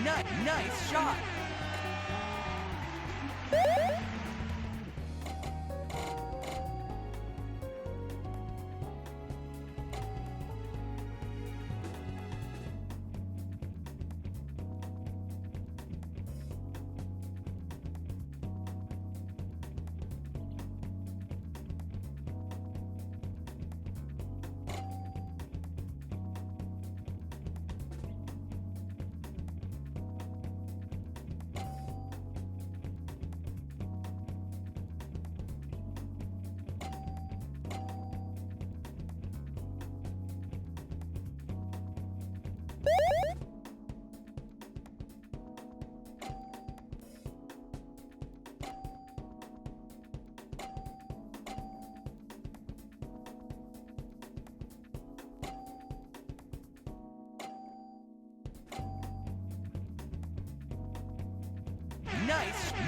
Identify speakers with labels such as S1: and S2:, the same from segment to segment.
S1: Nice shot.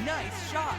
S1: Nice shot.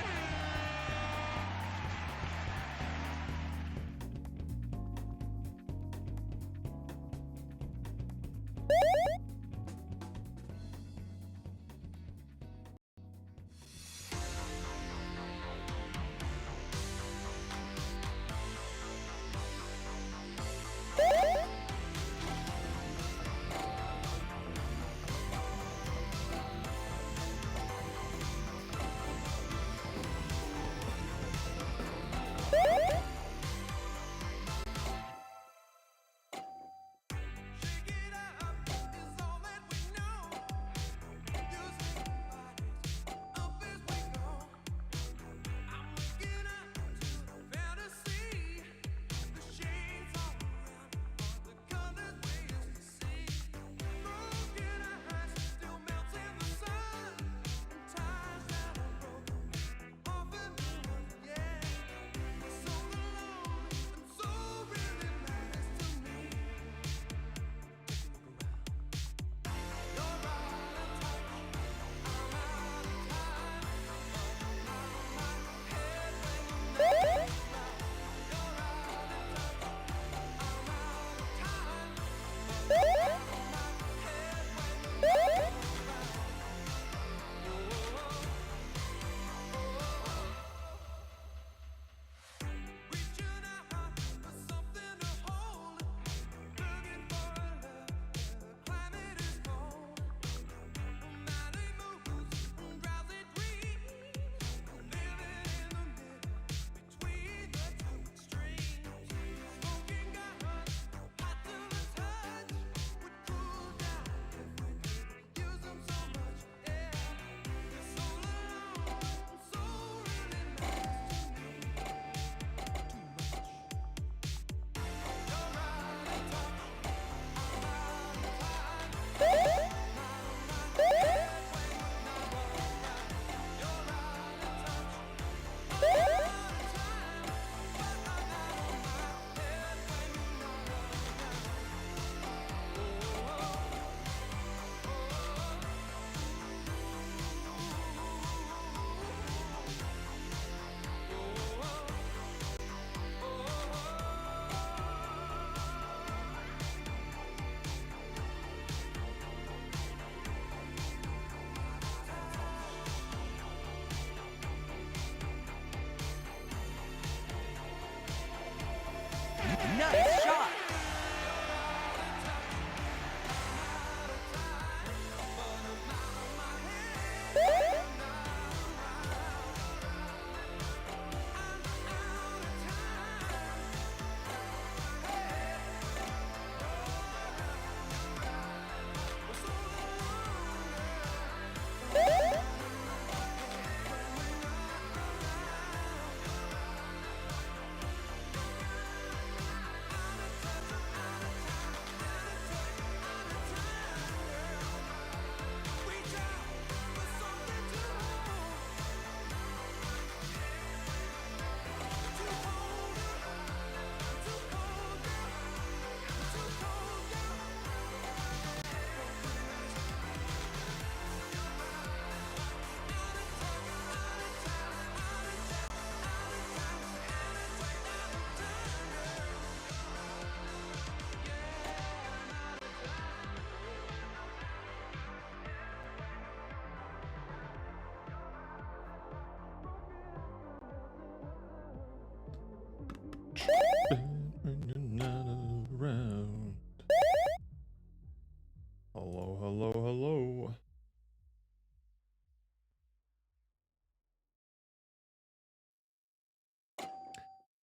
S1: Nice shot.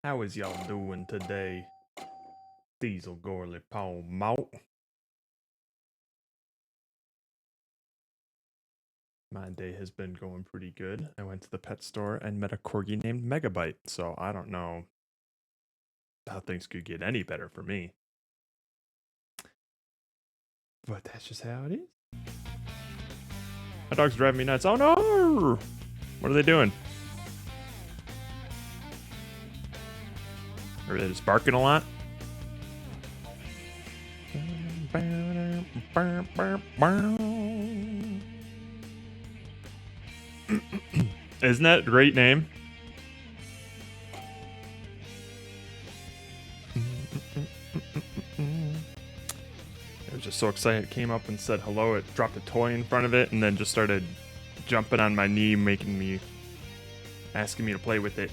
S1: How is y'all doing today? Diesel Gorley Paul Malt. My day has been going pretty good. I went to the pet store and met a corgi named Megabyte, so I don't know how things could get any better for me. But that's just how it is. My dog's driving me nuts. Oh no! What are they doing? Are they just barking a lot? Isn't that a great name? I was just so excited. It came up and said hello. It dropped a toy in front of it and then just started jumping on my knee, asking me to play with it.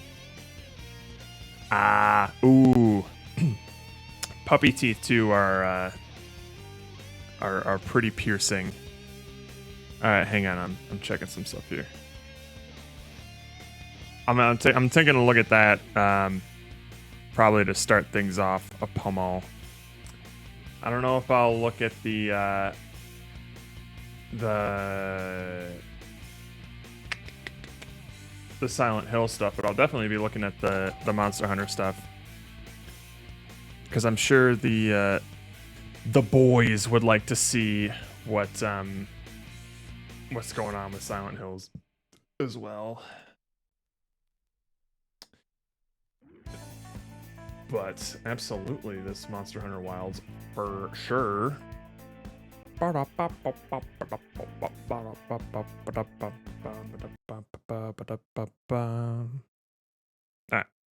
S1: Ooh. Puppy teeth too are pretty piercing. All right, hang on. I'm checking some stuff here. I'm taking a look at that. Probably to start things off, a pummel. I don't know if I'll look at the Silent Hill stuff, but I'll definitely be looking at the Monster Hunter stuff, because I'm sure the boys would like to see what's going on with Silent Hills as well. But absolutely, this Monster Hunter Wilds for sure. Alright,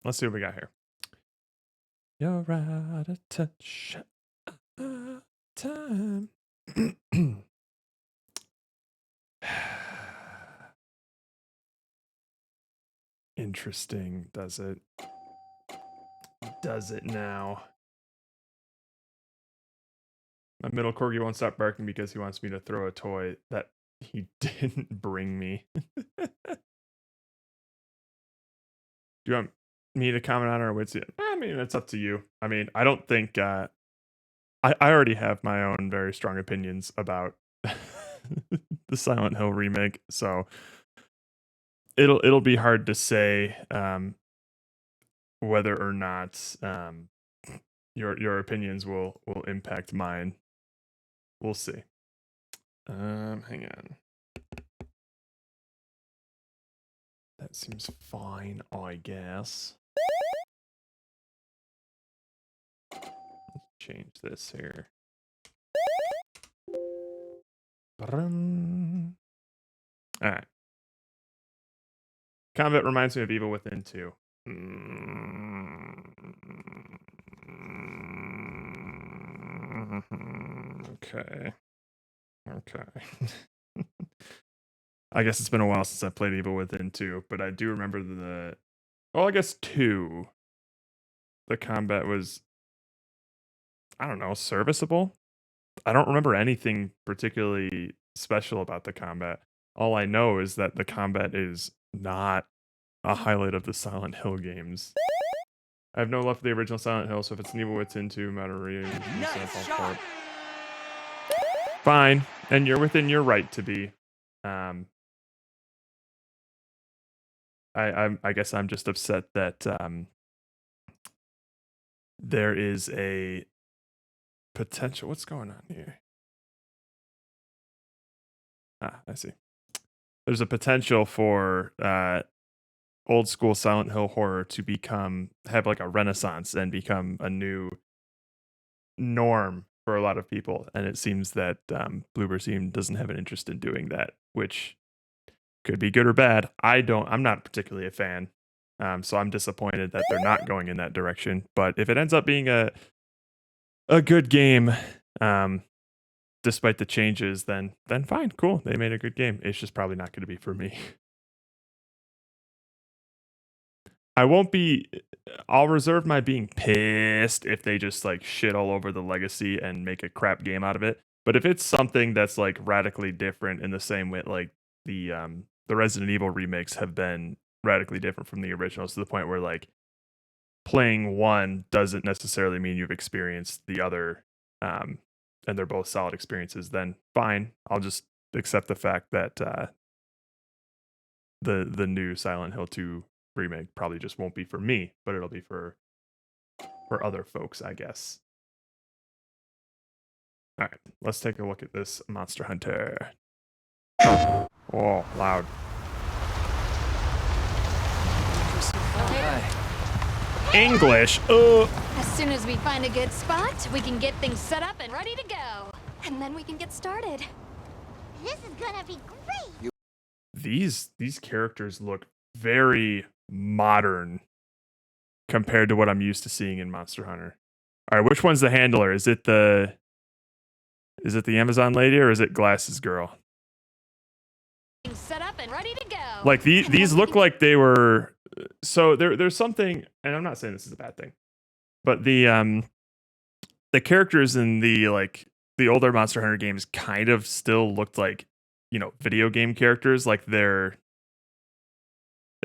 S1: let's see what we got here. You're out of touch. Time. Interesting, does it? Does it now? My middle corgi won't stop barking because he wants me to throw a toy that he didn't bring me. Do you want me to comment on it, or what's it? I mean, it's up to you. I mean, I don't think I already have my own very strong opinions about the Silent Hill remake, so it'll be hard to say whether or not your opinions will impact mine. We'll see. Hang on. That seems fine, I guess. Let's change this here. Alright. Combat reminds me of Evil Within 2. Okay. I guess it's been a while since I played Evil Within 2, but I do remember I guess 2. The combat was, I don't know, serviceable? I don't remember anything particularly special about the combat. All I know is that the combat is not a highlight of the Silent Hill games. I have no love for the original Silent Hill, so if it's an Evil Within 2, nice shot. Fine, and you're within your right to be. I guess I'm just upset that there is a potential. What's going on here? I see. There's a potential for old school Silent Hill horror to have like a renaissance and become a new norm for a lot of people, and it seems that Bloober Team doesn't have an interest in doing that, which could be good or bad. I'm not particularly a fan, so I'm disappointed that they're not going in that direction. But if it ends up being a good game, despite the changes, then fine, cool. They made a good game. It's just probably not going to be for me. I'll reserve my being pissed if they just like shit all over the legacy and make a crap game out of it. But if it's something that's like radically different in the same way, like the Resident Evil remakes have been radically different from the originals to the point where like playing one doesn't necessarily mean you've experienced the other, and they're both solid experiences, then fine. I'll just accept the fact that the new Silent Hill 2 remake probably just won't be for me, but it'll be for other folks, I guess. All right, let's take a look at this Monster Hunter. Oh, loud. English.
S2: As soon as we find a good spot, we can get things set up and ready to go. And then we can get started.
S3: This is gonna be great.
S1: These characters look very modern compared to what I'm used to seeing in Monster Hunter. All right, which one's the handler? Is it the Amazon lady or is it Glasses Girl?
S2: Set up and ready to go.
S1: Like these look like they were. So there's something, and I'm not saying this is a bad thing, but the characters in the older Monster Hunter games kind of still looked like, you know, video game characters. Like they were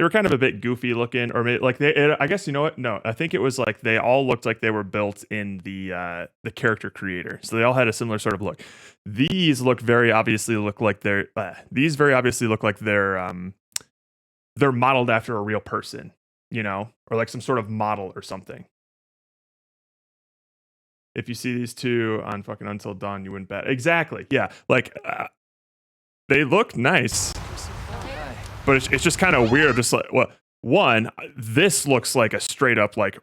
S1: kind of a bit goofy looking, or maybe like I guess, you know what? No, I think it was like they all looked like they were built in the character creator, so they all had a similar sort of look. These very obviously look like they're modeled after a real person, you know, or like some sort of model or something. If you see these two on fucking Until Dawn, you wouldn't bet. Exactly. Yeah. Like they look nice, but it's just kind of weird. Just like, well, one, this looks like a straight up like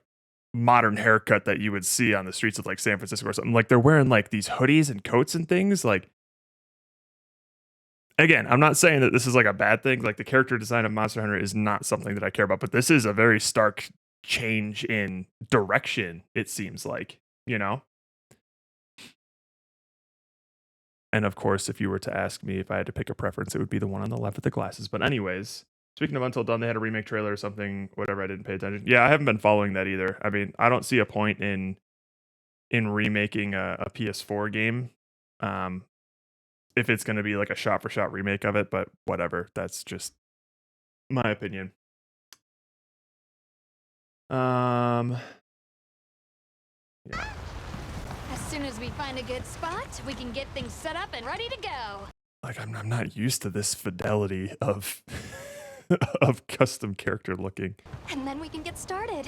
S1: modern haircut that you would see on the streets of like San Francisco or something. Like they're wearing like these hoodies and coats and things. Like, again, I'm not saying that this is like a bad thing. Like the character design of Monster Hunter is not something that I care about, but this is a very stark change in direction, it seems like, you know? And of course, if you were to ask me if I had to pick a preference, it would be the one on the left with the glasses. But anyways, speaking of Until Dawn, they had a remake trailer or something, whatever, I didn't pay attention. Yeah, I haven't been following that either. I mean, I don't see a point in remaking a PS4 game. If it's going to be like a shot-for-shot remake of it, but whatever. That's just my opinion. Yeah.
S2: As soon as we find a good spot, we can get things set up and ready to go.
S1: Like I'm not used to this fidelity of of custom character looking.
S2: And then we can get started.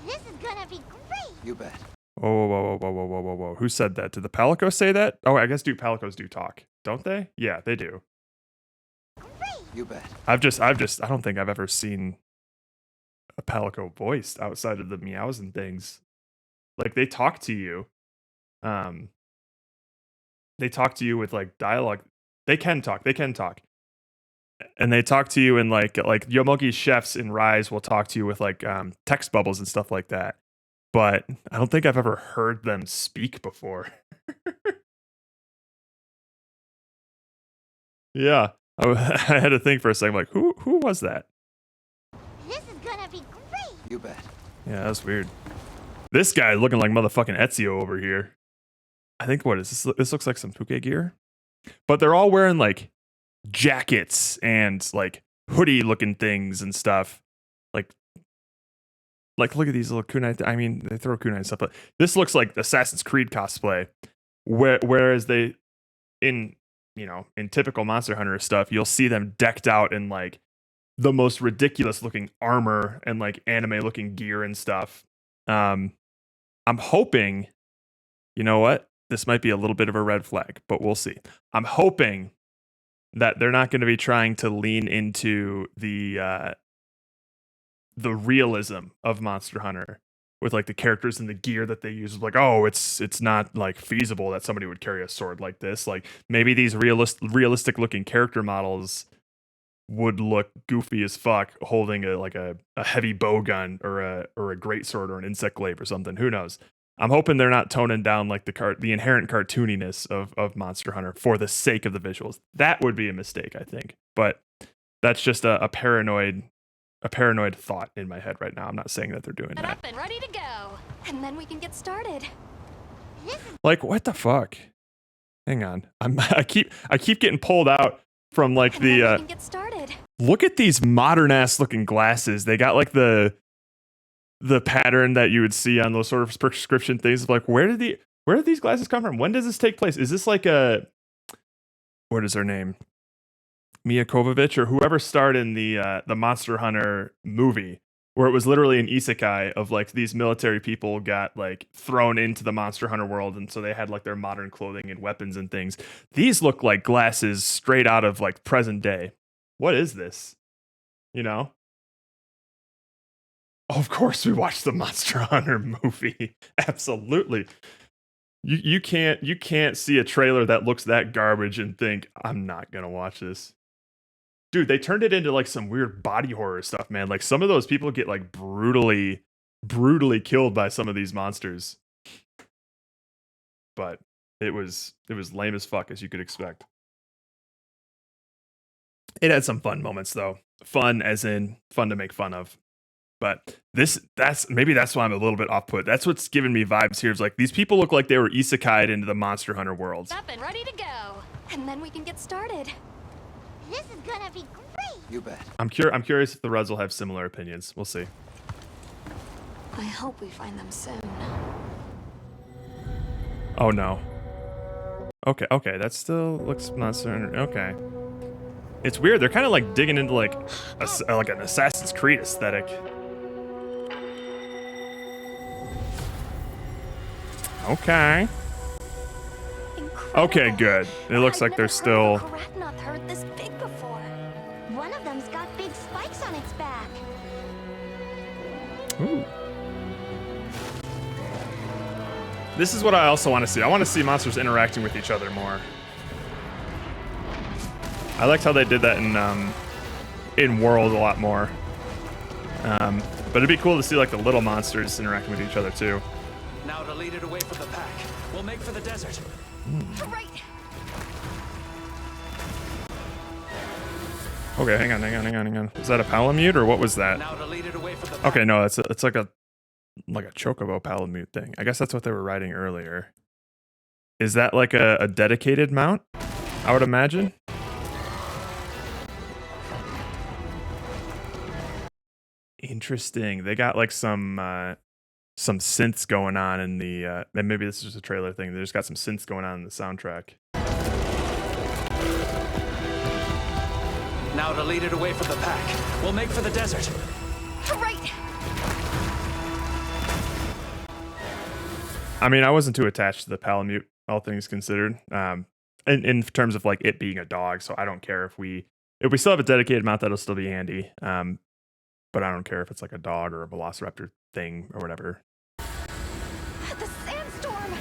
S3: This is gonna be great.
S4: You bet.
S1: Whoa. Who said that? Did the Palicos say that? Oh, I guess Palicos do talk, don't they? Yeah, they do.
S4: You bet.
S1: I don't think I've ever seen a Palico voiced outside of the meows and things. Like they talk to you. They talk to you with like dialogue. They can talk. And they talk to you in like Yomogi's chefs in Rise will talk to you with like text bubbles and stuff like that. But I don't think I've ever heard them speak before. Yeah, I had to think for a second, like, who was that?
S3: This is gonna be great.
S4: You bet.
S1: Yeah, that's weird. This guy looking like motherfucking Ezio over here. I think, what is this? This looks like some Puke gear. But they're all wearing like jackets and like hoodie looking things and stuff. Like look at these little kunai. I mean, they throw kunai and stuff, but this looks like Assassin's Creed cosplay. Whereas they, in typical Monster Hunter stuff, you'll see them decked out in like the most ridiculous looking armor and like anime looking gear and stuff. I'm hoping, you know what? This might be a little bit of a red flag, but we'll see. I'm hoping that they're not going to be trying to lean into the realism of Monster Hunter with like the characters and the gear that they use. Like, oh, it's not like feasible that somebody would carry a sword like this. Like maybe these realistic looking character models would look goofy as fuck holding a heavy bow gun or a greatsword or an insect glaive or something. Who knows? I'm hoping they're not toning down like the inherent cartooniness of Monster Hunter for the sake of the visuals. That would be a mistake, I think. But that's just a paranoid thought in my head right now. I'm not saying that they're doing that.
S2: Up and ready to go. And then we can get started.
S1: Like, what the fuck? Hang on. I keep getting pulled out from like the
S2: we can get started.
S1: Look at these modern ass looking glasses. They got like the the pattern that you would see on those sort of prescription things of like, where did these glasses come from? When does this take place? Is this like what is her name? Mia Jovovich or whoever starred in the Monster Hunter movie, where it was literally an isekai of like these military people got like thrown into the Monster Hunter world, and so they had like their modern clothing and weapons and things. These look like glasses straight out of like present day. What is this? You know? Of course we watched the Monster Hunter movie. Absolutely. You can't see a trailer that looks that garbage and think, I'm not gonna watch this. Dude, they turned it into like some weird body horror stuff, man. Like some of those people get like brutally killed by some of these monsters. But it was lame as fuck, as you could expect. It had some fun moments though. Fun as in fun to make fun of. But that's why I'm a little bit off put. That's what's giving me vibes here. Is like these people look like they were isekai'd into the Monster Hunter world.
S2: Up and ready to go. And then we can get started.
S3: This is gonna be great.
S4: You bet.
S1: I'm curious if the Reds will have similar opinions. We'll see.
S2: I hope we find them soon.
S1: Oh no. Okay, that still looks Monster Hunter. Okay. It's weird. They're kind of like digging into like an Assassin's Creed aesthetic. Okay.
S2: Incredible.
S1: Okay, good. It looks like they're still.
S3: Not heard this big before. One of them's got big spikes on its back.
S1: Ooh. This is what I also want to see. I want to see monsters interacting with each other more. I liked how they did that in World a lot more. But it'd be cool to see like the little monsters interacting with each other too.
S5: Now to lead it away from the pack, we'll make for the desert.
S2: Right.
S1: Okay, hang on. Is that a Palamute or what was that?
S5: Now to lead it away from the pack.
S1: Okay, no, it's like a chocobo Palamute thing. I guess that's what they were riding earlier. Is that like a dedicated mount? I would imagine. Interesting. They got like some synths going on in the and maybe this is just a trailer thing. They just got some synths going on in the soundtrack.
S5: Now to lead it away from the pack, we'll make for the desert.
S2: Right.
S1: I mean, I wasn't too attached to the Palamute, all things considered. In terms of like it being a dog, so I don't care if we still have a dedicated mount, that'll still be handy. But I don't care if it's like a dog or a velociraptor thing or whatever.
S2: The sandstorm.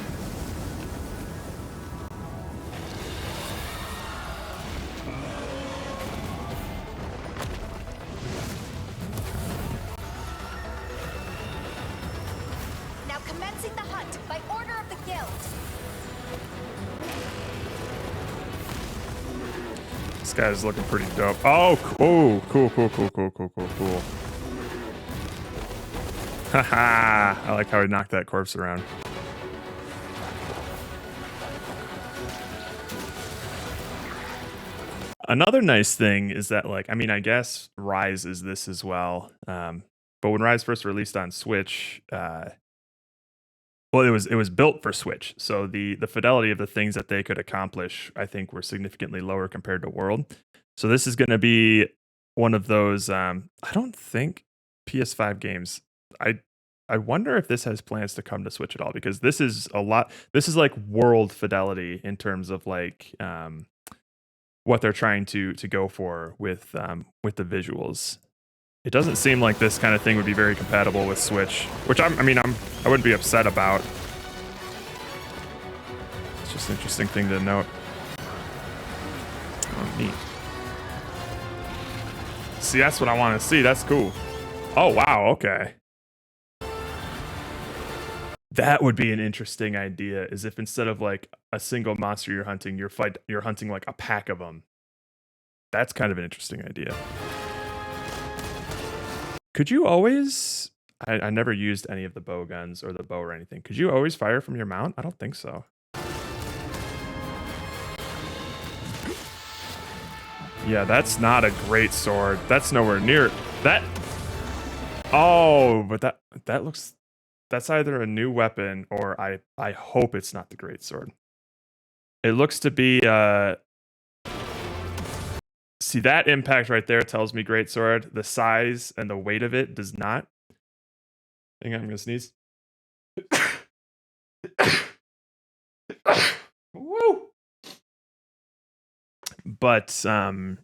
S2: Now commencing the hunt by order of the guild.
S1: This guy's looking pretty dope. Oh, cool. Haha, I like how he knocked that corpse around. Another nice thing is that, like, I mean, I guess Rise is this as well. But when Rise first released on Switch, well, it was built for Switch, so the fidelity of the things that they could accomplish, I think, were significantly lower compared to World. So this is going to be one of those. I don't think PS5 games. I wonder if this has plans to come to Switch at all, because this is a lot. This is like World fidelity in terms of like what they're trying to go for with the visuals. It doesn't seem like this kind of thing would be very compatible with Switch, which I wouldn't be upset about. It's just an interesting thing to note. Oh, neat. See, that's what I want to see. That's cool. Oh, wow. Okay. That would be an interesting idea, is if instead of like a single monster you're hunting, you're hunting like a pack of them. That's kind of an interesting idea. Could you always... I never used any of the bow guns or the bow or anything. Could you always fire from your mount? I don't think so. Yeah, that's not a great sword. That's nowhere near... That... Oh, but that looks, that's either a new weapon or I hope it's not the greatsword. It looks to be see, that impact right there tells me greatsword. The size and the weight of it does not. Hang on, I'm gonna sneeze. Woo! But yeah,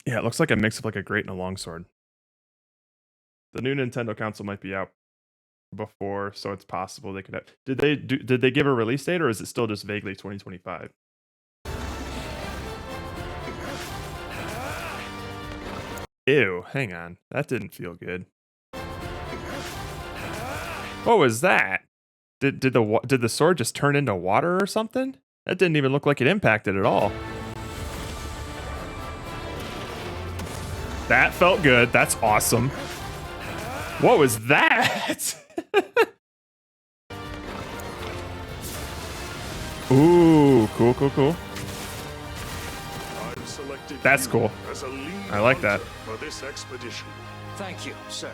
S1: it looks like a mix of like a great and a longsword. The new Nintendo console might be out before, so it's possible they could have. Did they give a release date, or is it still just vaguely 2025? Ew, hang on. That didn't feel good. What was that? Did the sword just turn into water or something? That didn't even look like it impacted at all. That felt good. That's awesome. What was that? Ooh, cool, cool, cool. That's cool. I like that.
S6: For this expedition.
S5: Thank you, sir.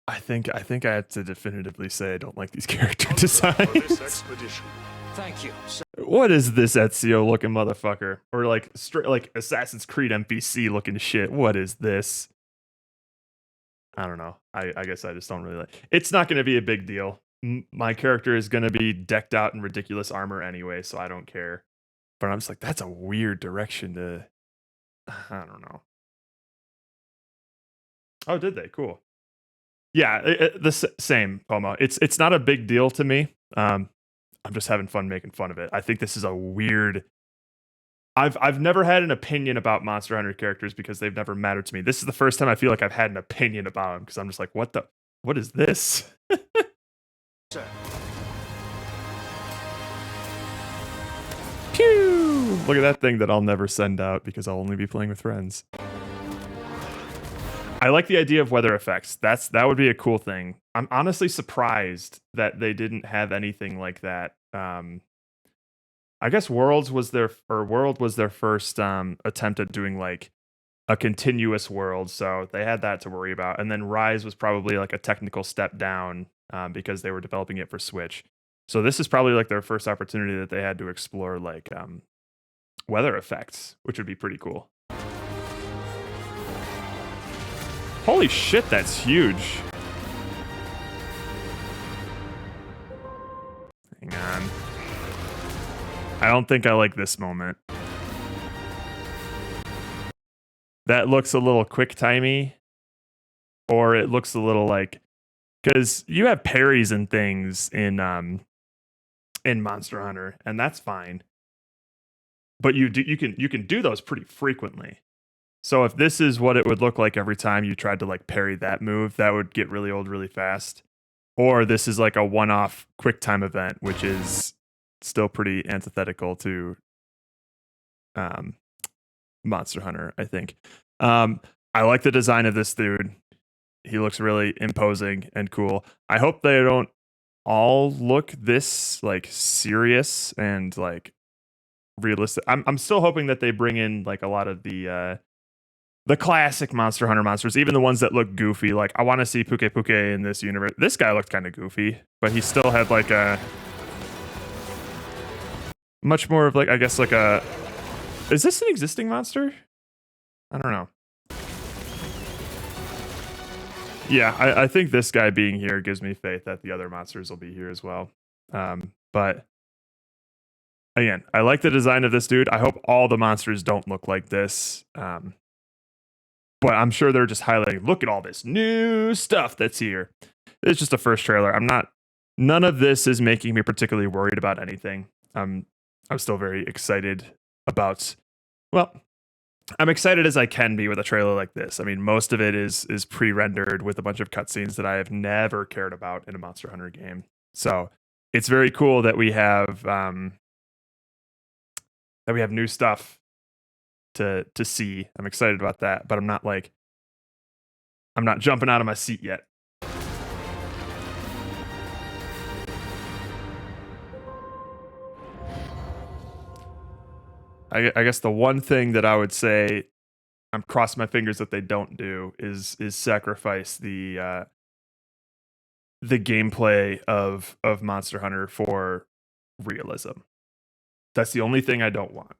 S1: I think I have to definitively say I don't like these character designs.
S6: For this expedition.
S5: Thank you, sir.
S1: What is this Ezio looking motherfucker? Or like straight like Assassin's Creed NPC looking shit. What is this? I don't know. I guess I just don't really like. It's not going to be a big deal. My character is going to be decked out in ridiculous armor anyway, so I don't care. But I'm just like, that's a weird direction to. I don't know. Oh, did they? Cool. Yeah, same, Pomo. It's not a big deal to me. I'm just having fun making fun of it. I think this is a weird. I've never had an opinion about Monster Hunter characters because they've never mattered to me. This is the first time I feel like I've had an opinion about them because I'm just like, what is this?
S5: Sir.
S1: Pew! Look at that thing that I'll never send out because I'll only be playing with friends. I like the idea of weather effects. That would be a cool thing. I'm honestly surprised that they didn't have anything like that. I guess World was their first attempt at doing like a continuous world, so they had that to worry about. And then Rise was probably like a technical step down because they were developing it for Switch. So this is probably like their first opportunity that they had to explore like weather effects, which would be pretty cool. Holy shit, that's huge. Hang on. I don't think I like this moment. That looks a little quick-timey. Or it looks a little like... Because you have parries and things in Monster Hunter, and that's fine. But you can do those pretty frequently. So if this is what it would look like every time you tried to like parry that move, that would get really old really fast. Or this is like a one-off quick time event, which is still pretty antithetical to Monster Hunter, I think. I like the design of this dude. He looks really imposing and cool. I hope they don't all look this like serious and like realistic. I'm still hoping that they bring in like a lot of the classic Monster Hunter monsters, even the ones that look goofy. Like, I want to see Puke Puke in this universe. This guy looked kind of goofy, but he still had like a much more of like, I guess like a, is this an existing monster? I don't know. Yeah, I think this guy being here gives me faith that the other monsters will be here as well. But again, I like the design of this dude. I hope all the monsters don't look like this. But I'm sure they're just highlighting, look at all this new stuff that's here. It's just a first trailer. None of this is making me particularly worried about anything. I'm still very excited about, well, I'm excited as I can be with a trailer like this. I mean, most of it is pre-rendered with a bunch of cutscenes that I have never cared about in a Monster Hunter game. So it's very cool that we have new stuff to see. I'm excited about that, but I'm not jumping out of my seat yet. I guess the one thing that I would say I'm crossing my fingers that they don't do is sacrifice the gameplay of Monster Hunter for realism. That's the only thing I don't want.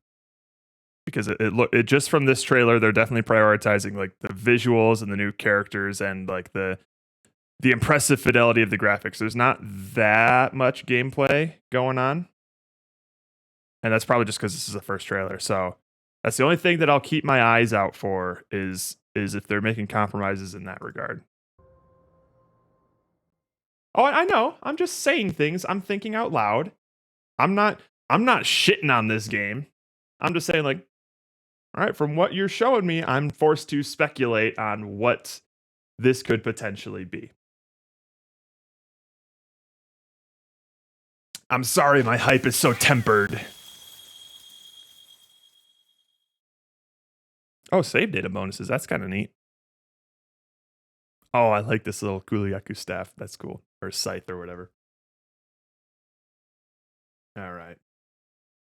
S1: Because it just from this trailer, they're definitely prioritizing like the visuals and the new characters and like the impressive fidelity of the graphics. There's not that much gameplay going on. And that's probably just because this is the first trailer. So that's the only thing that I'll keep my eyes out for is if they're making compromises in that regard. Oh, I know. I'm just saying things. I'm thinking out loud. I'm not shitting on this game. I'm just saying, like, all right, from what you're showing me, I'm forced to speculate on what this could potentially be. I'm sorry my hype is so tempered. Oh, save data bonuses. That's kind of neat. Oh, I like this little Kuliaku staff. That's cool. Or scythe or whatever. All right.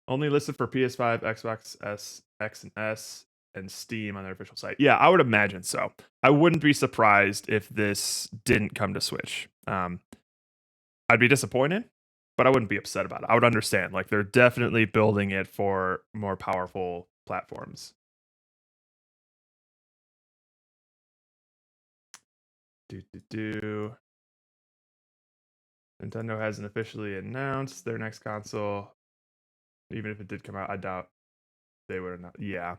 S1: Only listed for PS5, Xbox S, X and S, and Steam on their official site. Yeah, I would imagine so. I wouldn't be surprised if this didn't come to Switch. I'd be disappointed, but I wouldn't be upset about it. I would understand. Like, they're definitely building it for more powerful platforms. Nintendo hasn't officially announced their next console. Even if it did come out, I doubt they would have not. Yeah.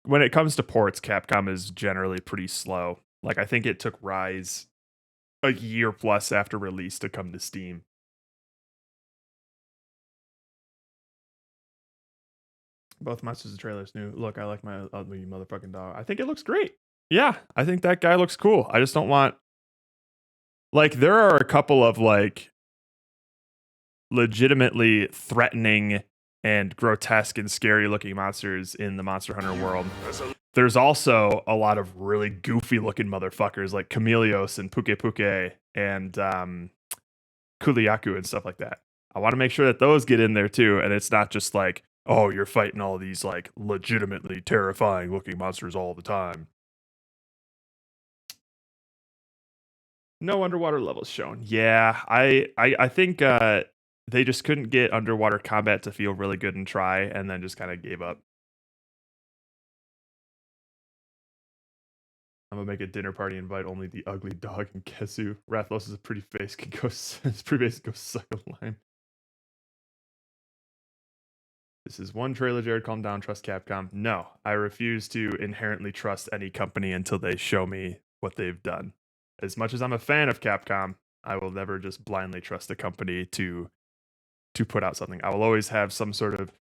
S1: When it comes to ports, Capcom is generally pretty slow. Like, I think it took Rise a year plus after release to come to Steam. Both Monsters and trailers new. Look, I like my ugly motherfucking dog. I think it looks great. Yeah, I think that guy looks cool. I just don't want... Like, there are a couple of, like, legitimately threatening and grotesque and scary looking monsters in the Monster Hunter world. There's also a lot of really goofy looking motherfuckers like Chameleos and Puke Puke and Kuliaku and stuff like that. I want to make sure that those get in there too, and it's not just like, oh, you're fighting all these like legitimately terrifying looking monsters all the time. No underwater levels shown. Yeah, I think they just couldn't get underwater combat to feel really good and try, and then just kind of gave up. I'm gonna make a dinner party, invite only the ugly dog and Kesu. Rathlos is a pretty face, can go, it's pretty basic, go suck a lime. This is one trailer, Jared, calm down, trust Capcom. No, I refuse to inherently trust any company until they show me what they've done. As much as I'm a fan of Capcom, I will never just blindly trust a company to put out something. I will always have some sort of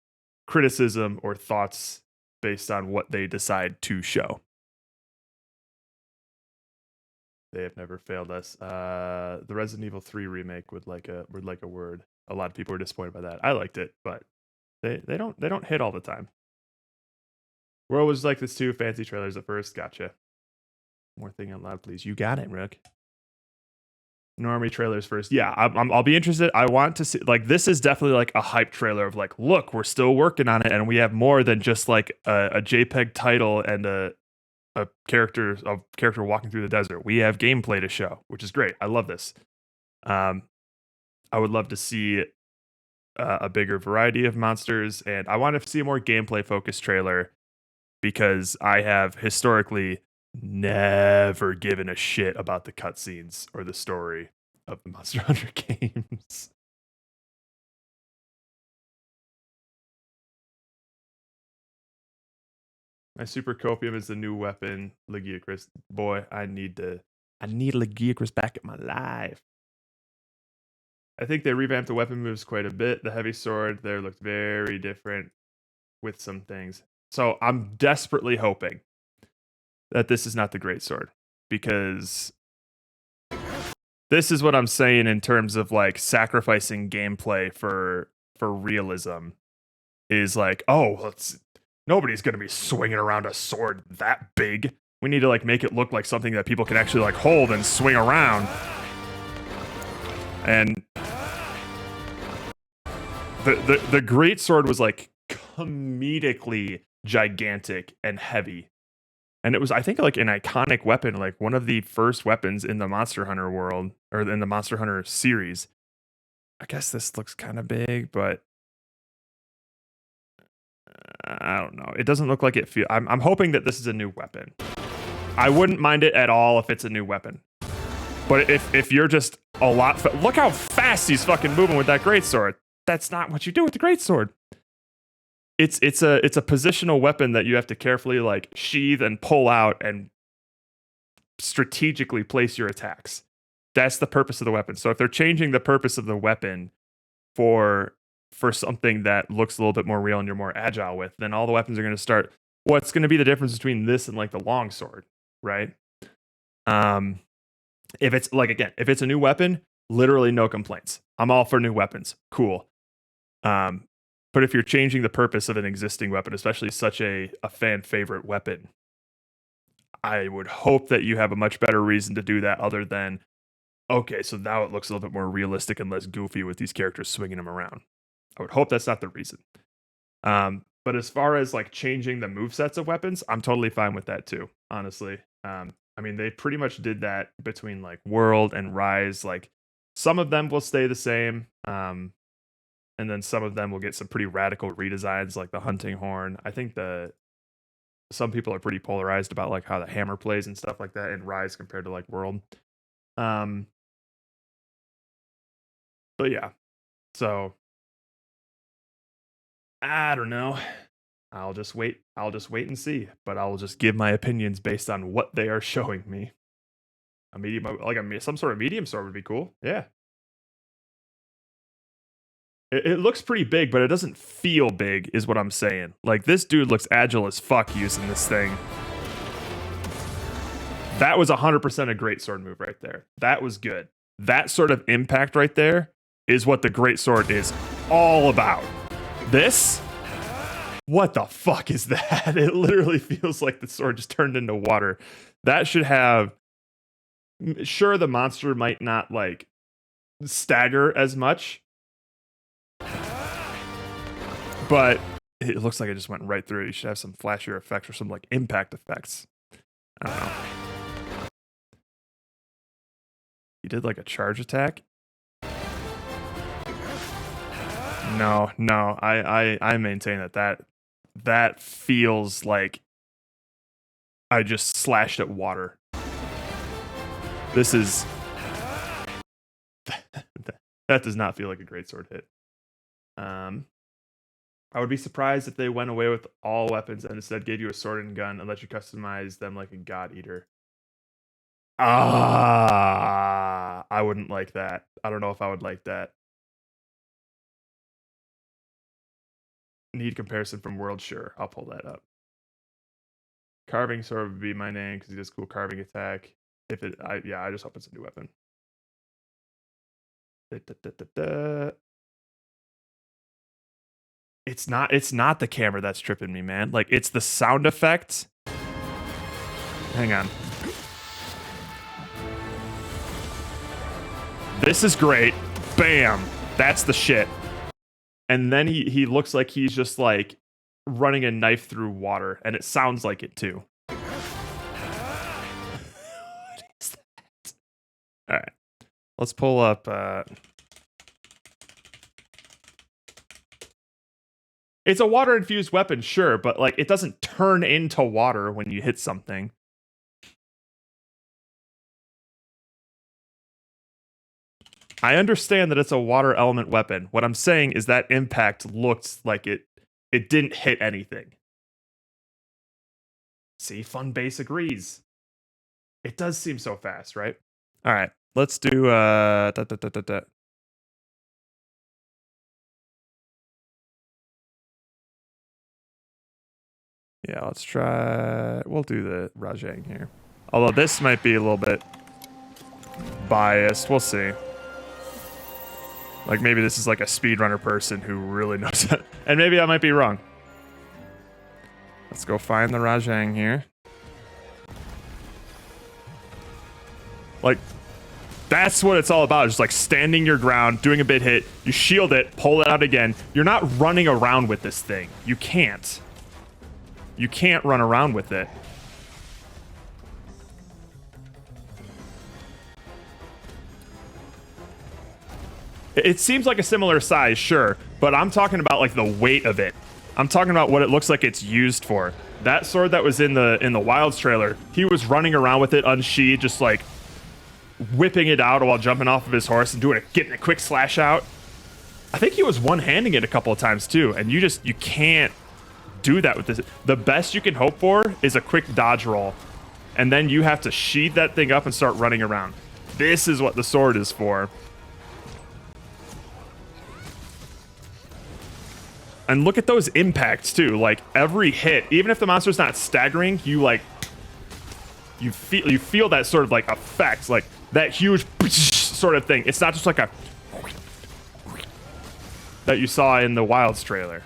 S1: criticism or thoughts based on what they decide to show. They have never failed us. The Resident Evil 3 remake would like a word. A lot of people were disappointed by that. I liked it, but they don't hit all the time. World was like this too. Fancy trailers at first. Gotcha. More thing out loud, please. You got it, Rook. Normie trailers first. Yeah, I'll be interested. I want to see, like, this is definitely like a hype trailer of like, look, we're still working on it, and we have more than just like a JPEG title and a character walking through the desert. We have gameplay to show, which is great. I love this. I would love to see a bigger variety of monsters, and I want to see a more gameplay focused trailer because I have historically never given a shit about the cutscenes or the story of the Monster Hunter games. My super copium is the new weapon, Legiacris. Boy, I need Legiacris back in my life. I think they revamped the weapon moves quite a bit. The heavy sword there looked very different with some things. So I'm desperately hoping that this is not the great sword, because this is what I'm saying in terms of like sacrificing gameplay for realism is like, oh, nobody's going to be swinging around a sword that big. We need to like make it look like something that people can actually like hold and swing around. And the great sword was like comedically gigantic and heavy. And it was, I think, like an iconic weapon, like one of the first weapons in the Monster Hunter world, or in the Monster Hunter series. I guess this looks kind of big, but I don't know. It doesn't look like it feel. I'm hoping that this is a new weapon. I wouldn't mind it at all if it's a new weapon. But if you're just a lot, look how fast he's fucking moving with that greatsword. That's not what you do with the greatsword. It's a positional weapon that you have to carefully like sheath and pull out and strategically place your attacks. That's the purpose of the weapon. So if they're changing the purpose of the weapon for something that looks a little bit more real and you're more agile with, then all the weapons are going to start. What's going to be the difference between this and like the longsword, right? If it's like, again, if it's a new weapon, literally no complaints. I'm all for new weapons. Cool. But if you're changing the purpose of an existing weapon, especially such a fan favorite weapon, I would hope that you have a much better reason to do that other than, okay, so now it looks a little bit more realistic and less goofy with these characters swinging them around. I would hope that's not the reason. But as far as like changing the movesets of weapons, I'm totally fine with that too, honestly. I mean, they pretty much did that between like World and Rise. Like some of them will stay the same. And then some of them will get some pretty radical redesigns, like the hunting horn. I think some people are pretty polarized about like how the hammer plays and stuff like that in Rise compared to like World. But yeah, so I don't know. I'll just wait and see. But I'll just give my opinions based on what they are showing me. Some sort of medium sword would be cool. Yeah. It looks pretty big, but it doesn't feel big, is what I'm saying. Like, this dude looks agile as fuck using this thing. That was 100% a greatsword move right there. That was good. That sort of impact right there is what the greatsword is all about. This? What the fuck is that? It literally feels like the sword just turned into water. That should have... Sure, the monster might not, like, stagger as much, but it looks like it just went right through it. You should have some flashier effects or some like impact effects. I don't know. He did like a charge attack. No. I maintain that feels like I just slashed at water. This is that does not feel like a greatsword hit. I would be surprised if they went away with all weapons and instead gave you a sword and gun and let you customize them like a God Eater. I wouldn't like that. I don't know if I would like that. Need comparison from World? Sure, I'll pull that up. Carving sword would be my name because he does cool carving attack. I just hope it's a new weapon. It's not the camera that's tripping me, man. Like, it's the sound effect. Hang on. This is great. Bam. That's the shit. And then he looks like he's just like running a knife through water, and it sounds like it too. What is that? All right. Let's pull up it's a water-infused weapon, sure, but like it doesn't turn into water when you hit something. I understand that it's a water element weapon. What I'm saying is that impact looked like it didn't hit anything. See, Funbase agrees. It does seem so fast, right? All right, let's do Yeah, let's try... We'll do the Rajang here. Although this might be a little bit biased. We'll see. Like, maybe this is like a speedrunner person who really knows it. And maybe I might be wrong. Let's go find the Rajang here. Like, That's what it's all about. Just like standing your ground, doing a bit hit, you shield it, pull it out again. You're not running around with this thing. You can't. You can't run around with it. It seems like a similar size, sure, but I'm talking about like the weight of it. I'm talking about what it looks like it's used for. That sword that was in the Wilds trailer, he was running around with it unsheathed, just like whipping it out while jumping off of his horse and getting a quick slash out. I think he was one-handing it a couple of times too, and you can't do that with this. The best you can hope for is a quick dodge roll, and then you have to sheath that thing up and start running around. This is what the sword is for. And look at those impacts too. Like every hit, even if the monster's not staggering, you feel that sort of like effect, like that huge sort of thing. It's not just like a that you saw in the Wilds trailer.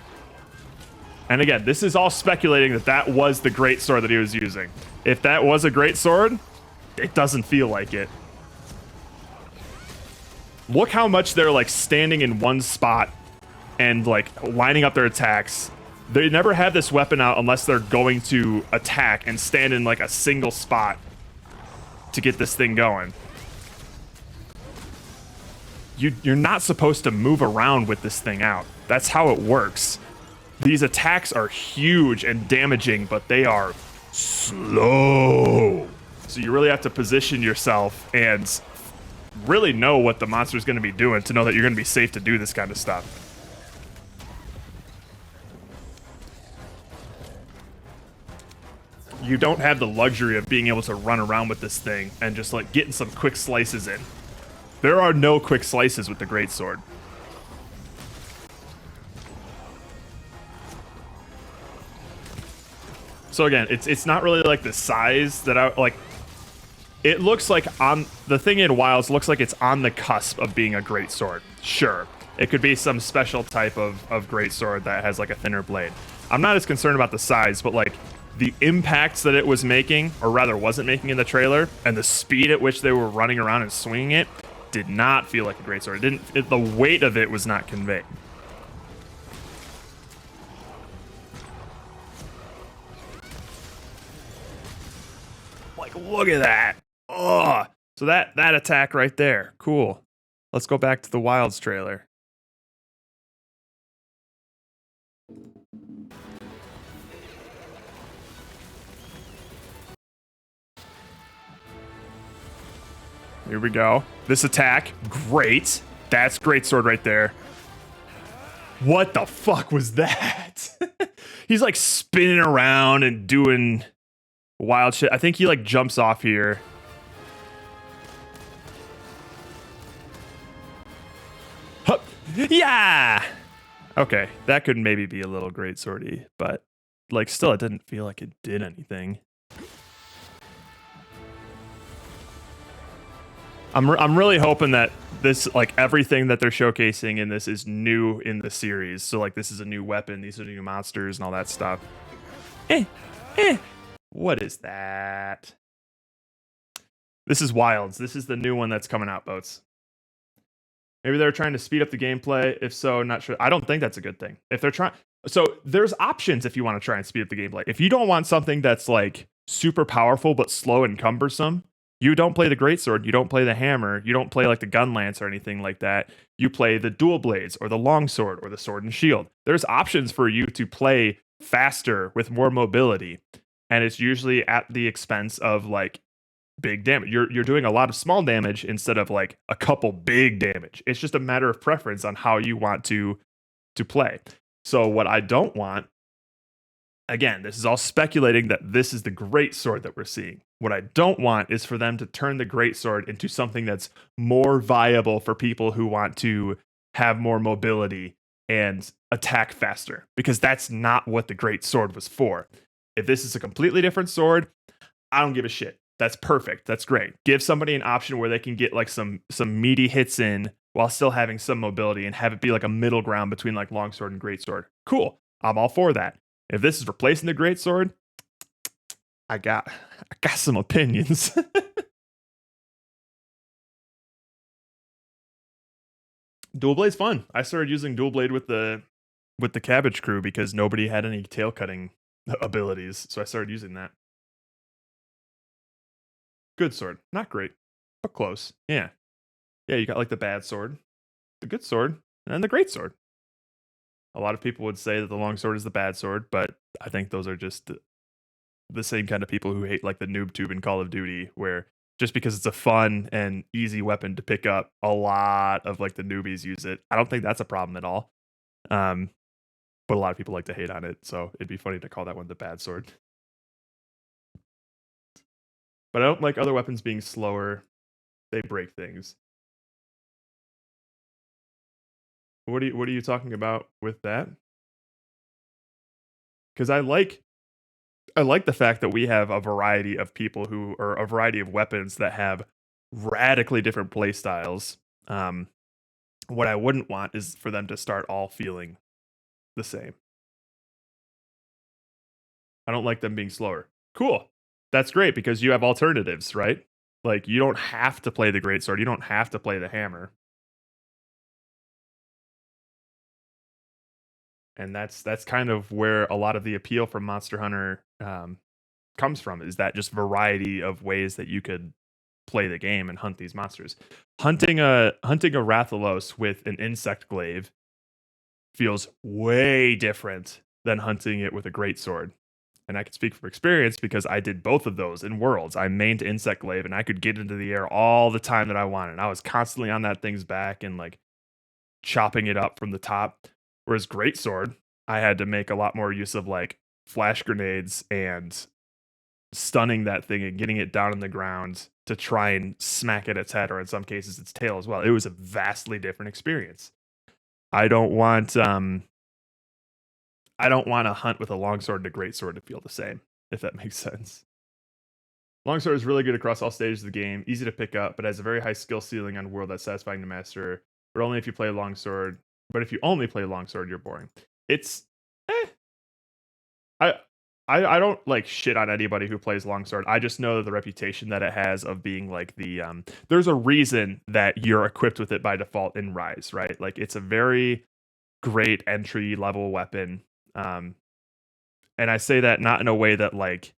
S1: And again, this is all speculating that that was the great sword that he was using. If that was a great sword, it doesn't feel like it. Look how much they're like standing in one spot and like lining up their attacks. They never have this weapon out unless they're going to attack and stand in like a single spot to get this thing going. You're not supposed to move around with this thing out. That's how it works. These attacks are huge and damaging, but they are slow. So you really have to position yourself and really know what the monster is going to be doing to know that you're going to be safe to do this kind of stuff. You don't have the luxury of being able to run around with this thing and just like getting some quick slices in. There are no quick slices with the greatsword. So again, it's not really like the size that I like. It looks like on the thing in Wilds looks like it's on the cusp of being a greatsword. Sure, it could be some special type of greatsword that has like a thinner blade. I'm not as concerned about the size, but like the impacts that it was making, or rather wasn't making in the trailer, and the speed at which they were running around and swinging it, did not feel like a greatsword. The weight of it was not conveyed. Like, look at that. Oh, so that attack right there. Cool. Let's go back to the Wilds trailer. Here we go. This attack, great. That's greatsword right there. What the fuck was that? He's like spinning around and doing wild shit. I think he like jumps off here. Hup. Yeah. Okay, that could maybe be a little greatswordy, but like still it didn't feel like it did anything. I'm really hoping that this, like everything that they're showcasing in this is new in the series. So like this is a new weapon, these are new monsters and all that stuff. What is that? This is Wilds. This is the new one that's coming out, Boats. Maybe they're trying to speed up the gameplay. If so, not sure. I don't think that's a good thing. If they're trying, so there's options if you want to try and speed up the gameplay. If you don't want something that's like super powerful but slow and cumbersome, you don't play the greatsword, you don't play the hammer, you don't play like the gun lance or anything like that. You play the dual blades or the longsword or the sword and shield. There's options for you to play faster with more mobility, and it's usually at the expense of like big damage. You're doing a lot of small damage instead of like a couple big damage. It's just a matter of preference on how you want to play. So what I don't want, again, this is all speculating that this is the greatsword that we're seeing. What I don't want is for them to turn the greatsword into something that's more viable for people who want to have more mobility and attack faster, because that's not what the greatsword was for. If this is a completely different sword, I don't give a shit. That's perfect. That's great. Give somebody an option where they can get like some meaty hits in while still having some mobility and have it be like a middle ground between like longsword and greatsword. Cool. I'm all for that. If this is replacing the greatsword, I got some opinions. Dual blade's fun. I started using dual blade with the cabbage crew because nobody had any tail cutting abilities, so I started using that. Good sword, not great, but close. Yeah, yeah. You got like the bad sword, the good sword, and then the great sword. A lot of people would say that the long sword is the bad sword, but I think those are just the same kind of people who hate like the noob tube in Call of Duty, where just because it's a fun and easy weapon to pick up, a lot of like the newbies use it. I don't think that's a problem at all. Um, but a lot of people like to hate on it, so it'd be funny to call that one the bad sword. But I don't like other weapons being slower. They break things. What are you talking about with that? Because I like the fact that we have a variety of people who or a variety of weapons that have radically different play styles. What I wouldn't want is for them to start all feeling the same. I don't like them being slower. Cool. That's great because you have alternatives, right? Like you don't have to play the greatsword. You don't have to play the hammer. And that's kind of where a lot of the appeal from Monster Hunter comes from, is that just variety of ways that you could play the game and hunt these monsters. Hunting a Rathalos with an insect glaive feels way different than hunting it with a greatsword. And I can speak from experience because I did both of those in Worlds. I mained insect glaive and I could get into the air all the time that I wanted. I was constantly on that thing's back and like chopping it up from the top. Whereas greatsword, I had to make a lot more use of like flash grenades and stunning that thing and getting it down on the ground to try and smack at its head, or in some cases its tail as well. It was a vastly different experience. I don't want to hunt with a longsword and a greatsword to feel the same, if that makes sense. Longsword is really good across all stages of the game, easy to pick up, but has a very high skill ceiling on world that's satisfying to master. But only if you play longsword. But if you only play longsword, you're boring. It's I I don't like shit on anybody who plays longsword. I just know the reputation that it has of being like the there's a reason that you're equipped with it by default in Rise, right? Like it's a very great entry level weapon. And I say that not in a way that like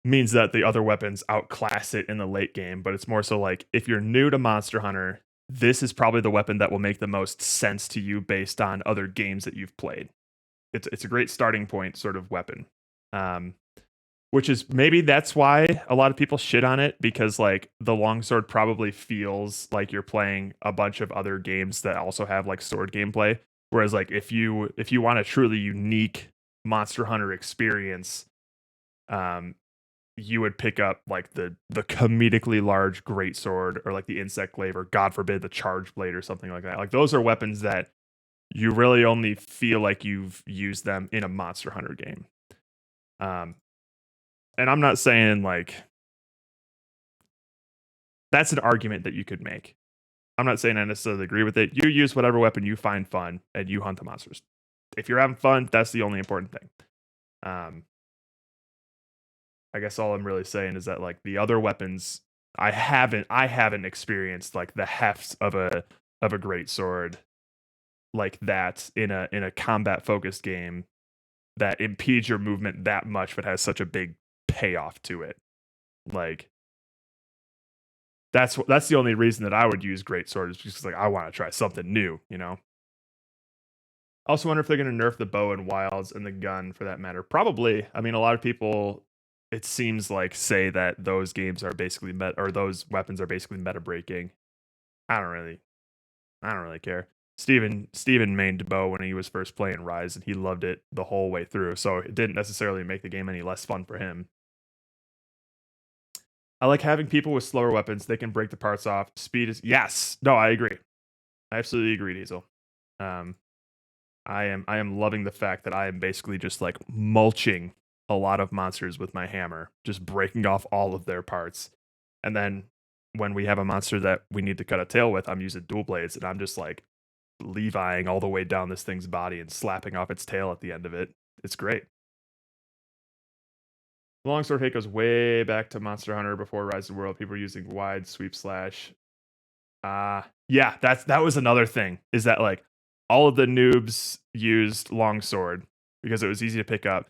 S1: means that the other weapons outclass it in the late game, but it's more so like if you're new to Monster Hunter, this is probably the weapon that will make the most sense to you based on other games that you've played. It's a great starting point sort of weapon. Which is maybe that's why a lot of people shit on it, because like the longsword probably feels like you're playing a bunch of other games that also have like sword gameplay. Whereas like if you want a truly unique Monster Hunter experience, you would pick up like the comedically large greatsword or like the insect glaive or God forbid the charge blade or something like that. Like those are weapons that you really only feel like you've used them in a Monster Hunter game. And I'm not saying like that's an argument that you could make. I'm not saying I necessarily agree with it. You use whatever weapon you find fun and you hunt the monsters. If you're having fun, that's the only important thing. I guess all I'm really saying is that like the other weapons, I haven't experienced like the heft of a great sword like that in a combat focused game that impedes your movement that much but has such a big payoff to it. Like that's the only reason that I would use greatsword, is because like I want to try something new, you know. I also wonder if they're going to nerf the bow and wilds and the gun for that matter. Probably. I mean, a lot of people, it seems like, say that those games are basically those weapons are basically meta breaking. I don't really care. Steven mained bow when he was first playing Rise, and he loved it the whole way through. So it didn't necessarily make the game any less fun for him. I like having people with slower weapons. They can break the parts off. Speed is yes. No, I agree. I absolutely agree, Diesel. I am loving the fact that I am basically just like mulching a lot of monsters with my hammer, just breaking off all of their parts. And then when we have a monster that we need to cut a tail with, I'm using dual blades and I'm just like Leviing all the way down this thing's body and slapping off its tail at the end of it. It's great. The longsword hate goes way back to Monster Hunter before Rise of the World. People were using wide sweep slash. Yeah, that was another thing, is that, like, all of the noobs used longsword because it was easy to pick up,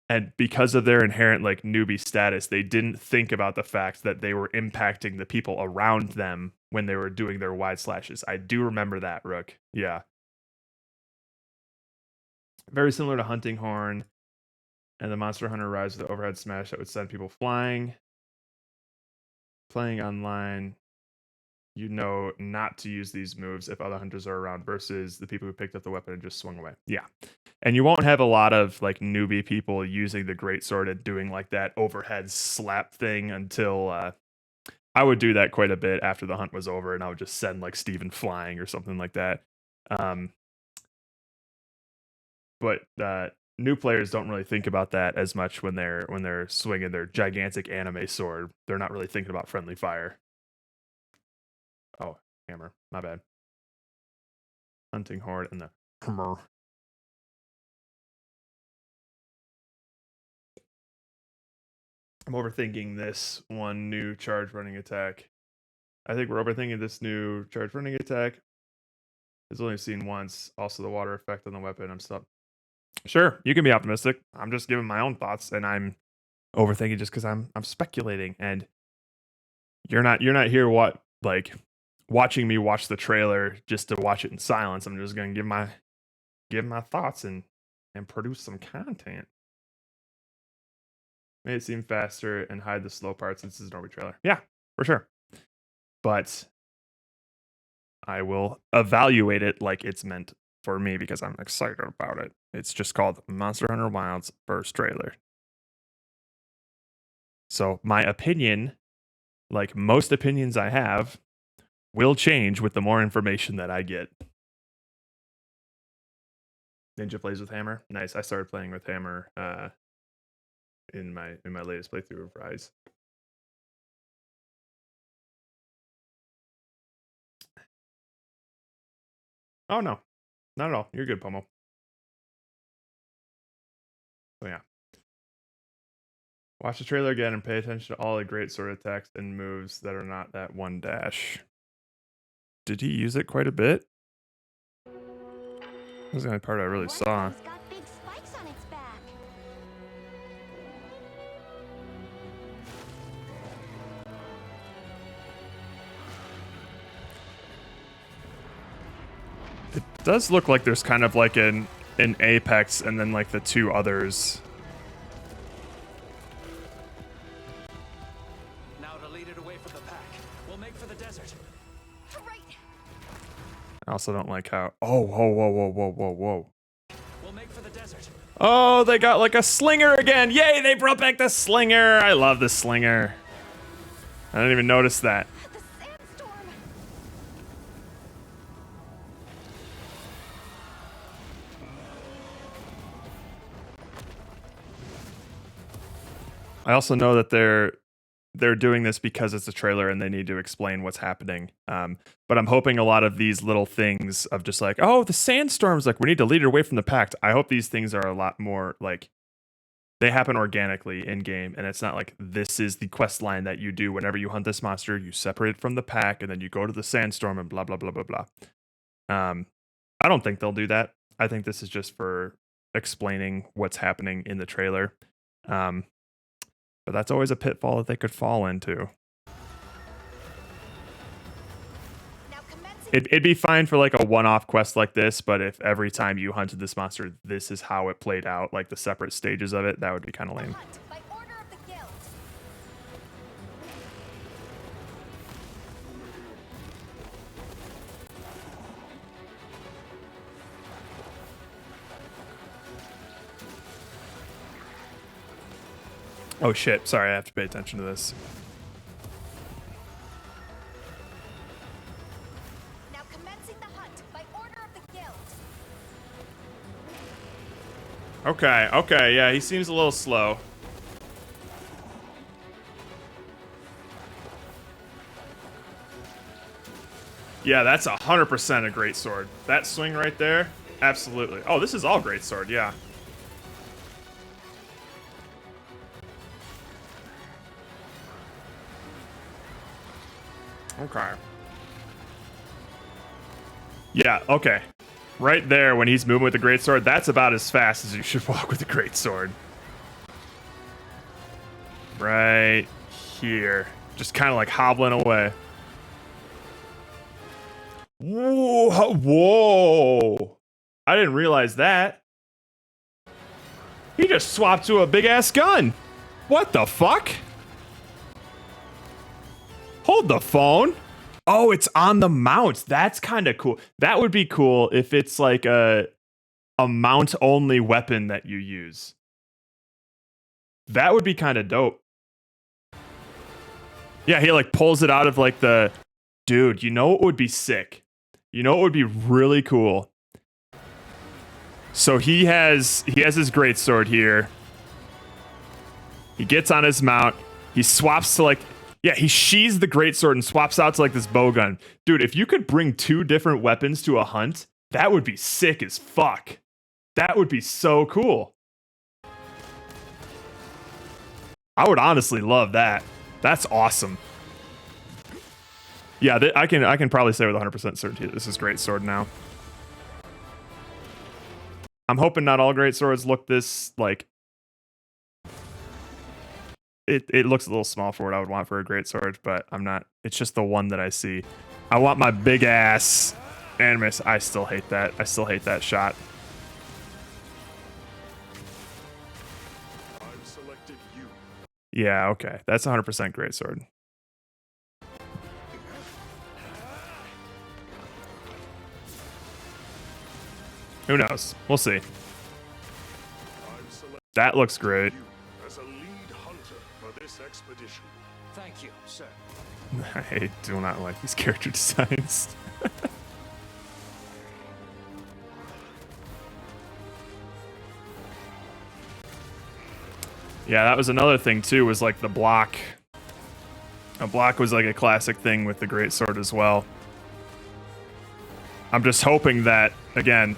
S1: and because of their inherent, like, newbie status, they didn't think about the fact that they were impacting the people around them when they were doing their wide slashes. I do remember that, Rook. Yeah. Very similar to Hunting Horn and the Monster Hunter Rise with the overhead smash that would send people flying. Playing online, you know not to use these moves if other hunters are around versus the people who picked up the weapon and just swung away. Yeah. And you won't have a lot of like newbie people using the greatsword and doing like that overhead slap thing until I would do that quite a bit after the hunt was over, and I would just send like Steven flying or something like that. But new players don't really think about that as much when they're swinging their gigantic anime sword. They're not really thinking about friendly fire. Oh, hammer. My bad. Hunting Horde and the hammer. I'm overthinking this one new charge running attack. I think we're overthinking this new charge running attack. It's only seen once. Also, the water effect on the weapon. I'm still sure you can be optimistic. I'm just giving my own thoughts, and I'm overthinking just because I'm speculating. And you're not here watching me watch the trailer just to watch it in silence. I'm just gonna give my thoughts and produce some content. Made it seem faster and hide the slow parts since this is an Norby trailer. Yeah, for sure. But I will evaluate it like it's meant for me because I'm excited about it. It's just called Monster Hunter Wilds first trailer. So my opinion, like most opinions I have, will change with the more information that I get. Ninja plays with hammer. Nice. I started playing with hammer in my latest playthrough of Rise. Oh no, not at all. You're good, Pomo. So yeah. Watch the trailer again and pay attention to all the great sword attacks and moves that are not that one dash. Did he use it quite a bit? That was the only part I really saw.
S3: It's got big spikes on its back.
S1: It does look like there's kind of like an apex and then like the two others.
S5: Now to lead it away from the pack. We'll make for the desert.
S2: Right.
S1: I also don't like how. Oh, whoa.
S5: We'll make for the desert.
S1: Oh, they got like a slinger again. Yay, they brought back the slinger. I love the slinger. I didn't even notice that.
S2: The sandstorm.
S1: I also know that they're doing this because it's a trailer and they need to explain what's happening. But I'm hoping a lot of these little things of just like, oh, the sandstorm's like, we need to lead it away from the pact. I hope these things are a lot more like they happen organically in game, and it's not like this is the quest line that you do whenever you hunt this monster. You separate it from the pack, and then you go to the sandstorm and blah blah blah blah blah. I don't think they'll do that. I think this is just for explaining what's happening in the trailer. But that's always a pitfall that they could fall into. It'd be fine for like a one-off quest like this, but if every time you hunted this monster, this is how it played out, like the separate stages of it, that would be kind of lame.
S2: Hunt by order of the guild.
S1: Oh shit, sorry, I have to pay attention to this.
S2: Now commencing the hunt by order of the guild.
S1: Okay, yeah, he seems a little slow. Yeah, that's 100% a great sword. That swing right there, absolutely. Oh, this is all great sword, yeah. Okay. Yeah, okay. Right there when he's moving with the greatsword, that's about as fast as you should walk with the greatsword. Right here. Just kind of like hobbling away. Whoa! Whoa! I didn't realize that. He just swapped to a big-ass gun. What the fuck? Hold the phone. Oh, it's on the mount. That's kind of cool. That would be cool if it's like a mount-only weapon that you use. That would be kind of dope. Yeah, he like pulls it out of like the... Dude, you know what would be sick? You know what would be really cool? So he has his greatsword here. He gets on his mount. He swaps to like... Yeah, he sheathes the greatsword and swaps out to like this bowgun. Dude, if you could bring 2 different weapons to a hunt, that would be sick as fuck. That would be so cool. I would honestly love that. That's awesome. Yeah, I can probably say with 100% certainty this is greatsword now. I'm hoping not all greatswords look this like... It looks a little small for what I would want for a greatsword, but I'm not. It's just the one that I see. I want my big ass animus. I still hate that. I still hate that shot.
S6: I've selected you.
S1: Yeah, okay. That's 100% greatsword. Who knows? We'll see. That looks great.
S6: You as a lead hunter for this expedition.
S5: Thank you, sir.
S1: I do not like these character designs. Yeah, that was another thing too, was like the block. A block was like a classic thing with the greatsword as well. I'm just hoping that, again,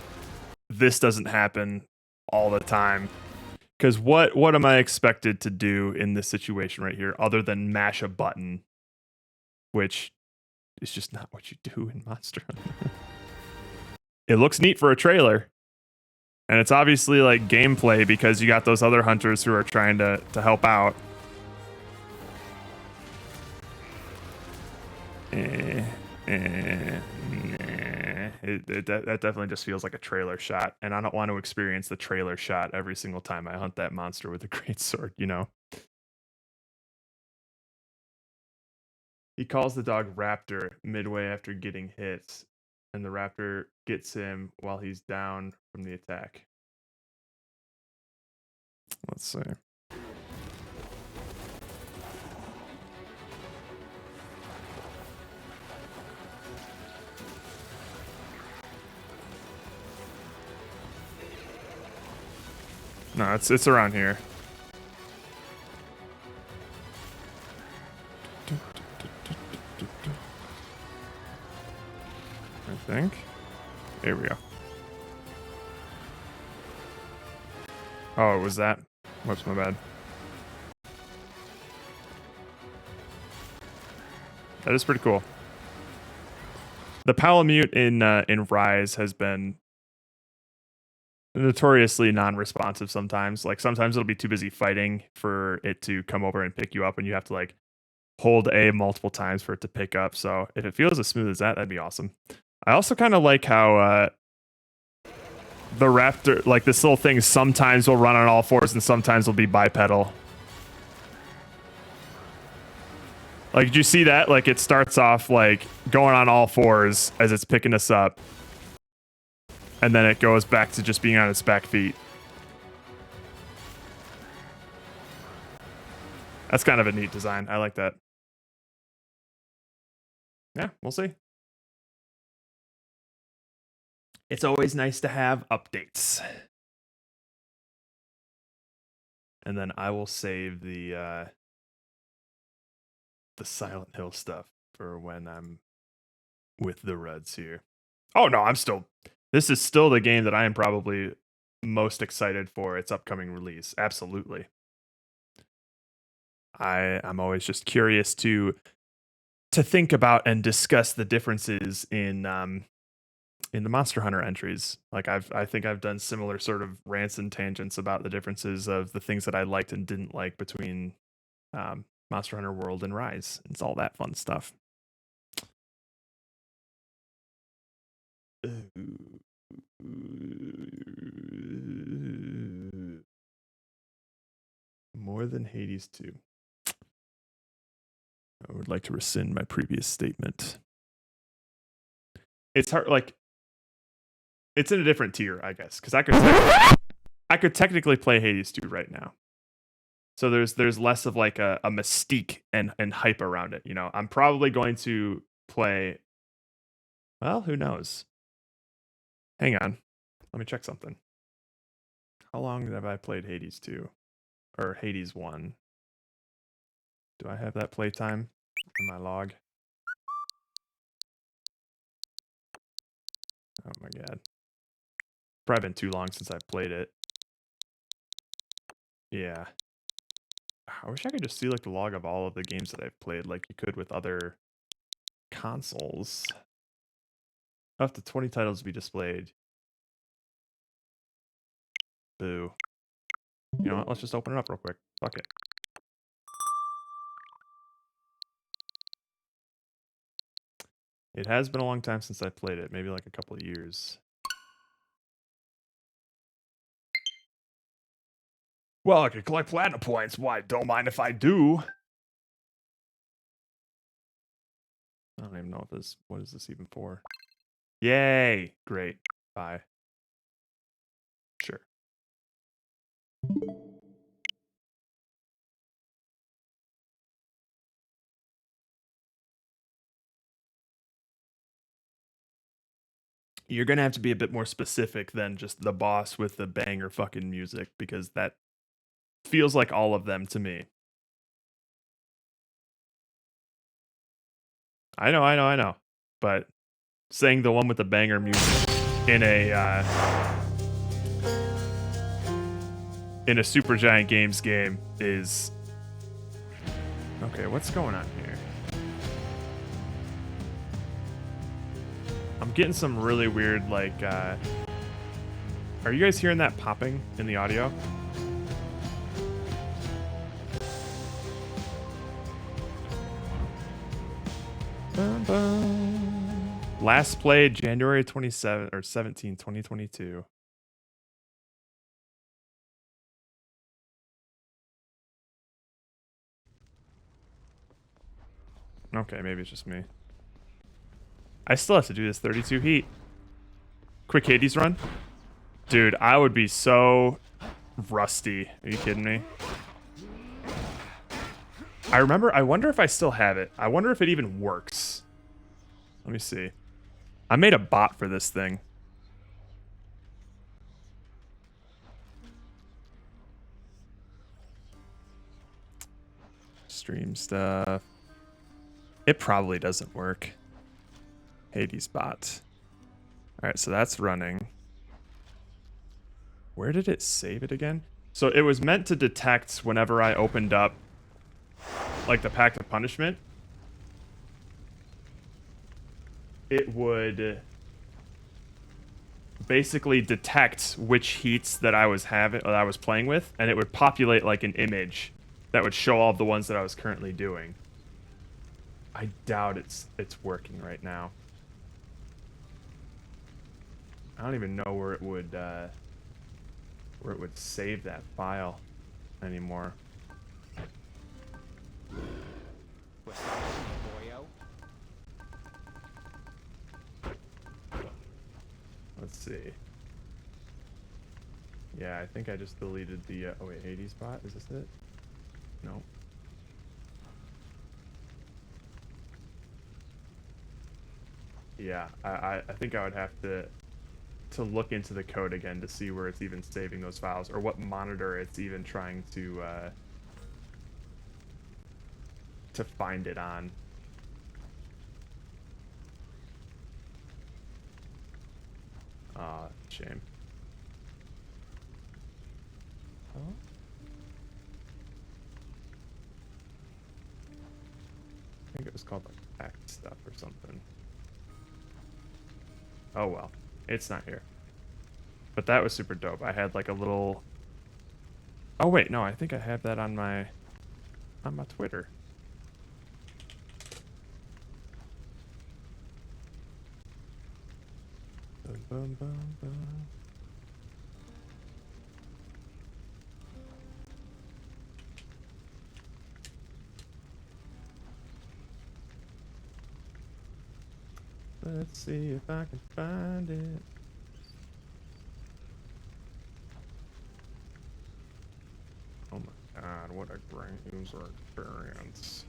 S1: this doesn't happen all the time. Because what am I expected to do in this situation right here other than mash a button? Which is just not what you do in Monster Hunter. It looks neat for a trailer. And it's obviously like gameplay because you got those other hunters who are trying to help out. That definitely just feels like a trailer shot, and I don't want to experience the trailer shot every single time I hunt that monster with a greatsword, you know? He calls the dog Raptor midway after getting hit, and the Raptor gets him while he's down from the attack. Let's see. No, it's around here. I think. Here we go. Oh, it was that? Whoops, my bad. That is pretty cool. The Palamute in Rise has been notoriously non-responsive sometimes. Like sometimes it'll be too busy fighting for it to come over and pick you up, and you have to like hold A multiple times for it to pick up. So if it feels as smooth as that, that'd be awesome. I also kind of like how the Raptor, like this little thing, sometimes will run on all fours and sometimes will be bipedal. Like, did you see that? Like it starts off like going on all fours as it's picking us up. And then it goes back to just being on its back feet. That's kind of a neat design. I like that. Yeah, we'll see. It's always nice to have updates. And then I will save the Silent Hill stuff for when I'm with the Reds here. Oh no, this is still the game that I am probably most excited for its upcoming release. Absolutely. I'm always just curious to think about and discuss the differences in in the Monster Hunter entries. Like I think I've done similar sort of rants and tangents about the differences of the things that I liked and didn't like between Monster Hunter World and Rise. It's all that fun stuff. More than Hades 2. I would like to rescind my previous statement. It's hard, like, it's in a different tier, I guess, because I could technically play Hades 2 right now. So there's less of like a mystique and hype around it. You know, I'm probably going to play. Well, who knows? Hang on, let me check something. How long have I played Hades 2 or Hades 1? Do I have that playtime in my log? Oh my god. Probably been too long since I've played it. Yeah. I wish I could just see like the log of all of the games that I've played like you could with other consoles. Up to 20 titles to be displayed. Boo. You know what? Let's just open it up real quick. Fuck it. It has been a long time since I played it. Maybe like a couple of years. Well, I could collect platinum points. Why? Don't mind if I do. I don't even know if this... What is this even for? Yay! Great. Bye. Sure. You're going to have to be a bit more specific than just the boss with the banger fucking music, because that feels like all of them to me. I know. But saying the one with the banger music in a Supergiant Games game is... Okay, what's going on here? I'm getting some really weird, like, are you guys hearing that popping in the audio? Bum, bum. Last played January 27 or 17, 2022. Okay, maybe it's just me. I still have to do this 32 heat. Quick Hades run? Dude, I would be so rusty. Are you kidding me? I wonder if I still have it. I wonder if it even works. Let me see. I made a bot for this thing. Stream stuff. It probably doesn't work. Hades bot. Alright, so that's running. Where did it save it again? So it was meant to detect whenever I opened up like the Pact of Punishment. It would basically detect which heats that I was playing with, and it would populate like an image that would show all of the ones that I was currently doing. I doubt it's working right now. I don't even know where it would save that file anymore. Let's see. Yeah, I think I just deleted the oh wait, 80 spot. Is this it? No. Yeah, I think I would have to look into the code again to see where it's even saving those files, or what monitor it's even trying to find it on. Shame. Oh. I think it was called like act stuff or something. Oh well, it's not here. But that was super dope. I had like a little. Oh wait, no, I think I have that on my Twitter. Bum, bum, bum, bum. Let's see if I can find it. Oh my god, what a great user experience.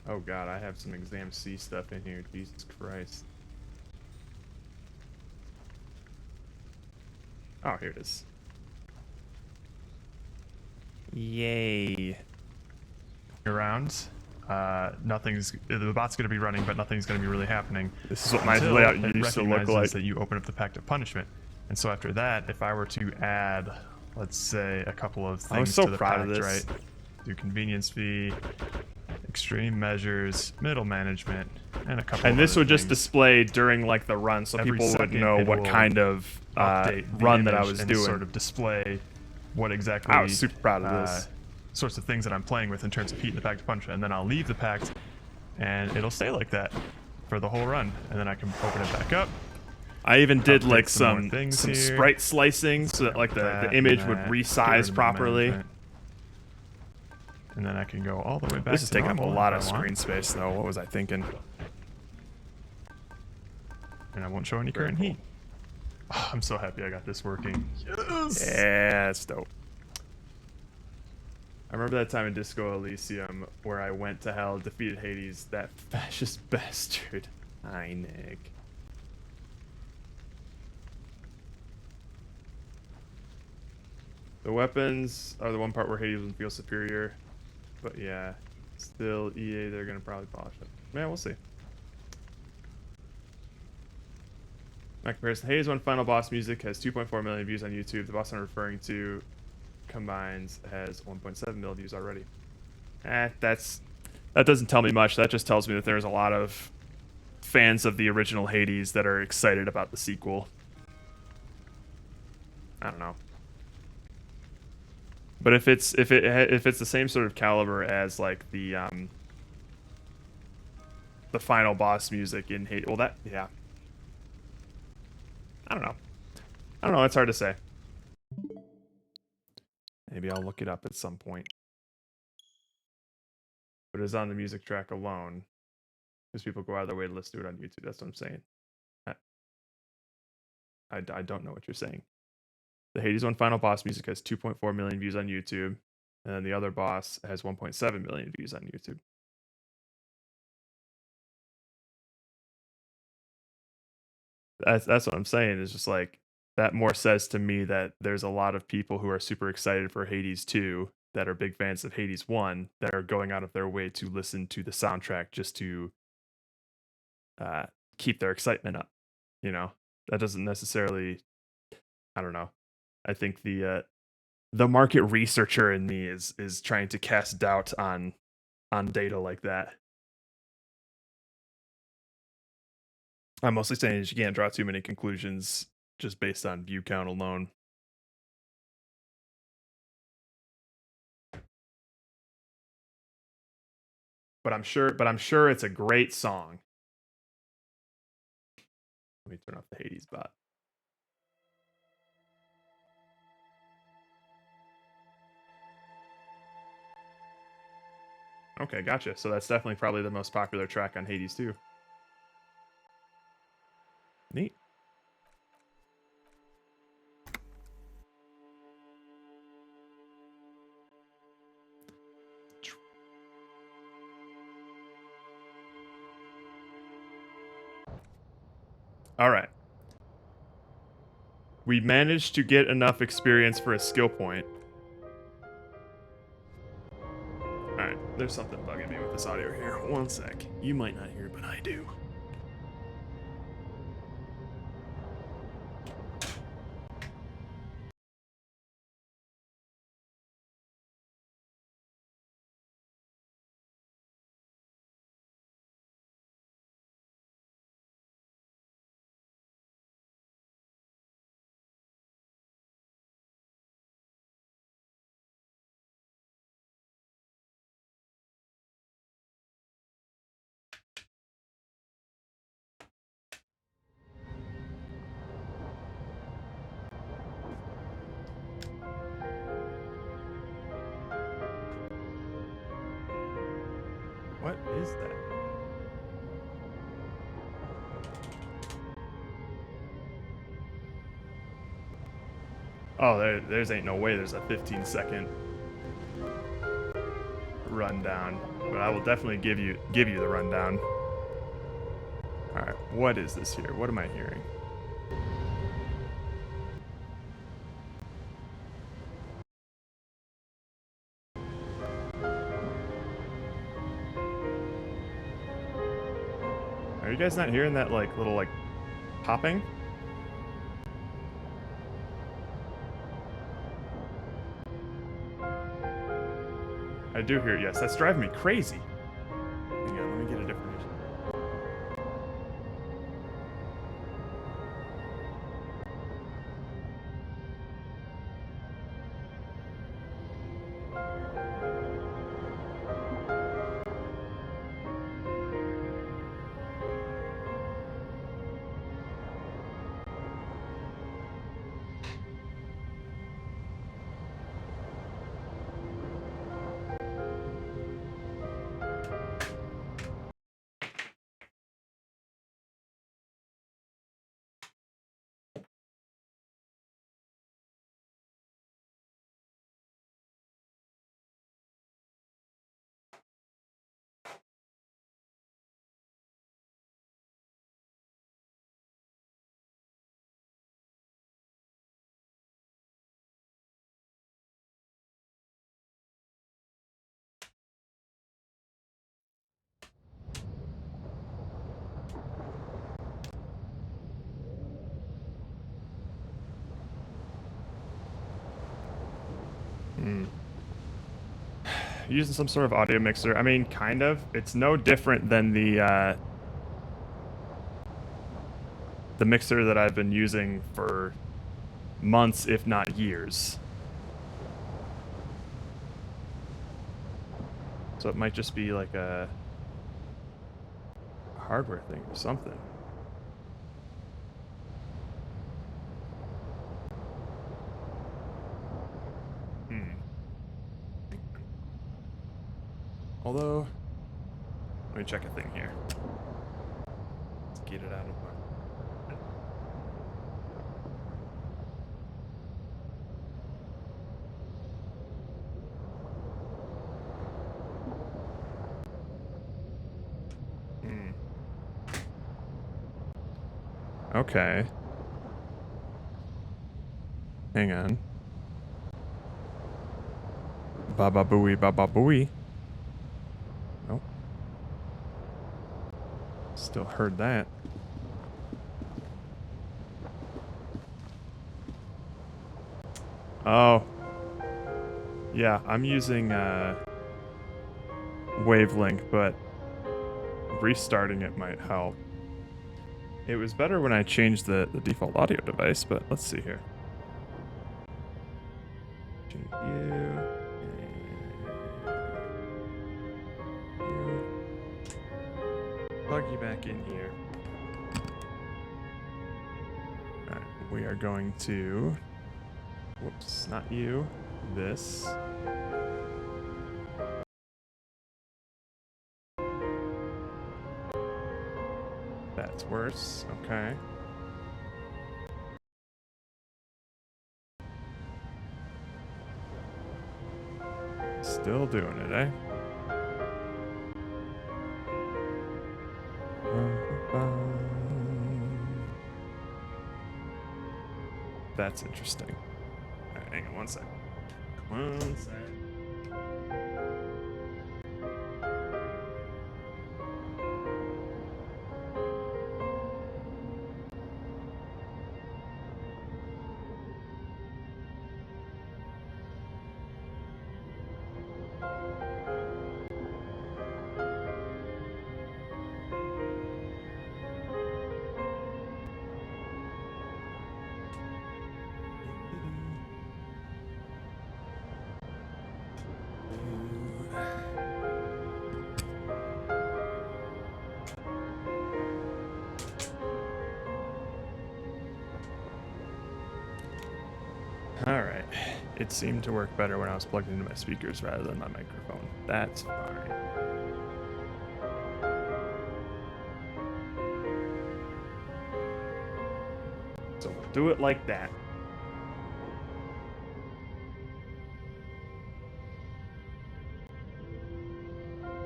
S1: Oh god, I have some exam C stuff in here. Jesus Christ. Oh, here it is. Yay. Around. The bot's going to be running, but nothing's going to be really happening. This is what my layout used to look like. That you open up the pact of punishment. And so after that, if I were to add, let's say, a couple of things to the pact, right? Do convenience fee, extreme measures, middle management, and a couple. And this would just display during like the run, so people would know what kind of run that I was doing. Sort of display what exactly. I was super proud of this. Sorts of things that I'm playing with in terms of heat in the pact of punishment, and then I'll leave the pact, and it'll stay like that for the whole run, and then I can open it back up. I even did like some sprite slicing so that like the image would resize properly. And then I can go all the way back. This is taking up a lot of screen space though. What was I thinking? And I won't show any current heat. Oh, I'm so happy I got this working. Yes! Yeah, that's dope. I remember that time in Disco Elysium where I went to hell, defeated Hades, that fascist bastard. Hi, Nick. The weapons are the one part where Hades would feel superior. But yeah, still EA, they're going to probably polish it. Man, we'll see. My comparison, Hades 1 final boss music has 2.4 million views on YouTube. The boss I'm referring to combines has 1.7 million views already. That doesn't tell me much. That just tells me that there's a lot of fans of the original Hades that are excited about the sequel. I don't know. But if it's the same sort of caliber as like the final boss music in Hades, well that yeah. I don't know. It's hard to say. Maybe I'll look it up at some point. But it's on the music track alone, because people go out of their way to listen to it on YouTube. That's what I'm saying. I don't know what you're saying. The Hades 1 final boss music has 2.4 million views on YouTube, and then the other boss has 1.7 million views on YouTube. That's what I'm saying. Is just like that more says to me that there's a lot of people who are super excited for Hades 2 that are big fans of Hades 1 that are going out of their way to listen to the soundtrack just to keep their excitement up. You know, that doesn't necessarily, I don't know. I think the market researcher in me is trying to cast doubt on data like that. I'm mostly saying is you can't draw too many conclusions just based on view count alone. But I'm sure it's a great song. Let me turn off the Hades bot. Okay, gotcha. So that's definitely probably the most popular track on Hades 2. Neat. All right. We managed to get enough experience for a skill point. There's something bugging me with this audio here. One sec. You might not hear it, but I do. What is that? Oh, there's ain't no way there's a 15-second rundown, but I will definitely give you the rundown. All right, what is this here? What am I hearing? Are you guys not hearing that like little like popping? I do hear it, yes. That's driving me crazy. Hang on, let me get a different. Using some sort of audio mixer. I mean, kind of. It's no different than the mixer that I've been using for months, if not years. So it might just be like a hardware thing or something. Although, let me check a thing here. Let's get it out of my... Okay. Hang on. Baba booey, baba booey. Nope. Still heard that. Oh. Yeah, I'm using Wavelink, but restarting it might help. It was better when I changed the default audio device, but let's see here. Change you. Plug you back in here. Alright, we are going to... Whoops, not you. This. That's worse. Okay. Still doing it, eh? That's interesting. Alright, hang on one sec. One sec. It seemed to work better when I was plugged into my speakers rather than my microphone. That's fine. So we'll do it like that.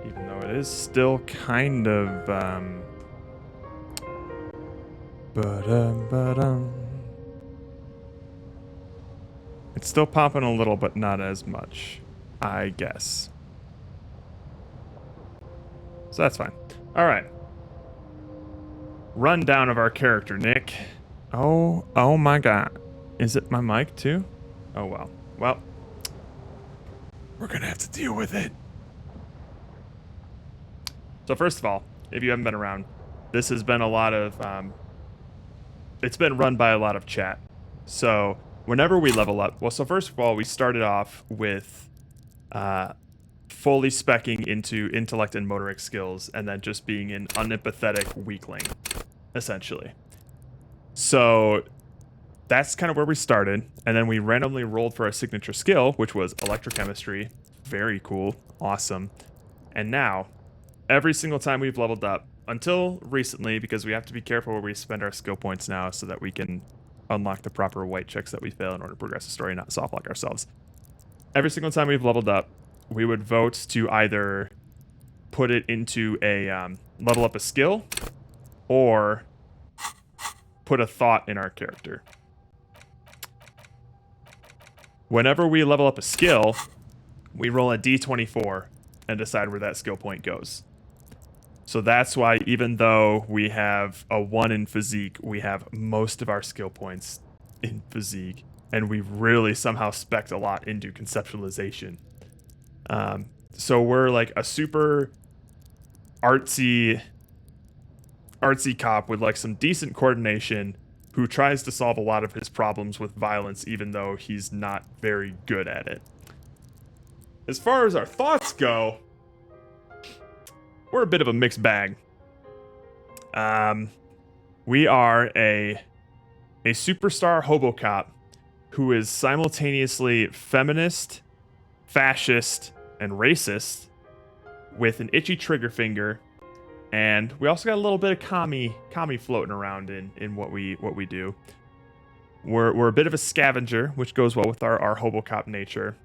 S1: Even though it is still kind of it's still popping a little, but not as much, I guess. So that's fine. All right. Rundown of our character, Nick. Oh my God. Is it my mic too? Oh well. Well, we're gonna have to deal with it. So first of all, if you haven't been around, this has been a lot of it's been run by a lot of chat. So whenever we level up, well, so first of all, we started off with fully specking into intellect and motoric skills, and then just being an unempathetic weakling, essentially. So that's kind of where we started, and then we randomly rolled for our signature skill, which was electrochemistry. Very cool, awesome. And now, every single time we've leveled up, until recently, because we have to be careful where we spend our skill points now so that we can unlock the proper white checks that we fail in order to progress the story and not soft lock ourselves. Every single time we've leveled up, we would vote to either put it into a level up a skill or put a thought in our character. Whenever we level up a skill, we roll a d24 and decide where that skill point goes. So that's why even though we have a 1 in physique, we have most of our skill points in physique, and we really somehow spec'd a lot into conceptualization. So we're like a super artsy cop with like some decent coordination who tries to solve a lot of his problems with violence even though he's not very good at it. As far as our thoughts go, we're a bit of a mixed bag. We are a superstar hobo cop who is simultaneously feminist, fascist, and racist with an itchy trigger finger, and we also got a little bit of commie floating around in what we do. We're a bit of a scavenger, which goes well with our hobo cop nature.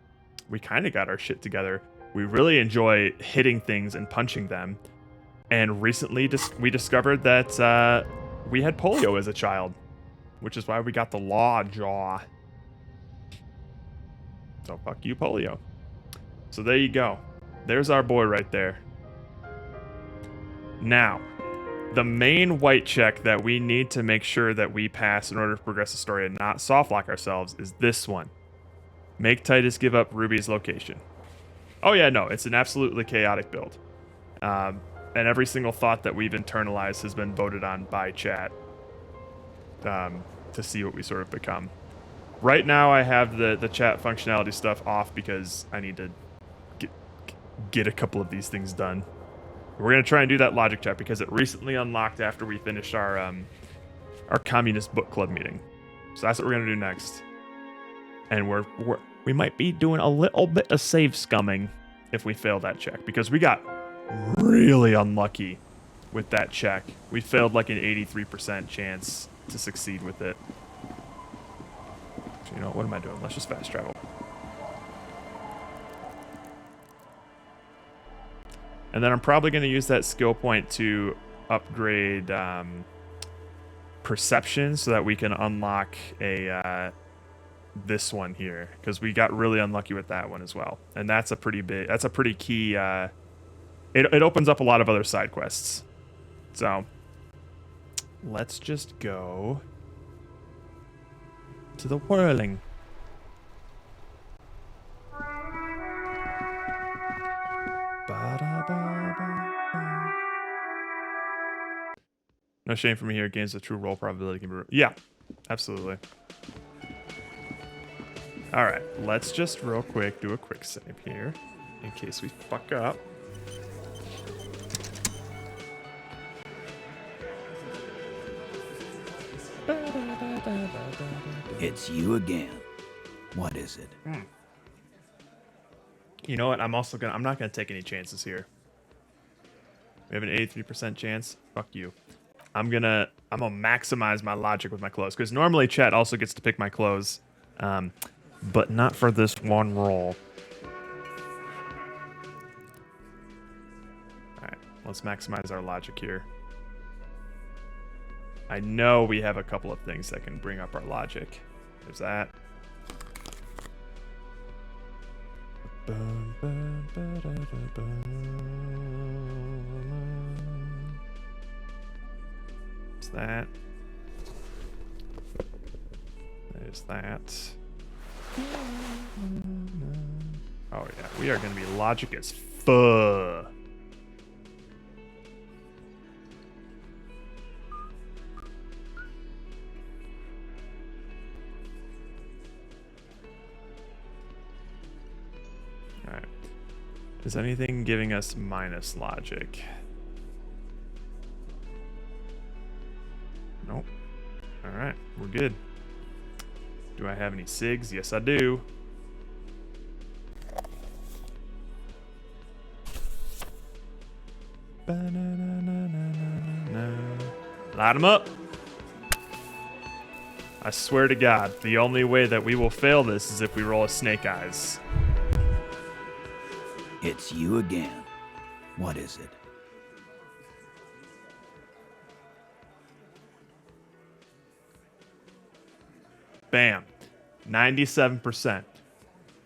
S1: We kind of got our shit together. We really enjoy hitting things and punching them. And recently we discovered that we had polio as a child, which is why we got the law jaw. So fuck you, polio. So there you go. There's our boy right there. Now, the main white check that we need to make sure that we pass in order to progress the story and not softlock ourselves is this one. Make Titus give up Ruby's location. Oh yeah, no, it's an absolutely chaotic build. And every single thought that we've internalized has been voted on by chat to see what we sort of become. Right now I have the chat functionality stuff off because I need to get a couple of these things done. We're going to try and do that logic check because it recently unlocked after we finished our communist book club meeting. So that's what we're going to do next. And we might be doing a little bit of save scumming if we fail that check, because we got really unlucky with that check. We failed like an 83% chance to succeed with it. So, you know, what am I doing? Let's just fast travel. And then I'm probably going to use that skill point to upgrade perception so that we can unlock this one here, because we got really unlucky with that one as well. And that's a pretty key, it opens up a lot of other side quests. So let's just go to the whirling. No shame for me here. Gains the true roll probability can be. Yeah, absolutely. All right, let's just real quick do a quick save here in case we fuck up.
S7: It's you again.
S4: What is it?
S1: You know what? I'm not gonna take any chances here. We have an 83% chance. Fuck you. I'm gonna maximize my logic with my clothes, because normally chat also gets to pick my clothes, but not for this one roll. All right, let's maximize our logic here. I know we have a couple of things that can bring up our logic. There's that. There's that. There's that. Oh yeah, we are gonna be logic as fuck. Alright. Is anything giving us minus logic? Nope. Alright, we're good. Do I have any SIGs? Yes, I do. Light them up. I swear to God, the only way that we will fail this is if we roll a snake eyes.
S4: It's you again. What is it?
S1: Bam. 97%.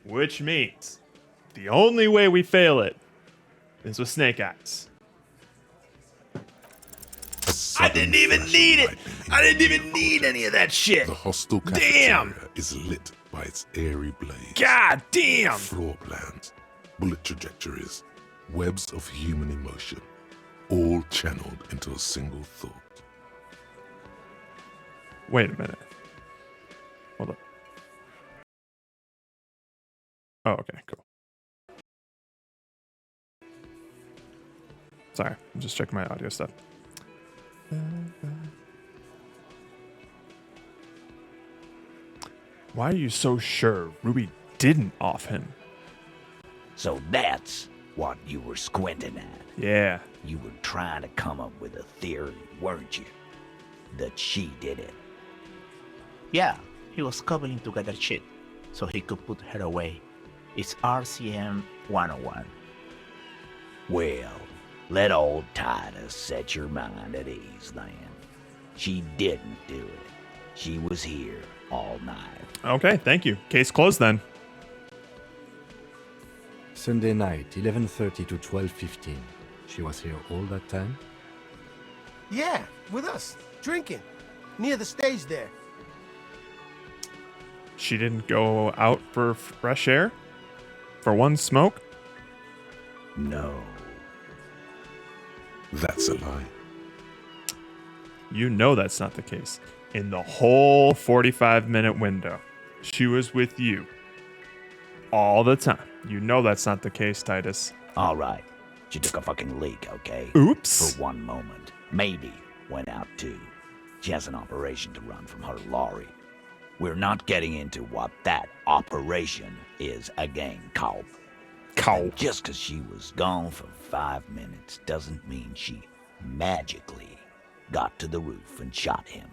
S1: Which means the only way we fail it is with snake eyes. I didn't even need it. I didn't even need any of that shit.
S7: The hostile
S1: Damn.
S7: cafeteria is lit by its airy blaze.
S1: God damn.
S7: Floor plans, bullet trajectories, webs of human emotion, all channeled into a single thought.
S1: Wait a minute. Hold up. Oh, okay, cool. Sorry, I'm just checking my audio stuff. Why are you so sure Ruby didn't off him?
S8: So that's what you were squinting at.
S1: Yeah.
S8: You were trying to come up with a theory, weren't you? That she did it.
S9: Yeah, he was cobbling together shit so he could put her away. It's RCM 101.
S8: Well, let old Titus set your mind at ease then. She didn't do it. She was here all night.
S1: Okay, thank you. Case closed then.
S10: Sunday night, 11:30 to 12:15. She was here all that time?
S11: Yeah, with us, drinking, near the stage there.
S1: She didn't go out for fresh air? For one smoke?
S8: No.
S7: That's a lie.
S1: You know that's not the case. In the whole 45-minute window, she was with you all the time. You know that's not the case, Titus.
S8: All right. She took a fucking leak, okay?
S1: Oops.
S8: For one moment. Maybe went out too. She has an operation to run from her lorry. We're not getting into what that operation is again, Cow.
S1: Cow.
S8: Just because she was gone for 5 minutes doesn't mean she magically got to the roof and shot him.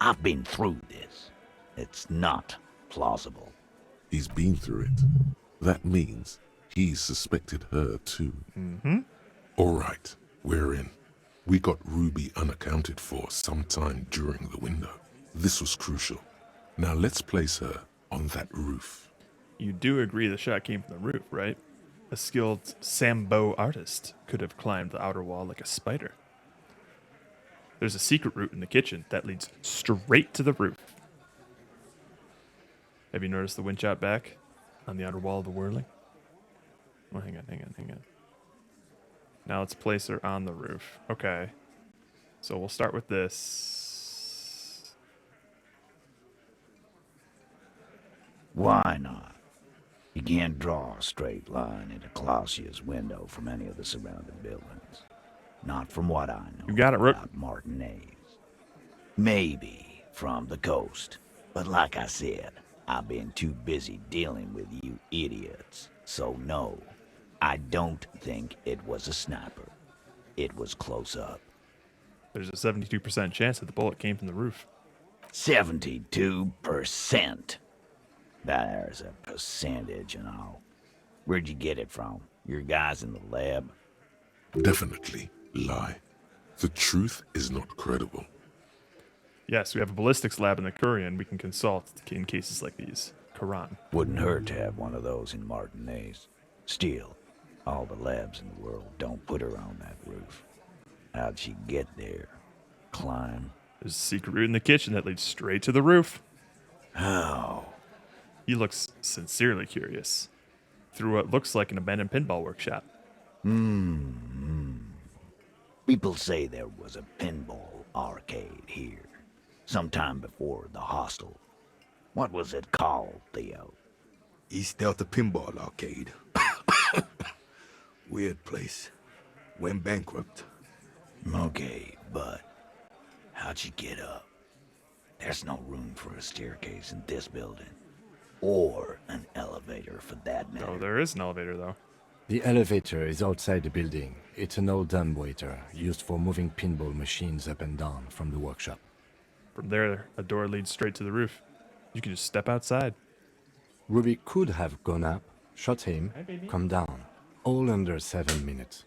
S8: I've been through this. It's not plausible.
S7: He's been through it. That means he suspected her too.
S1: Mm-hmm.
S7: All right, we're in. We got Ruby unaccounted for sometime during the window. This was crucial. Now let's place her on that roof.
S1: You do agree the shot came from the roof, right? A skilled Sambo artist could have climbed the outer wall like a spider. There's a secret route in the kitchen that leads straight to the roof. Have you noticed the winch out back on the outer wall of the whirling? Oh, hang on. Now let's place her on the roof. Okay. So we'll start with this.
S8: Why not? You can't draw a straight line into Clausia's window from any of the surrounding buildings. Not from what I know.
S1: You got it, Rook.
S8: About Martinez. Maybe from the coast. But like I said, I've been too busy dealing with you idiots. So no, I don't think it was a sniper. It was close up.
S1: There's a 72% chance that the bullet came from the roof.
S8: 72%. There's a percentage and all. Where'd you get it from? Your guys in the lab?
S7: Definitely lie. The truth is not credible.
S1: Yes, we have a ballistics lab in the Kurian we can consult in cases like these. Quran.
S8: Wouldn't hurt to have one of those in Martinez. Still, all the labs in the world don't put her on that roof. How'd she get there? Climb?
S1: There's a secret route in the kitchen that leads straight to the roof.
S8: How?
S1: He looks sincerely curious. Through what looks like an abandoned pinball workshop.
S8: People say there was a pinball arcade here, sometime before the hostel. What was it called, Theo?
S12: East Delta Pinball Arcade. Weird place. Went bankrupt.
S8: Okay, but how'd you get up? There's no room for a staircase in this building. Or an elevator, for that matter.
S1: Oh, there is an elevator, though.
S10: The elevator is outside the building. It's an old dumbwaiter used for moving pinball machines up and down from the workshop.
S1: From there, a door leads straight to the roof. You can just step outside.
S10: Ruby could have gone up, shot him, come down. All under 7 minutes.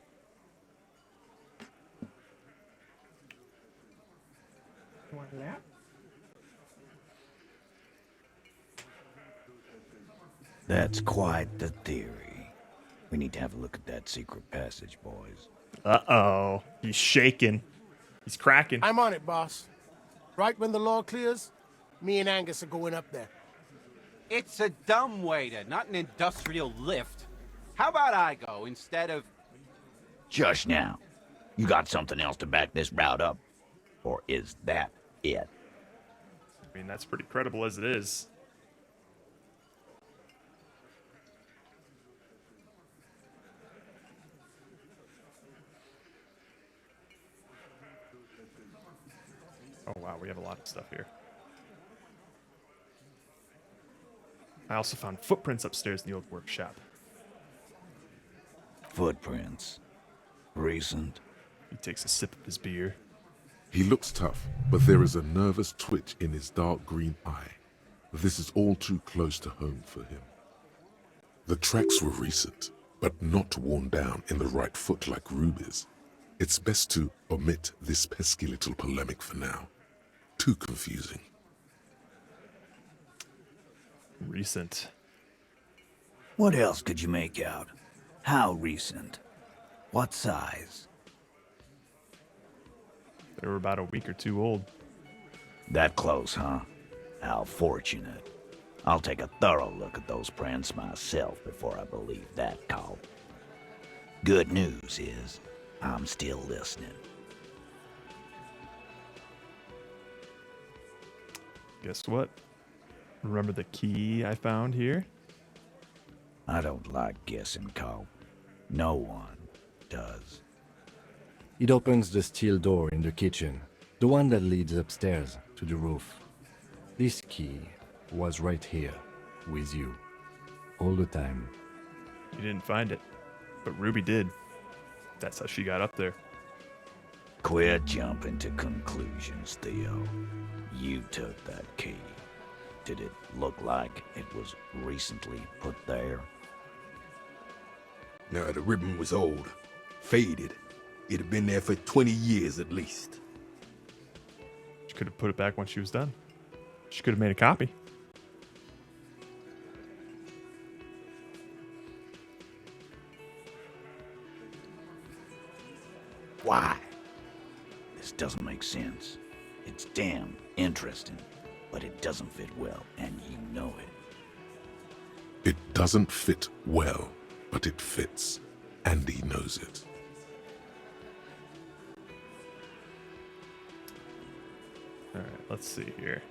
S8: That's quite the theory. We need to have a look at that secret passage, boys.
S1: Uh-oh. He's shaking. He's cracking.
S11: I'm on it, boss. Right when the law clears, me and Angus are going up there.
S13: It's a dumbwaiter, not an industrial lift. How about I go instead of...
S8: Just now. You got something else to back this route up? Or is that it?
S1: I mean, that's pretty credible as it is. Oh, wow, we have a lot of stuff here. I also found footprints upstairs in the old workshop.
S8: Footprints. Recent.
S1: He takes a sip of his beer.
S7: He looks tough, but there is a nervous twitch in his dark green eye. This is all too close to home for him. The tracks were recent, but not worn down in the right foot like Ruby's. It's best to omit this pesky little polemic for now. Too confusing.
S1: Recent.
S8: What else could you make out? How recent? What size?
S1: They were about a week or two old.
S8: That close, huh? How fortunate. I'll take a thorough look at those prints myself before I believe that call. Good news is, I'm still listening.
S1: Guess what? Remember the key I found here?
S8: I don't like guessing, Cole. No one does.
S10: It opens the steel door in the kitchen, the one that leads upstairs to the roof. This key was right here, with you, all the time.
S1: You didn't find it, but Ruby did. That's how she got up there.
S8: Quit jumping to conclusions, Theo. You took that key. Did it look like it was recently put there?
S12: No, the ribbon was old, faded. It had been there for 20 years at least.
S1: She could have put it back when she was done. She could have made a copy.
S8: Why? This doesn't make sense. It's damn interesting, but it doesn't fit well, and you know it.
S7: It doesn't fit well, but it fits, and he knows it.
S1: All right, let's see here.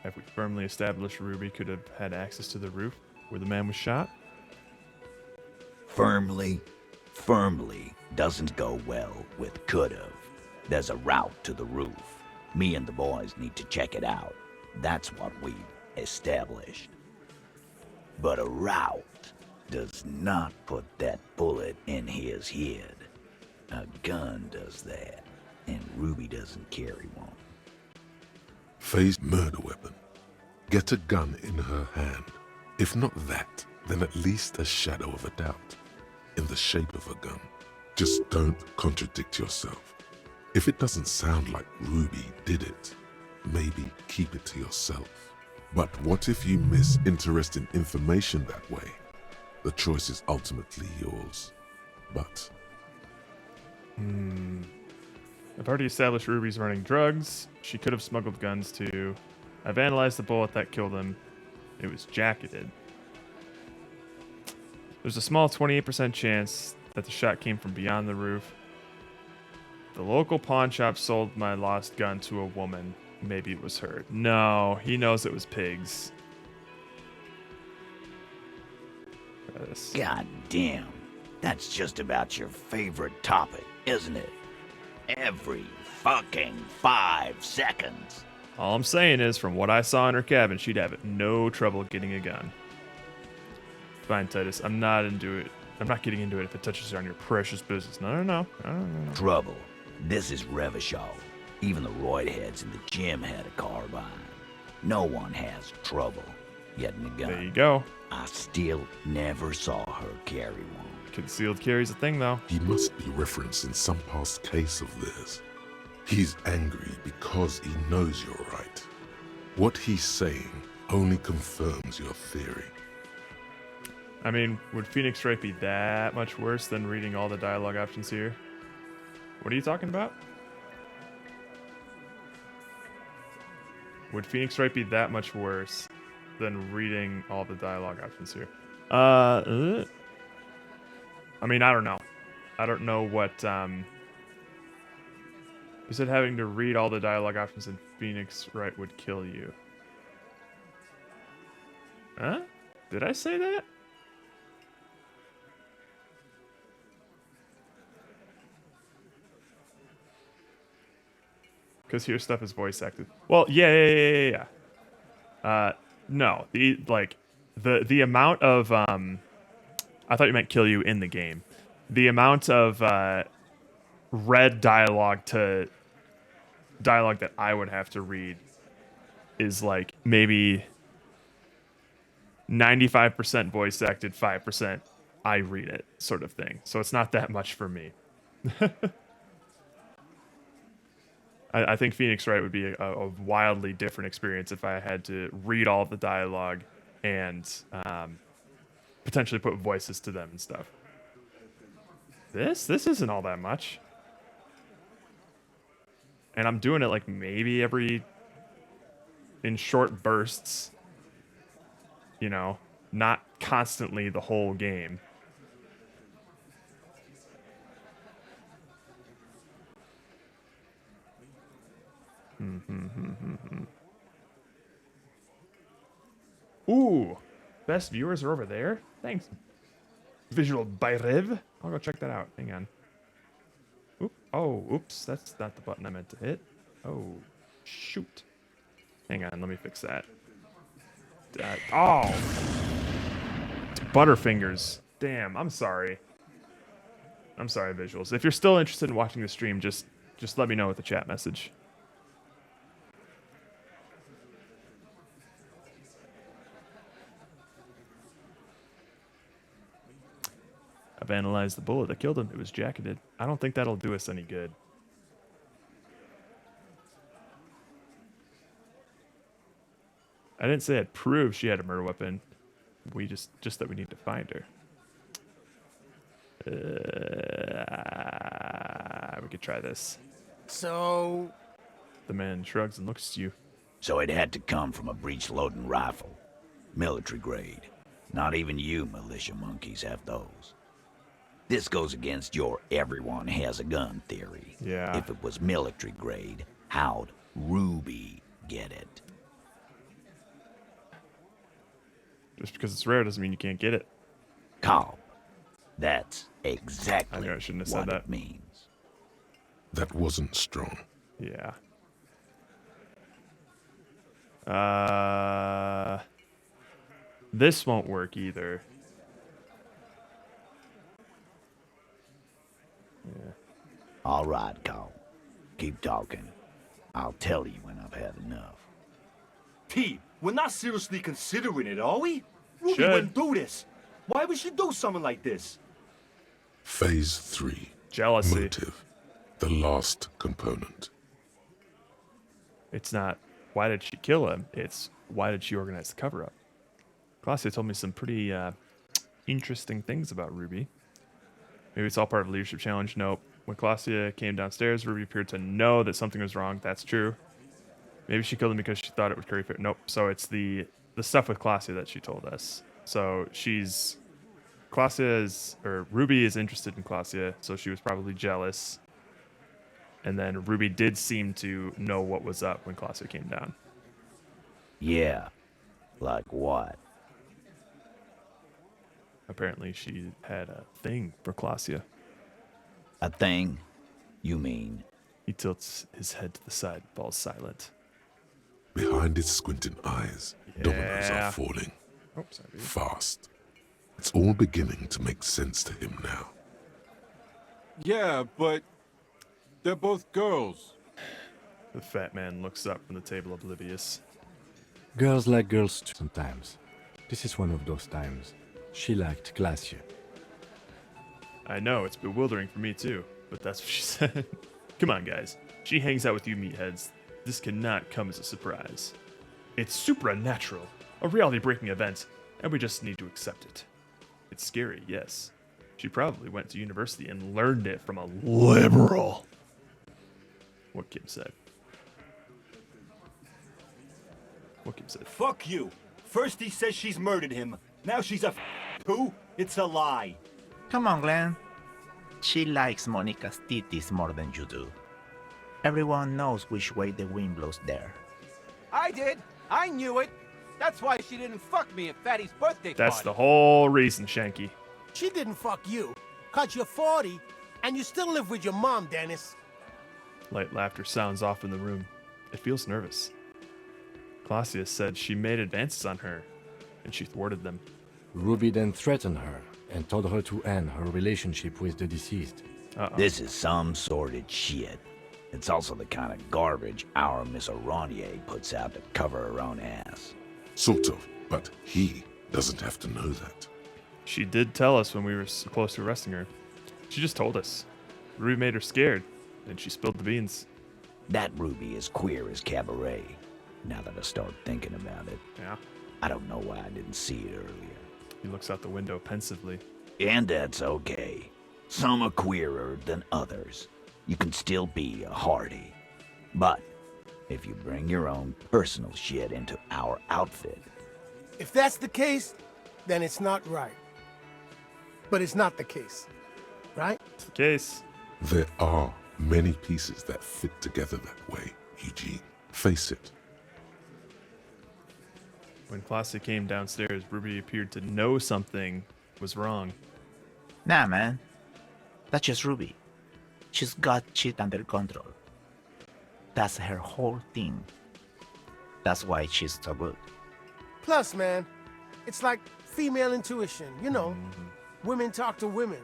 S1: Have we firmly established Ruby could have had access to the roof where the man was shot?
S8: Firmly? firmly doesn't go well with could've. There's a route to the roof. Me and the boys need to check it out. That's what we've established. But a route does not put that bullet in his head. A gun does that, and Ruby doesn't carry one.
S7: Faye's murder weapon. Get a gun in her hand. If not that, then at least a shadow of a doubt. In the shape of a gun. Just don't contradict yourself. If it doesn't sound like Ruby did it, maybe keep it to yourself. But what if you miss interesting information that way? The choice is ultimately yours. But...
S1: I've already established Ruby's running drugs. She could have smuggled guns too. I've analyzed the bullet that killed him. It was jacketed. There's a small 28% chance that the shot came from beyond the roof. The local pawn shop sold my lost gun to a woman. Maybe it was her. No, he knows it was pigs.
S8: God damn. That's just about your favorite topic, isn't it? Every fucking 5 seconds.
S1: All I'm saying is, from what I saw in her cabin, she'd have no trouble getting a gun. Fine, Titus. I'm not into it. I'm not getting into it if it touches on your precious business. No.
S8: Trouble. This is Revachol. Even the roidheads in the gym had a carbine. No one has trouble getting a gun.
S1: There you go.
S8: I still never saw her carry one.
S1: Concealed carry's a thing, though.
S7: He must be referencing some past case of theirs. He's angry because he knows you're right. What he's saying only confirms your theory.
S1: I mean, would Phoenix Wright be that much worse than reading all the dialogue options here? What are you talking about? Would Phoenix Wright be that much worse than reading all the dialogue options here? I mean, I don't know. I don't know what, you said having to read all the dialogue options in Phoenix Wright would kill you. Huh? Did I say that? Because here stuff is voice acted. Well, yeah. No, the amount of I thought you meant kill you in the game. The amount of read dialogue to dialogue that I would have to read is like maybe 95% voice acted, 5% I read it sort of thing. So it's not that much for me. I think Phoenix Wright would be a wildly different experience if I had to read all of the dialogue and potentially put voices to them and stuff. This isn't all that much. And I'm doing it like maybe in short bursts. You know, not constantly the whole game. Ooh, best viewers are over there. Thanks, Visual Byrev. I'll go check that out. Hang on. Oops, that's not the button I meant to hit. Oh, shoot. Hang on, let me fix that. Butterfingers. Damn, I'm sorry. I'm sorry, Visuals. If you're still interested in watching the stream, just let me know with the chat message. I've analyzed the bullet that killed him. It was jacketed. I don't think that'll do us any good. I didn't say I'd prove she had a murder weapon. We just that we need to find her. We could try this.
S11: So...
S1: The man shrugs and looks at you.
S8: So it had to come from a breech-loading rifle. Military grade. Not even you militia monkeys have those. This goes against your everyone has a gun theory.
S1: Yeah.
S8: If it was military grade, how'd Ruby get it?
S1: Just because it's rare doesn't mean you can't get it.
S8: Cobb, That's exactly
S1: I shouldn't have
S8: what
S1: said that.
S8: it means.
S7: That wasn't strong.
S1: Yeah. This won't work either. Yeah.
S8: All right, Cole. Keep talking. I'll tell you when I've had enough.
S14: T, we're not seriously considering it, are we? Ruby
S1: Should.
S14: wouldn't do this. Why would she do something like this?
S7: Phase 3.
S1: Jealousy.
S7: Motive. The last component.
S1: It's not why did she kill him, it's why did she organize the cover-up. Claudia told me some pretty interesting things about Ruby. Maybe it's all part of a leadership challenge. Nope. When Claudia came downstairs, Ruby appeared to know that something was wrong. That's true. Maybe she killed him because she thought it would curry favor. Nope. So it's the stuff with Claudia that she told us. So Ruby is interested in Claudia, so she was probably jealous. And then Ruby did seem to know what was up when Claudia came down.
S8: Yeah. Like what?
S1: Apparently she had a thing for Claudia.
S8: A thing? You mean?
S1: He tilts his head to the side, falls silent.
S7: Behind his squinting eyes, dominoes
S1: Yeah.
S7: are falling.
S1: Oh, sorry.
S7: Fast. It's all beginning to make sense to him now.
S15: Yeah, but they're both girls.
S1: The fat man looks up from the table, oblivious.
S10: Girls like girls too sometimes. This is one of those times. She liked Glacia.
S1: I know, it's bewildering for me too, but that's what she said. Come on, guys. She hangs out with you meatheads. This cannot come as a surprise. It's supernatural, a reality-breaking event, and we just need to accept it. It's scary, yes. She probably went to university and learned it from a liberal. What Kim said.
S14: Fuck you. First he says she's murdered him. Now she's a who? It's a lie.
S9: Come on, Glenn. She likes Monica's titties more than you do. Everyone knows which way the wind blows there.
S13: I did. I knew it. That's why she didn't fuck me at Fatty's birthday
S1: That's
S13: party.
S1: the whole reason, Shanky.
S11: She didn't fuck you, 'cause you're 40, and you still live with your mom, Dennis.
S1: Light laughter sounds off in the room. It feels nervous. Claudia said she made advances on her, and she thwarted them.
S10: Ruby then threatened her and told her to end her relationship with the deceased.
S8: This is some sordid shit. It's also the kind of garbage our Miss Aronier puts out to cover her own ass.
S7: Sort of, but he doesn't have to know that.
S1: She did tell us when we were close to arresting her. She just told us. Ruby made her scared, and she spilled the beans.
S8: That Ruby is queer as cabaret, now that I start thinking about it.
S1: Yeah.
S8: I don't know why I didn't see it earlier.
S1: He looks out the window pensively.
S8: And that's okay. Some are queerer than others. You can still be a hardy. But if you bring your own personal shit into our outfit...
S11: If that's the case, then it's not right. But it's not the case, right?
S1: It's the case.
S7: There are many pieces that fit together that way, Eugene. Face it.
S1: When Claudia came downstairs, Ruby appeared to know something was wrong.
S9: Nah, man. That's just Ruby. She's got shit under control. That's her whole thing. That's why she's so good.
S11: Plus, man, it's like female intuition, you know. Women talk to women.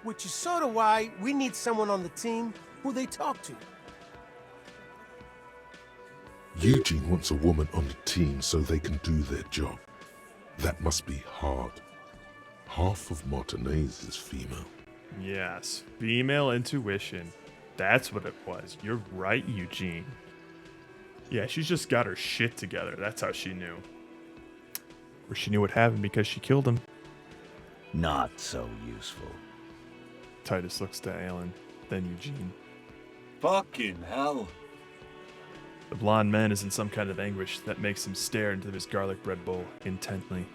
S11: Which is sort of why we need someone on the team who they talk to.
S7: Eugene wants a woman on the team so they can do their job. That must be hard. Half of Martinez is female.
S1: Yes, female intuition. That's what it was. You're right, Eugene. Yeah, she's just got her shit together. That's how she knew. Or she knew what happened because she killed him.
S8: Not so useful.
S1: Titus looks to Alan, then Eugene.
S14: Fucking hell.
S1: The blonde man is in some kind of anguish that makes him stare into his garlic bread bowl intently.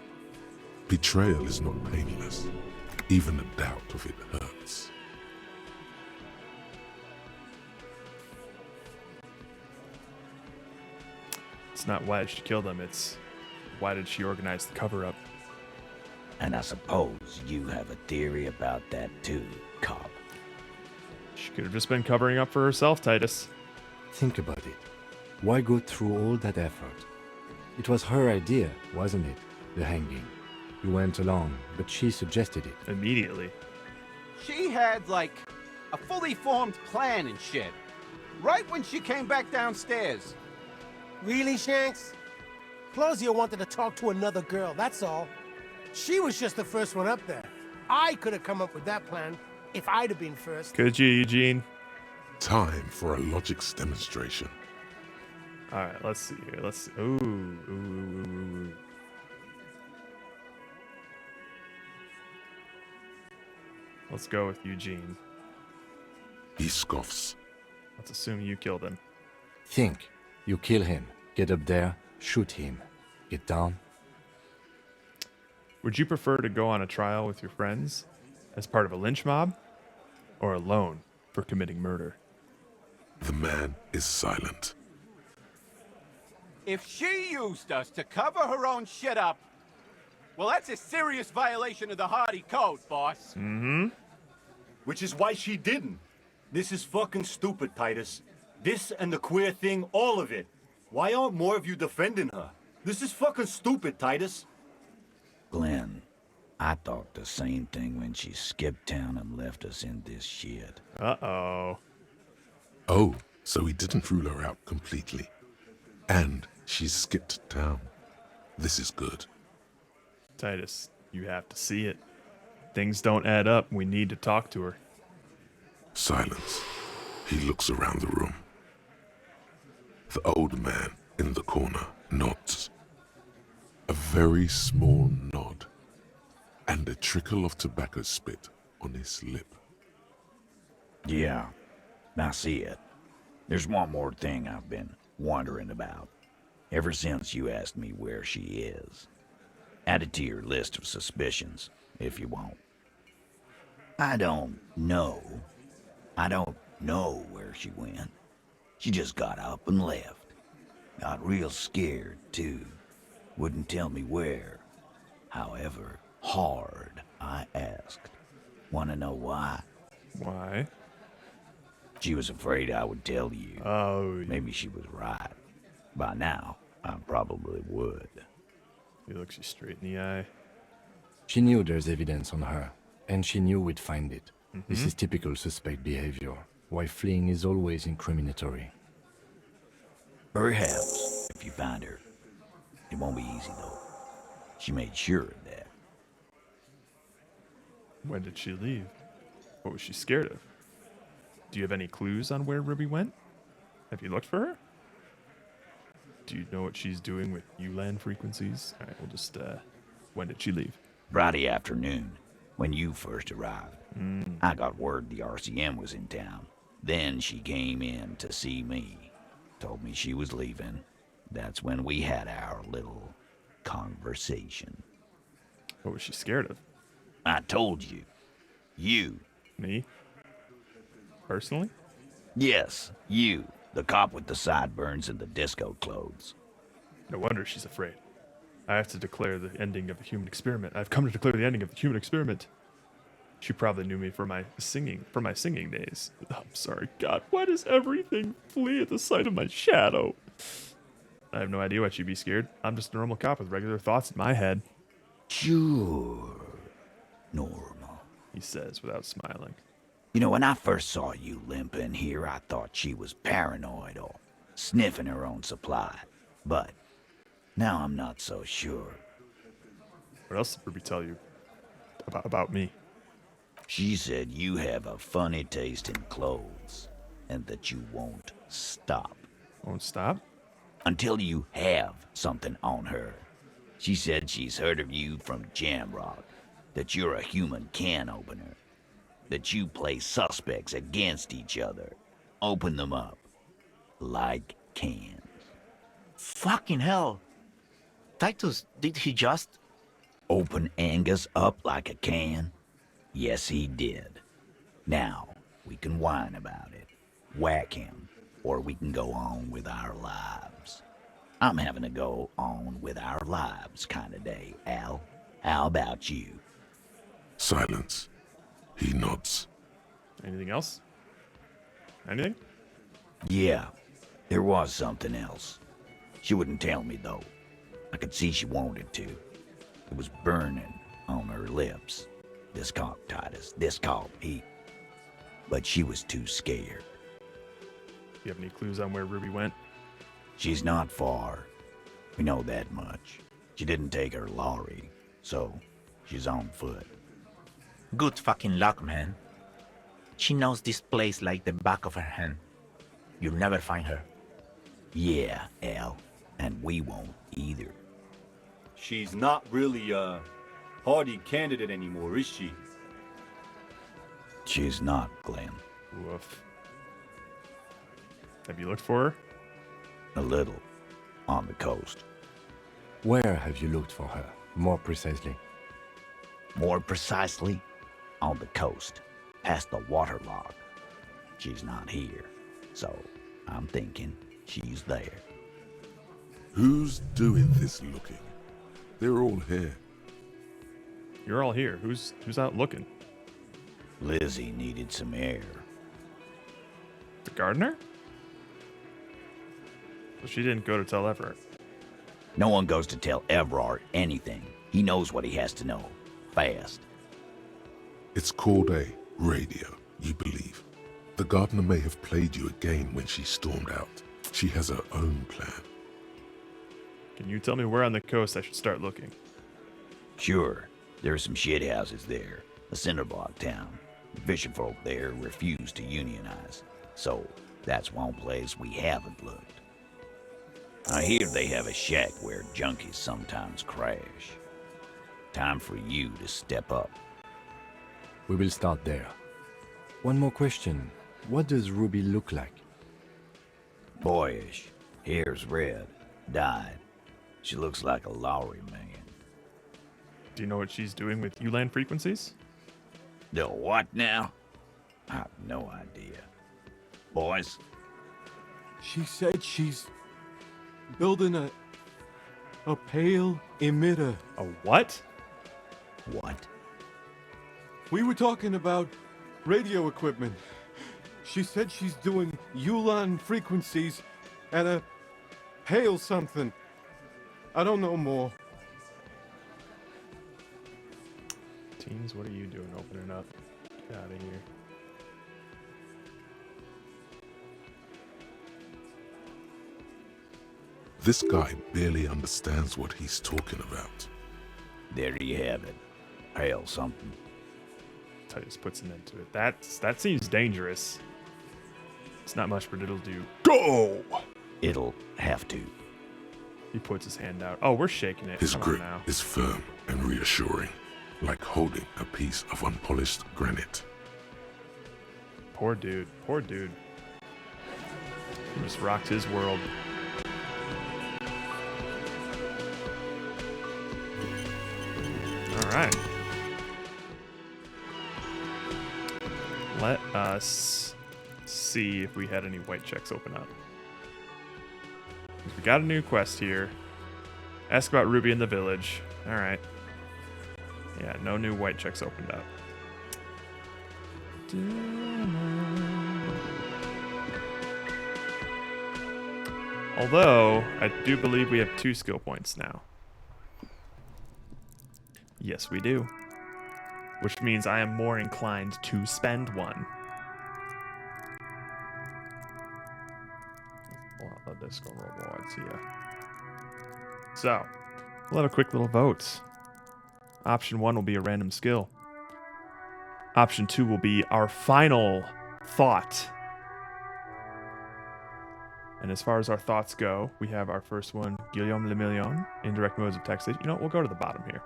S7: Betrayal is not painless. Even the doubt of it hurts.
S1: It's not why did she kill them, it's why did she organize the cover-up.
S8: And I suppose you have a theory about that too, cop.
S1: She could have just been covering up for herself, Titus.
S10: Think about it. Why go through all that effort? It was her idea, wasn't it? The hanging. You went along, but she suggested it.
S1: Immediately.
S13: She had, like, a fully formed plan and shit. Right when she came back downstairs.
S11: Really, Shanks? Claudia wanted to talk to another girl, that's all. She was just the first one up there. I could have come up with that plan if I'd have been first.
S1: Could you, Eugene?
S7: Time for a logics demonstration.
S1: All right, let's see here. Let's see. Ooh. Let's go with Eugene.
S7: He scoffs.
S1: Let's assume you killed him.
S10: Think. You kill him. Get up there. Shoot him. Get down.
S1: Would you prefer to go on a trial with your friends as part of a lynch mob or alone for committing murder?
S7: The man is silent.
S13: If she used us to cover her own shit up, well, that's a serious violation of the Hardy Code, boss.
S1: Mm-hmm.
S14: Which is why she didn't. This is fucking stupid, Titus. This and the queer thing, all of it. Why aren't more of you defending her? This is fucking stupid, Titus.
S8: Glenn, I thought the same thing when she skipped town and left us in this shit.
S1: Uh-oh.
S7: Oh, so he didn't rule her out completely. And she skipped town. This is good.
S1: Titus, you have to see it. Things don't add up. We need to talk to her.
S7: Silence. He looks around the room. The old man in the corner nods. A very small nod, and a trickle of tobacco spit on his lip.
S8: Yeah, I see it. There's one more thing I've been wondering about, ever since you asked me where she is. Add it to your list of suspicions, if you want. I don't know where she went. She just got up and left. Got real scared, too. Wouldn't tell me where. However hard I asked. Want to know why?
S1: Why?
S8: She was afraid I would tell you.
S1: Oh.
S8: Maybe she was right. By now, I probably would.
S1: He looks you straight in the eye.
S10: She knew there's evidence on her, and she knew we'd find it.
S1: Mm-hmm.
S10: This is typical suspect behavior. Why fleeing is always incriminatory.
S8: Perhaps, if you find her. It won't be easy, though. She made sure of that.
S1: When did she leave? What was she scared of? Do you have any clues on where Ruby went? Have you looked for her? Do you know what she's doing with ULAN frequencies? All right, we'll just, when did she leave?
S8: Friday afternoon, when you first arrived. I got word the RCM was in town. Then she came in to see me. Told me she was leaving. That's when we had our little conversation.
S1: What was she scared of?
S8: I told you. You.
S1: Me? Personally?
S8: Yes, you. The cop with the sideburns and the disco clothes.
S1: No wonder she's afraid. I have to declare the ending of the human experiment. I've come to declare the ending of the human experiment. She probably knew me from my singing days. I'm sorry, God, why does everything flee at the sight of my shadow? I have no idea why she'd be scared. I'm just a normal cop with regular thoughts in my head.
S8: Sure. Normal,
S1: he says without smiling.
S8: You know, when I first saw you limp in here, I thought she was paranoid or sniffing her own supply. But now I'm not so sure.
S1: What else did Ruby tell you about me?
S8: She said you have a funny taste in clothes, and that you won't stop.
S1: Won't stop?
S8: Until you have something on her. She said she's heard of you from Jamrock, that you're a human can opener, that you play suspects against each other, open them up like cans.
S9: Fucking hell. Titus, did he just...
S8: Open Angus up like a can? Yes, he did. Now, we can whine about it, whack him, or we can go on with our lives. I'm having a go on with our lives kind of day, Al. How about you?
S7: Silence. He nods.
S1: Anything else? Anything?
S8: Yeah, there was something else. She wouldn't tell me, though. I could see she wanted to. It was burning on her lips. This caught Titus. This caught me. But she was too scared.
S1: Do you have any clues on where Ruby went?
S8: She's not far. We know that much. She didn't take her lorry, so she's on foot.
S9: Good fucking luck, man. She knows this place like the back of her hand. You'll never find her.
S8: Yeah, Al. And we won't either.
S14: She's not really a hardy candidate anymore, is she?
S8: She's not, Glenn.
S1: Woof. Have you looked for her?
S8: A little. On the coast.
S10: Where have you looked for her, more precisely?
S8: More precisely, on the coast, past the waterlock. She's not here, so I'm thinking she's there.
S7: Who's doing this looking? They're all here.
S1: You're all here. Who's out looking?
S8: Lizzie needed some air.
S1: The gardener? Well, she didn't go to tell Everett.
S8: No one goes to tell Everard anything. He knows what he has to know. Fast.
S7: It's called a radio, you believe. The gardener may have played you a game when she stormed out. She has her own plan.
S1: Can you tell me where on the coast I should start looking?
S8: Sure. There are some shithouses there. A cinderblock town. The fisherfolk there refuse to unionize. So, that's one place we haven't looked. I hear they have a shack where junkies sometimes crash. Time for you to step up.
S10: We will start there. One more question. What does Ruby look like?
S8: Boyish. Hair's red. Dyed. She looks like a lorry man.
S1: Do you know what she's doing with ULAN frequencies?
S8: The what now? I have no idea. Boys?
S15: She said she's building a pale emitter.
S1: A what?
S8: What?
S15: We were talking about radio equipment. She said she's doing Ulan frequencies at a pale something. I don't know more.
S1: Teens, what are you doing opening up? Get out of here.
S7: This guy barely understands what he's talking about.
S8: There you have it. Pale something.
S1: Titus puts an end to it. That seems dangerous. It's not much, but it'll do. Go!
S8: It'll have to.
S1: He puts his hand out. Oh, we're shaking it.
S7: His
S1: Come
S7: grip
S1: on now.
S7: is firm and reassuring, like holding a piece of unpolished granite.
S1: Poor dude. Poor dude. He just rocked his world. All right. Let us see if we had any white checks open up. We got a new quest here. Ask about Ruby in the village. All right. Yeah, no new white checks opened up. Although, I do believe we have 2 skill points now. Yes, we do. Which means I am more inclined to spend one. Pull out the disco rewards here. So, we'll have a quick little vote. Option 1 will be a random skill. Option 2 will be our final thought. And as far as our thoughts go, we have our first one, Guillaume Le Million, indirect modes of taxation. You know what, we'll go to the bottom here.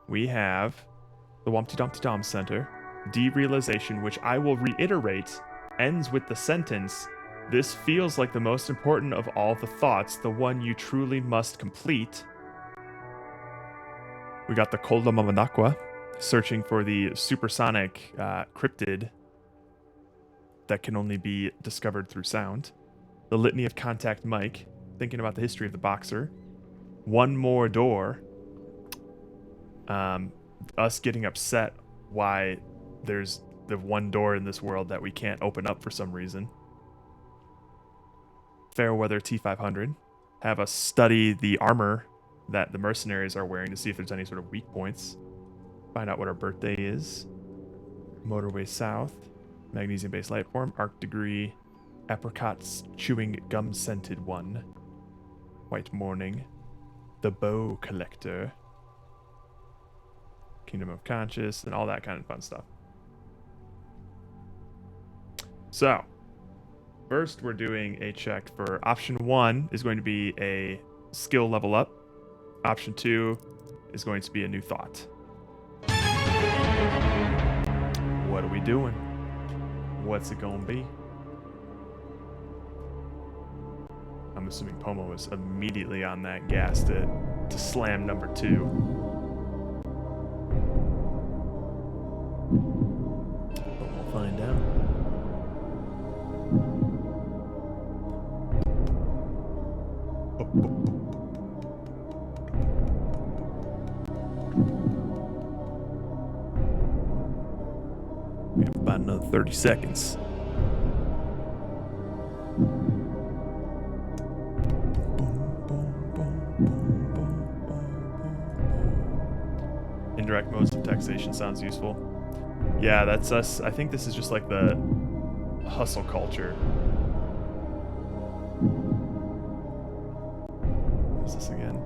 S1: We have the Wumpty Dumpty Dom Center, derealization, which I will reiterate, ends with the sentence, "This feels like the most important of all the thoughts, the one you truly must complete." We got the Colda Mamanakwa, searching for the supersonic cryptid that can only be discovered through sound. The Litany of Contact Mike, thinking about the history of the boxer. One more door. us getting upset why there's the one door in this world that we can't open up for some reason. Fairweather T500. Have us study the armor that the mercenaries are wearing to see if there's any sort of weak points. Find out what our birthday is. Motorway South. Magnesium-based light form. Arc degree. Apricots chewing gum-scented one. White morning. The bow collector. Kingdom of Conscious, and all that kind of fun stuff. So, first we're doing a check for option 1 is going to be a skill level up. Option 2 is going to be a new thought. What are we doing? What's it gonna be? I'm assuming Pomo is immediately on that gas to slam number 2. But we'll find out. We have about another 30 seconds. Indirect modes of taxation sounds useful. Yeah, that's us. I think this is just like the hustle culture. What is this again?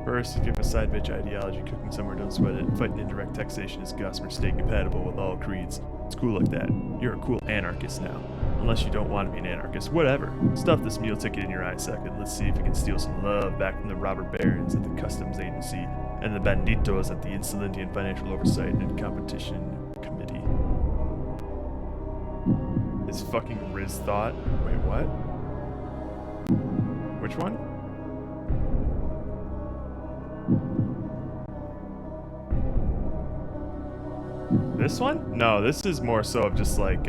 S1: First, if you have a side bitch ideology, cooking somewhere, don't sweat it. Fighting indirect taxation is Gossamer state compatible with all creeds. It's cool like that. You're a cool anarchist now. Unless you don't want to be an anarchist. Whatever. Stuff this meal ticket in your eye socket. Let's see if we can steal some love back from the robber barons at the customs agency and the banditos at the Insulindian Financial Oversight and Competition Committee. His fucking Riz thought. Wait, what? Which one? This one? No, this is more so of just like,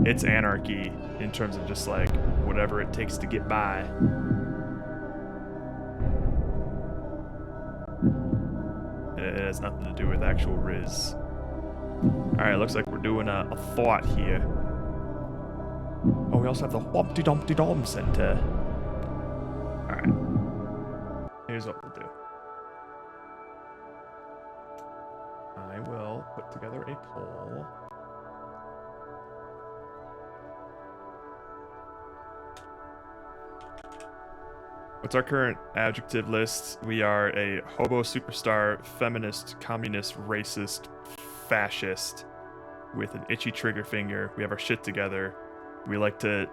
S1: it's anarchy in terms of just like whatever it takes to get by. It has nothing to do with actual Riz. Alright, looks like we're doing a thought here. Oh, we also have the Humpty Dumpty Dom Center. Alright. Here's what we'll do. I will put together a poll. What's our current adjective list? We are a hobo superstar, feminist, communist, racist, fascist with an itchy trigger finger. We have our shit together. We like to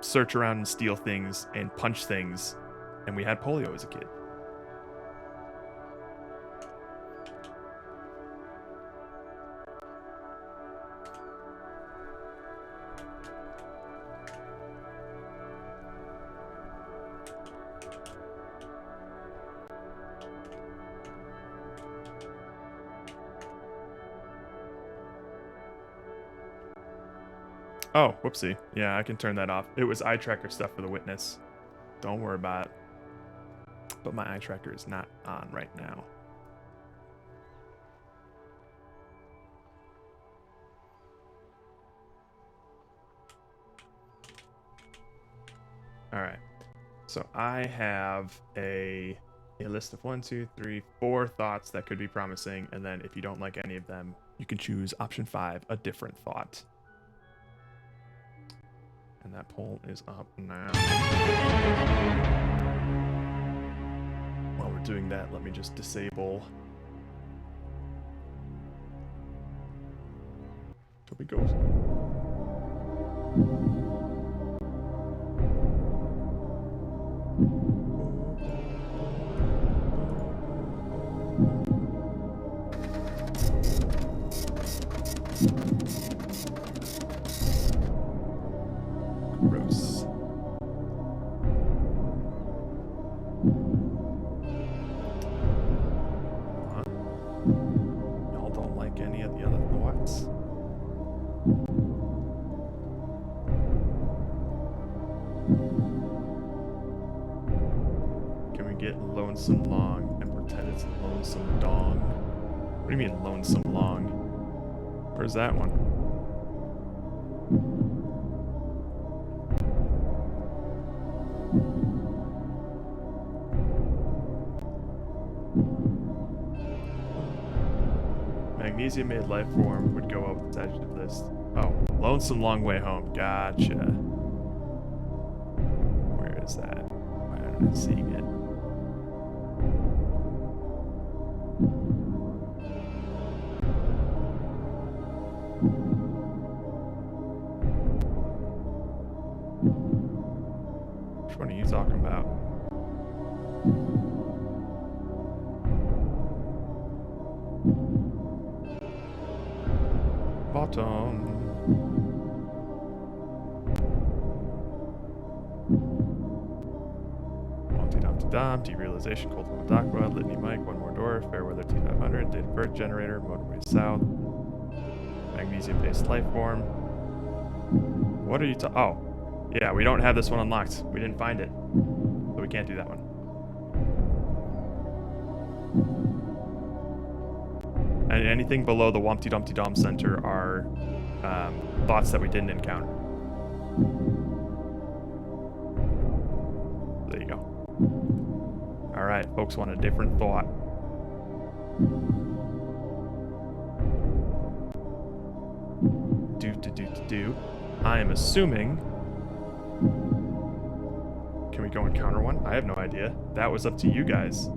S1: search around and steal things and punch things. And we had polio as a kid. Oh, whoopsie. Yeah, I can turn that off. It was eye tracker stuff for the witness. Don't worry about it. But my eye tracker is not on right now. Alright. So I have a list of 1, 2, 3, 4 thoughts that could be promising, and then if you don't like any of them, you can choose option 5, a different thought. And that poll is up now. While we're doing that, let me just disable. Here we go. Gross. Y'all don't like any of the other thoughts? get lonesome long and pretend it's lonesome dong. What do you mean lonesome long? Where's that one? Magnesium made life form would go up with the adjective list. Oh, lonesome long way home. Gotcha. Where is that? Why aren't I seeing it? Which one are you talking about? Bottom. Dom, derealization, cold from Dakwa, Litany Mike, one more door, Fairweather T500, date of birth generator, motorway south, magnesium-based life form. What are you oh, yeah, we don't have this one unlocked. We didn't find it, so we can't do that one. And anything below the Wumpty Dumpty Dom Center are thoughts that we didn't encounter. There you go. Alright, folks want a different thought. Do. I am assuming... Can we go encounter one? I have no idea. That was up to you guys.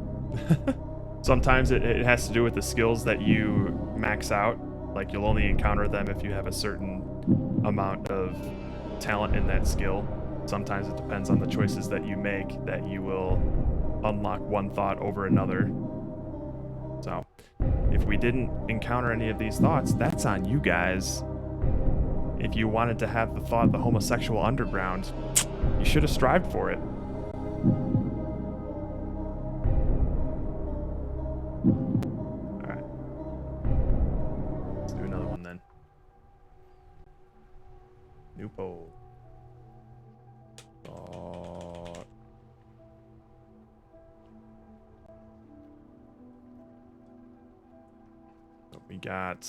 S1: Sometimes it has to do with the skills that you max out. Like, you'll only encounter them if you have a certain amount of talent in that skill. Sometimes it depends on the choices that you make that you will unlock one thought over another. So, if we didn't encounter any of these thoughts, that's on you guys. If you wanted to have the thought, the homosexual underground, you should have strived for it. Alright. Let's do another one then. New poll. We got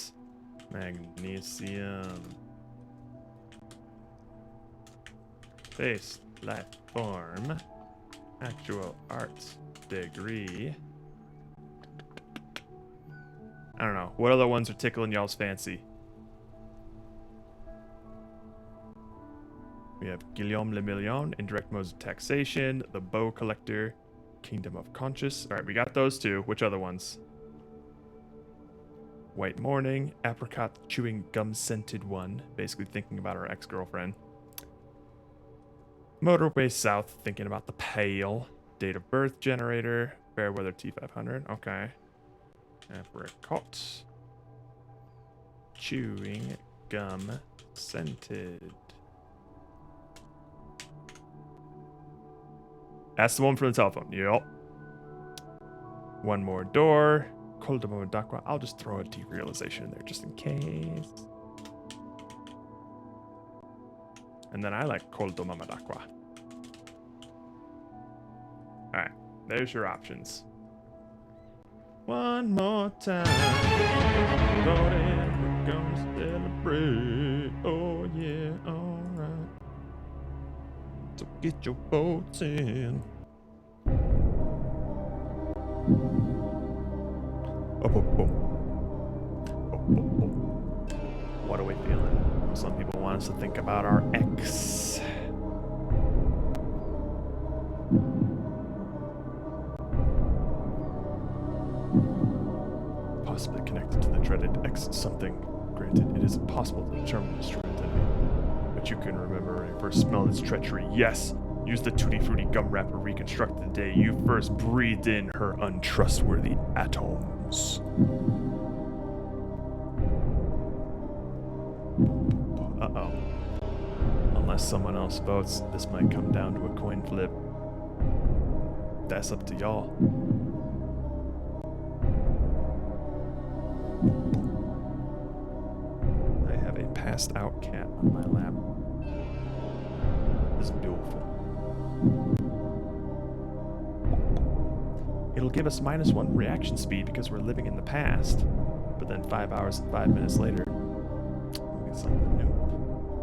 S1: magnesium based life form, actual arts degree. I don't know. What other ones are tickling y'all's fancy? We have Guillaume Le Million, indirect modes of taxation, the bow collector, kingdom of conscious. All right, we got those two. Which other ones? White morning, apricot chewing gum scented one, basically thinking about our ex-girlfriend. Motorway south, thinking about the pale. Date of birth generator, Fairweather T500, okay. Apricot chewing gum scented. That's the one from the telephone. Yup. One more door. Koldamo Dakwa. I'll just throw a derealization in there just in case. And then I like Koldamo Dakwa. Alright, there's your options. One more time. We're gonna celebrate. Oh yeah, alright. So get your votes in. What are we feeling? Some people want us to think about our ex. Possibly connected to the dreaded ex something. Granted, it is impossible to determine this true identity. But you can remember when I first smelled its treachery. Yes! Use the Tutti Frutti gum wrapper to reconstruct the day you first breathed in her untrustworthy atoms. Uh-oh. Unless someone else votes, this might come down to a coin flip. That's up to y'all. I have a passed out cat on my lap. This is beautiful. it'll give us -1 reaction speed because we're living in the past. But then 5 hours and 5 minutes later, we get something new.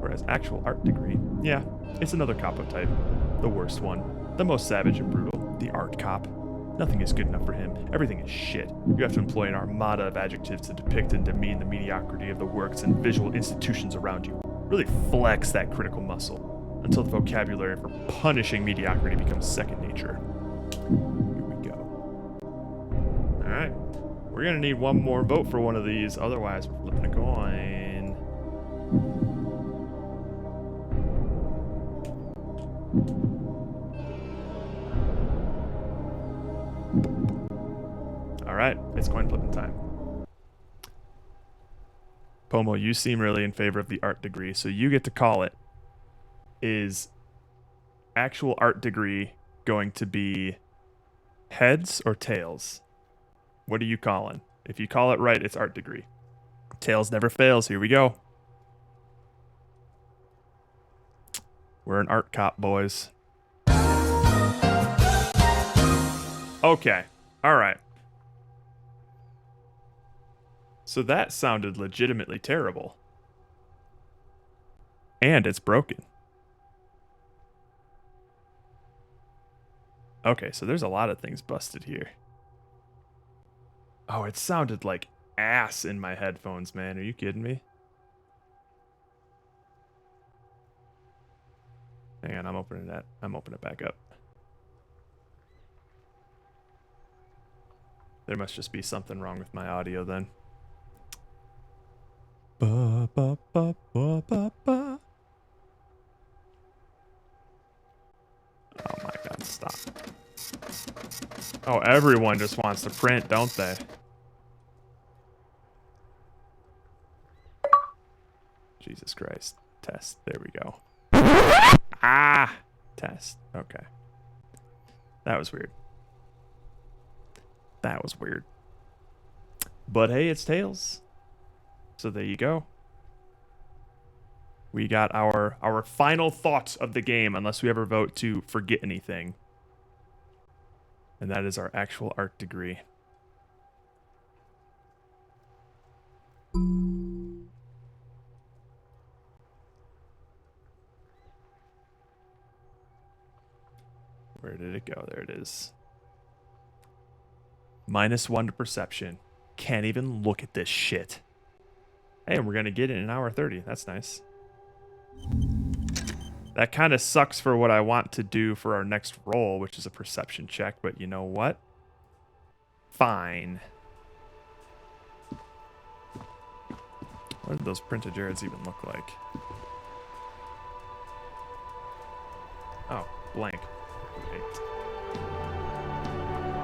S1: Whereas actual art degree, yeah, it's another capo type. The worst one. The most savage and brutal. The art cop. Nothing is good enough for him. Everything is shit. You have to employ an armada of adjectives to depict and demean the mediocrity of the works and visual institutions around you. Really flex that critical muscle until the vocabulary for punishing mediocrity becomes second nature. Here we go. Alright. We're gonna need one more vote for one of these, otherwise we're flipping a coin. Alright, it's coin flipping time. Pomo, you seem really in favor of the art degree, so you get to call it. Is actual art degree going to be heads or tails? What are you calling? If you call it right, it's art degree. Tails never fails. Here we go. We're an art cop, boys. Okay. All right. So that sounded legitimately terrible. And it's broken. Okay, so there's a lot of things busted here. Oh, it sounded like ass in my headphones, man. Are you kidding me? Hang on, I'm opening it back up. There must just be something wrong with my audio then. Ba, ba, ba, ba, ba, ba. Oh my god, stop. Oh, everyone just wants to print, don't they? Jesus Christ. Test. There we go. Ah! Test. Okay. That was weird. That was weird. But hey, it's tails. So there you go. We got our final thoughts of the game, unless we ever vote to forget anything. And that is our actual art degree. Where did it go? There it is. -1 to perception. Can't even look at this shit. Hey, and we're going to get it in 1:30. That's nice. That kind of sucks for what I want to do for our next roll, which is a perception check, but you know what? Fine. What did those printed Jareds even look like? Oh, blank. Great.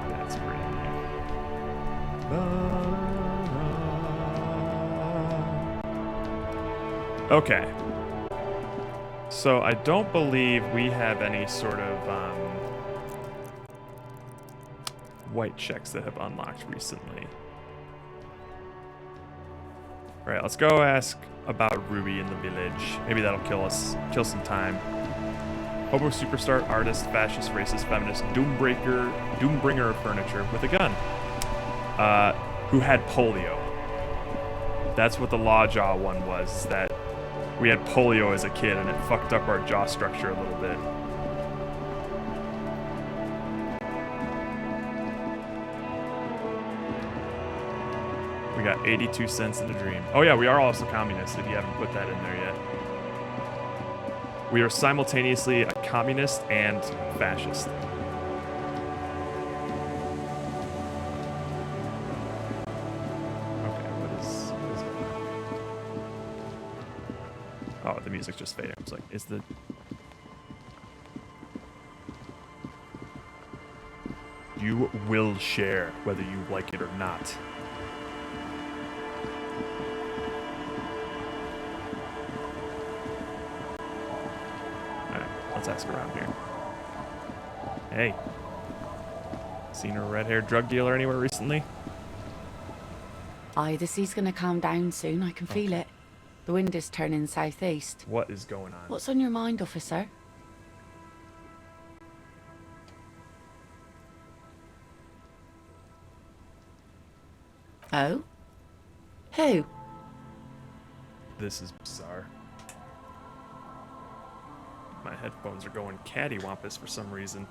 S1: That's great. Okay. So I don't believe we have any sort of white checks that have unlocked recently. All right, let's go ask about Ruby in the village. Maybe that'll kill some time. Hobo superstar, artist, fascist, racist, feminist, doombringer of furniture with a gun. Who had polio. That's what the Lawjaw one was, is that we had polio as a kid and it fucked up our jaw structure a little bit. We got 82 cents in a dream. Oh yeah, we are also communists if you haven't put that in there yet. We are simultaneously a communist and fascist. Okay, what is it? Oh, the music's just fading. It's like, is the... You will share whether you like it or not. Let's ask around here. Hey. Seen a red-haired drug dealer anywhere recently?
S16: Aye, the sea's gonna calm down soon. I can feel it. The wind is turning southeast.
S1: What is going on?
S16: What's on your mind, officer? Oh? Who?
S1: This is bizarre. My headphones are going cattywampus for some reason.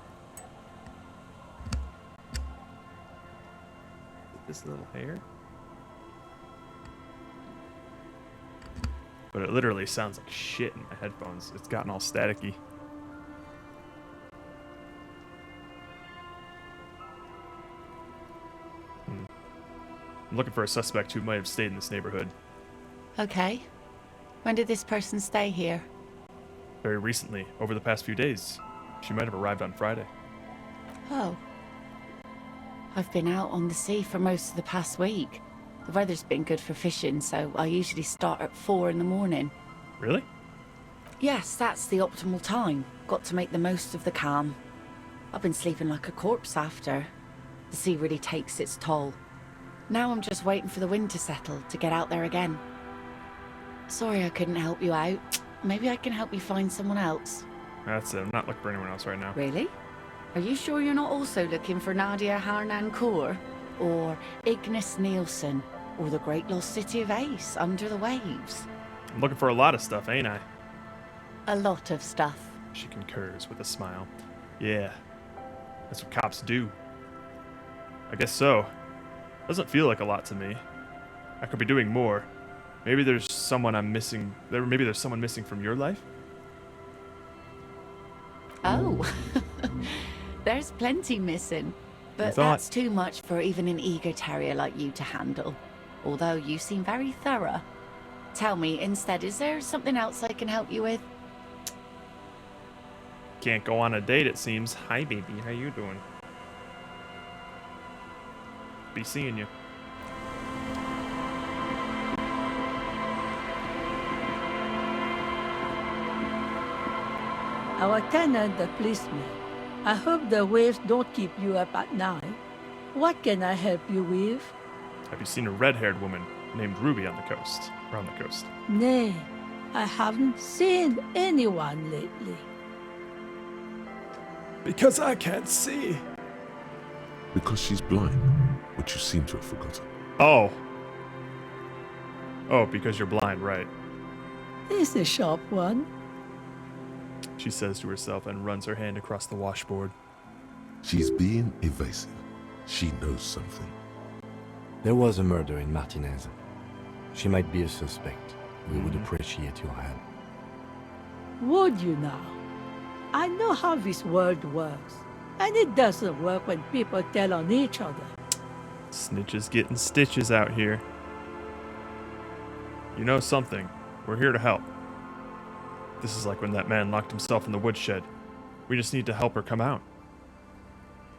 S1: This little hair? But it literally sounds like shit in my headphones. It's gotten all staticky. I'm looking for a suspect who might have stayed in this neighborhood.
S16: Okay. When did this person stay here?
S1: Very recently, over the past few days. She might have arrived on Friday.
S16: Oh. I've been out on the sea for most of the past week. The weather's been good for fishing, so I usually start at 4 in the morning.
S1: Really?
S16: Yes, that's the optimal time. Got to make the most of the calm. I've been sleeping like a corpse after. The sea really takes its toll. Now I'm just waiting for the wind to settle to get out there again. Sorry I couldn't help you out. Maybe I can help you find someone else.
S1: That's it. I'm not looking for anyone else right now.
S16: Really? Are you sure you're not also looking for Nadia Harnancourt? Or Ignis Nielsen? Or the great lost city of Ace under the waves?
S1: I'm looking for a lot of stuff, ain't I?
S16: A lot of stuff.
S1: She concurs with a smile. Yeah, that's what cops do. I guess so. Doesn't feel like a lot to me. I could be doing more. Maybe there's someone I'm missing. Maybe there's someone missing from your life?
S16: Oh. There's plenty missing. But that's too much for even an eager terrier like you to handle. Although you seem very thorough. Tell me, instead, is there something else I can help you with?
S1: Can't go on a date, it seems. Hi, baby. How you doing? Be seeing you.
S17: Our tenant, the policeman. I hope the waves don't keep you up at night. What can I help you with?
S1: Have you seen a red-haired woman named Ruby on the coast? Around the coast?
S17: Nay, I haven't seen anyone lately.
S1: Because I can't see.
S7: Because she's blind, which you seem to have forgotten.
S1: Oh. Oh, because you're blind, right.
S17: It's a sharp one.
S1: She says to herself and runs her hand across the washboard.
S7: She's being evasive. She knows something.
S10: There was a murder in Martinez. She might be a suspect. We would appreciate your help.
S17: Would you now? I know how this world works. And it doesn't work when people tell on each other.
S1: Snitches getting stitches out here. You know something. We're here to help. This is like when that man locked himself in the woodshed. We just need to help her come out.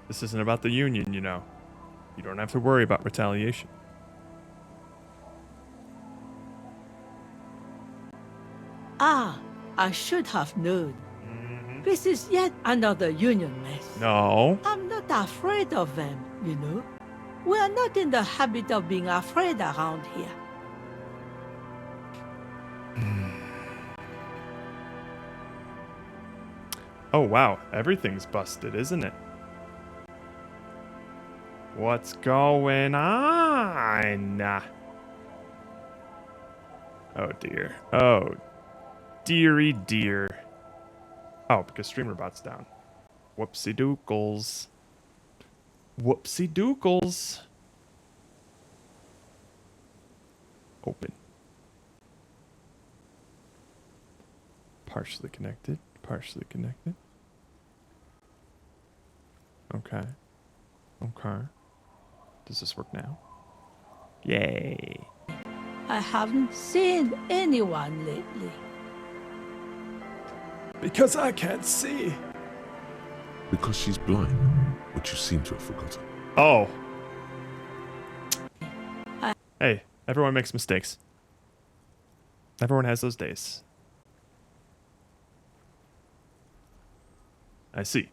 S1: This isn't about the Union, you know. You don't have to worry about retaliation.
S17: Ah, I should have known. This is yet another Union mess.
S1: No.
S17: I'm not afraid of them, you know. We are not in the habit of being afraid around here.
S1: Oh wow, everything's busted, isn't it? What's going on? Oh dear. Oh, dearie dear. Oh, because StreamerBot's down. Whoopsie dookles. Whoopsie dookles. Open. Partially connected. Partially connected. Okay. Okay. Does this work now? Yay.
S17: I haven't seen anyone lately.
S1: Because I can't see.
S7: Because she's blind, which you seem to have forgotten.
S1: Oh. Hey, everyone makes mistakes. Everyone has those days. I see.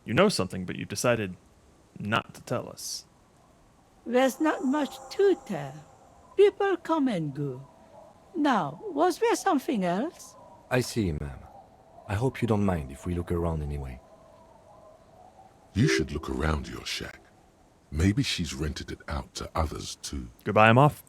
S1: You know something, but you've decided not to tell us.
S17: There's not much to tell. People come and go. Now, was there something else?
S10: I see, ma'am. I hope you don't mind if we look around anyway.
S7: You should look around your shack. Maybe she's rented it out to others too.
S1: Goodbye, I'm off.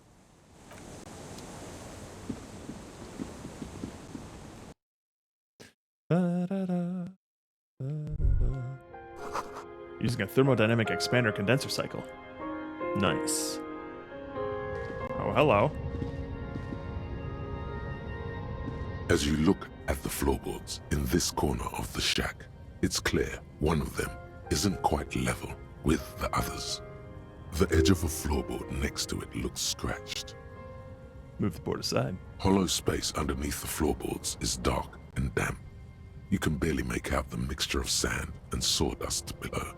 S1: Using a thermodynamic expander condenser cycle. Nice. Oh, hello.
S7: As you look at the floorboards in this corner of the shack, it's clear one of them isn't quite level with the others. The edge of a floorboard next to it looks scratched.
S1: Move the board aside.
S7: Hollow space underneath the floorboards is dark and damp. You can barely make out the mixture of sand and sawdust below.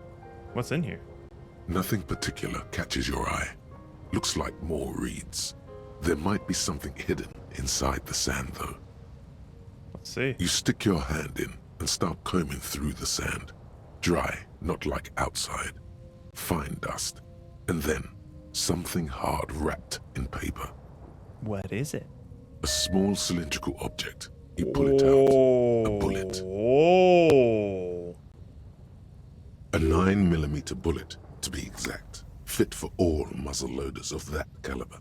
S1: What's in here?
S7: Nothing particular catches your eye. Looks like more reeds. There might be something hidden inside the sand though.
S1: Let's see.
S7: You stick your hand in and start combing through the sand. Dry, not like outside. Fine dust. And then something hard wrapped in paper.
S1: What is it?
S7: A small cylindrical object. You pull it out. A bullet.
S1: Oh.
S7: A 9mm bullet, to be exact. Fit for all muzzle loaders of that caliber.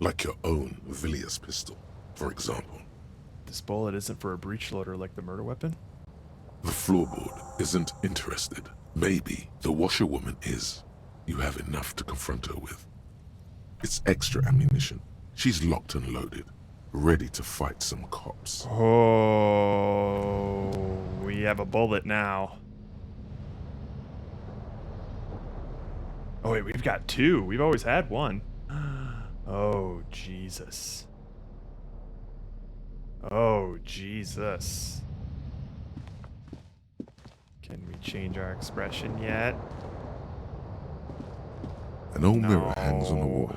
S7: Like your own Villiers pistol, for example.
S1: This bullet isn't for a breech loader like the murder weapon?
S7: The floorboard isn't interested. Maybe the washerwoman is. You have enough to confront her with. It's extra ammunition. She's locked and loaded, ready to fight some cops.
S1: Oh, we have a bullet now. Oh wait, we've got two. We've always had one. Oh, Jesus. Oh, Jesus. Can we change our expression yet?
S7: An old mirror hangs on the wall.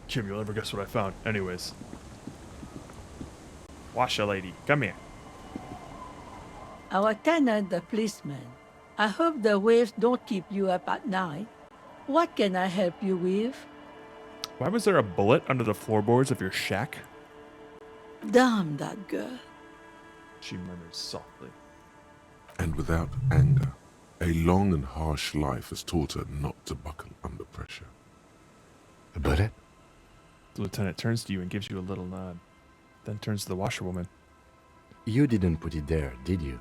S1: Kim, you'll never guess what I found. Anyways. Washa lady, come here.
S17: Our tenant, the policeman. I hope the waves don't keep you up at night. What can I help you with?
S1: Why was there a bullet under the floorboards of your shack?
S17: Damn that girl.
S1: She murmured softly.
S7: And without anger, a long and harsh life has taught her not to buckle under pressure.
S10: A bullet?
S1: The lieutenant turns to you and gives you a little nod, then turns to the washerwoman.
S10: You didn't put it there, did you?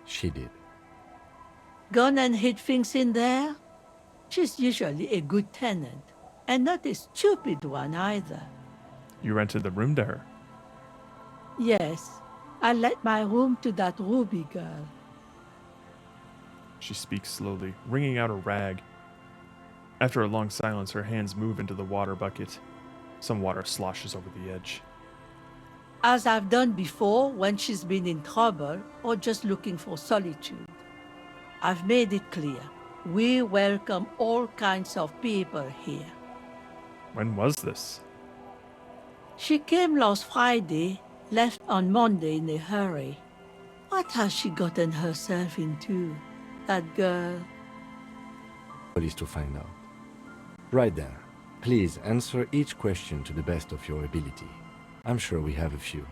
S10: She did.
S17: Gone and hid things in there? She's usually a good tenant, and not a stupid one either.
S1: You rented the room to her?
S17: Yes, I let my room to that Ruby girl.
S1: She speaks slowly, wringing out a rag. After a long silence, her hands move into the water bucket. Some water sloshes over the edge.
S17: As I've done before when she's been in trouble or just looking for solitude. I've made it clear. We welcome all kinds of people here.
S1: When was this?
S17: She came last Friday, left on Monday in a hurry. What has she gotten herself into, that girl?
S10: Police to find out. Right there. Please answer each question to the best of your ability. I'm sure we have a few.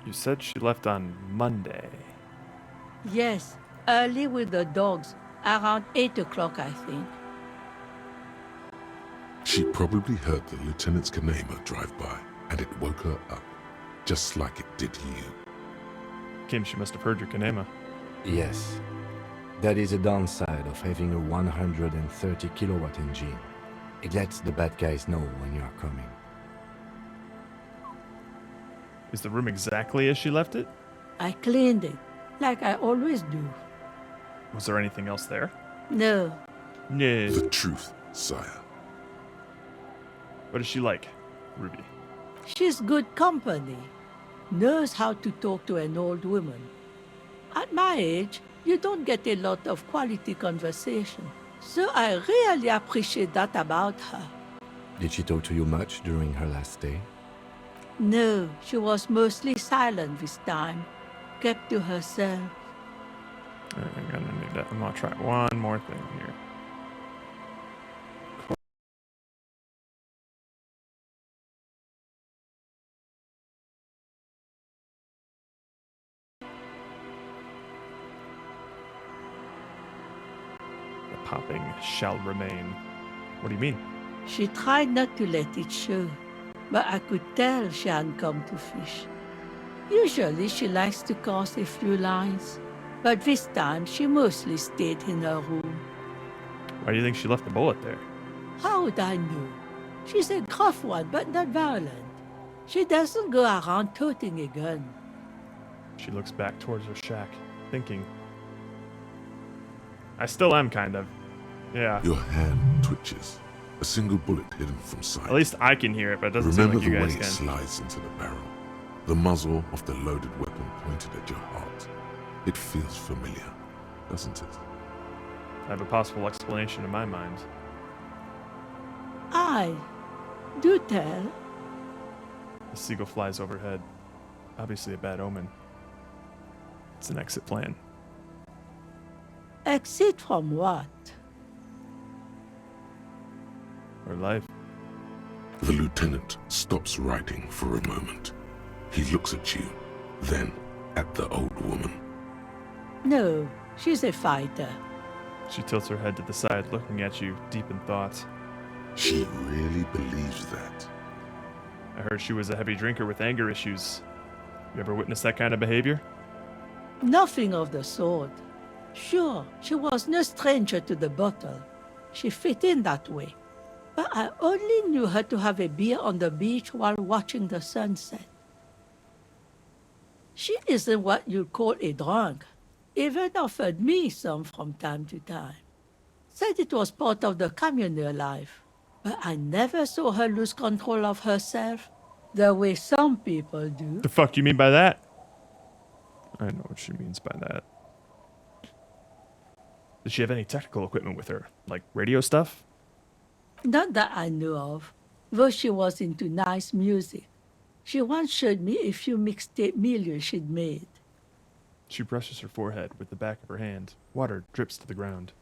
S1: You said she left on Monday.
S17: Yes, early with the dogs, around 8 o'clock, I think.
S7: She probably heard the lieutenant's Kanema drive by, and it woke her up, just like it did you.
S1: Kim, she must have heard your Kanema.
S10: Yes. That is a downside of having a 130 kilowatt engine. It lets the bad guys know when you are coming.
S1: Is the room exactly as she left it?
S17: I cleaned it, like I always do.
S1: Was there anything else there?
S17: No.
S1: No.
S7: The truth, sire.
S1: What is she like, Ruby?
S17: She's good company. Knows how to talk to an old woman. At my age, you don't get a lot of quality conversation. So I really appreciate that about her.
S10: Did she talk to you much during her last stay?
S17: No, she was mostly silent this time. Kept to herself.
S1: I'm gonna try one more thing here. popping shall remain. What do you mean?
S17: She tried not to let it show, but I could tell she hadn't come to fish. Usually she likes to cast a few lines, but this time she mostly stayed in her room.
S1: Why do you think she left the bullet there?
S17: How would I know? She's a gruff one, but not violent. She doesn't go around toting a gun.
S1: She looks back towards her shack, thinking. I still am, kind of. Yeah.
S7: Your hand twitches. A single bullet hidden from sight.
S1: At least I can hear it, but it doesn't
S7: Remember
S1: seem like you guys
S7: the way it
S1: can.
S7: slides into the barrel. The muzzle of the loaded weapon pointed at your heart. It feels familiar, doesn't it?
S1: I have a possible explanation in my mind.
S17: Do tell.
S1: The seagull flies overhead. Obviously a bad omen. It's an exit plan.
S17: Exit from what?
S1: Or life.
S7: The lieutenant stops writing for a moment. He looks at you, then at the old woman.
S17: No, she's a fighter.
S1: She tilts her head to the side, looking at you, deep in thought.
S7: She really believes that.
S1: I heard she was a heavy drinker with anger issues. You ever witnessed that kind of behavior?
S17: Nothing of the sort. Sure, she was no stranger to the bottle. She fit in that way. But I only knew her to have a beer on the beach while watching the sunset. She isn't what you'd call a drunk. Even offered me some from time to time. Said it was part of the communal life. But I never saw her lose control of herself, the way some people do.
S1: The fuck you mean by that? I know what she means by that. Does she have any technical equipment with her? Like radio stuff?
S17: Not that I know of, though she was into nice music. She once showed me a few mixtape millions she'd made.
S1: She brushes her forehead with the back of her hand. Water drips to the ground.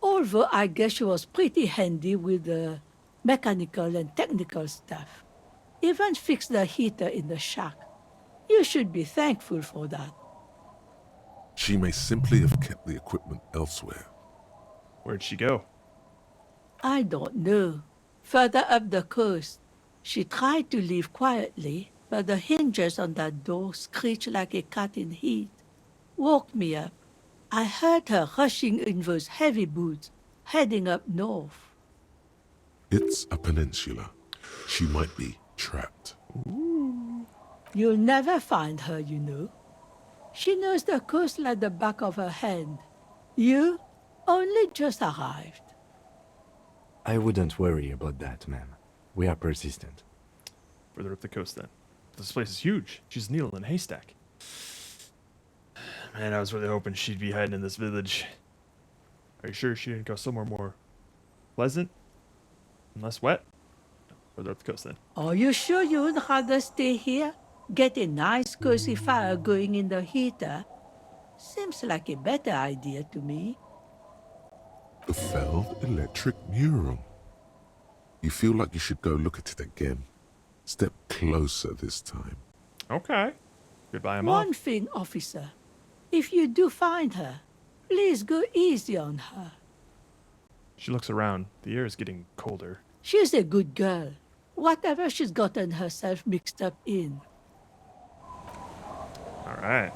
S17: Although I guess she was pretty handy with the mechanical and technical stuff. Even fixed the heater in the shack. You should be thankful for that.
S7: She may simply have kept the equipment elsewhere.
S1: Where'd she go?
S17: I don't know. Further up the coast. She tried to leave quietly, but the hinges on that door screeched like a cat in heat. Woke me up. I heard her rushing in those heavy boots, heading up north.
S7: It's a peninsula. She might be trapped.
S17: You'll never find her, you know. She knows the coast like the back of her hand. You only just arrived.
S10: I wouldn't worry about that, ma'am. We are persistent.
S1: Further up the coast, then. This place is huge. She's a needle in a haystack. Man, I was really hoping she'd be hiding in this village. Are you sure she didn't go somewhere more pleasant and less wet? Further up the coast, then.
S17: Are you sure you would rather stay here? Get a nice cozy fire going in the heater? Seems like a better idea to me.
S7: The failed electric mural. You feel like you should go look at it again. Step closer this time.
S1: Okay. Goodbye, Mom.
S17: One thing, officer. If you do find her, please go easy on her.
S1: She looks around. The air is getting colder.
S17: She's a good girl. Whatever she's gotten herself mixed up in.
S1: All right.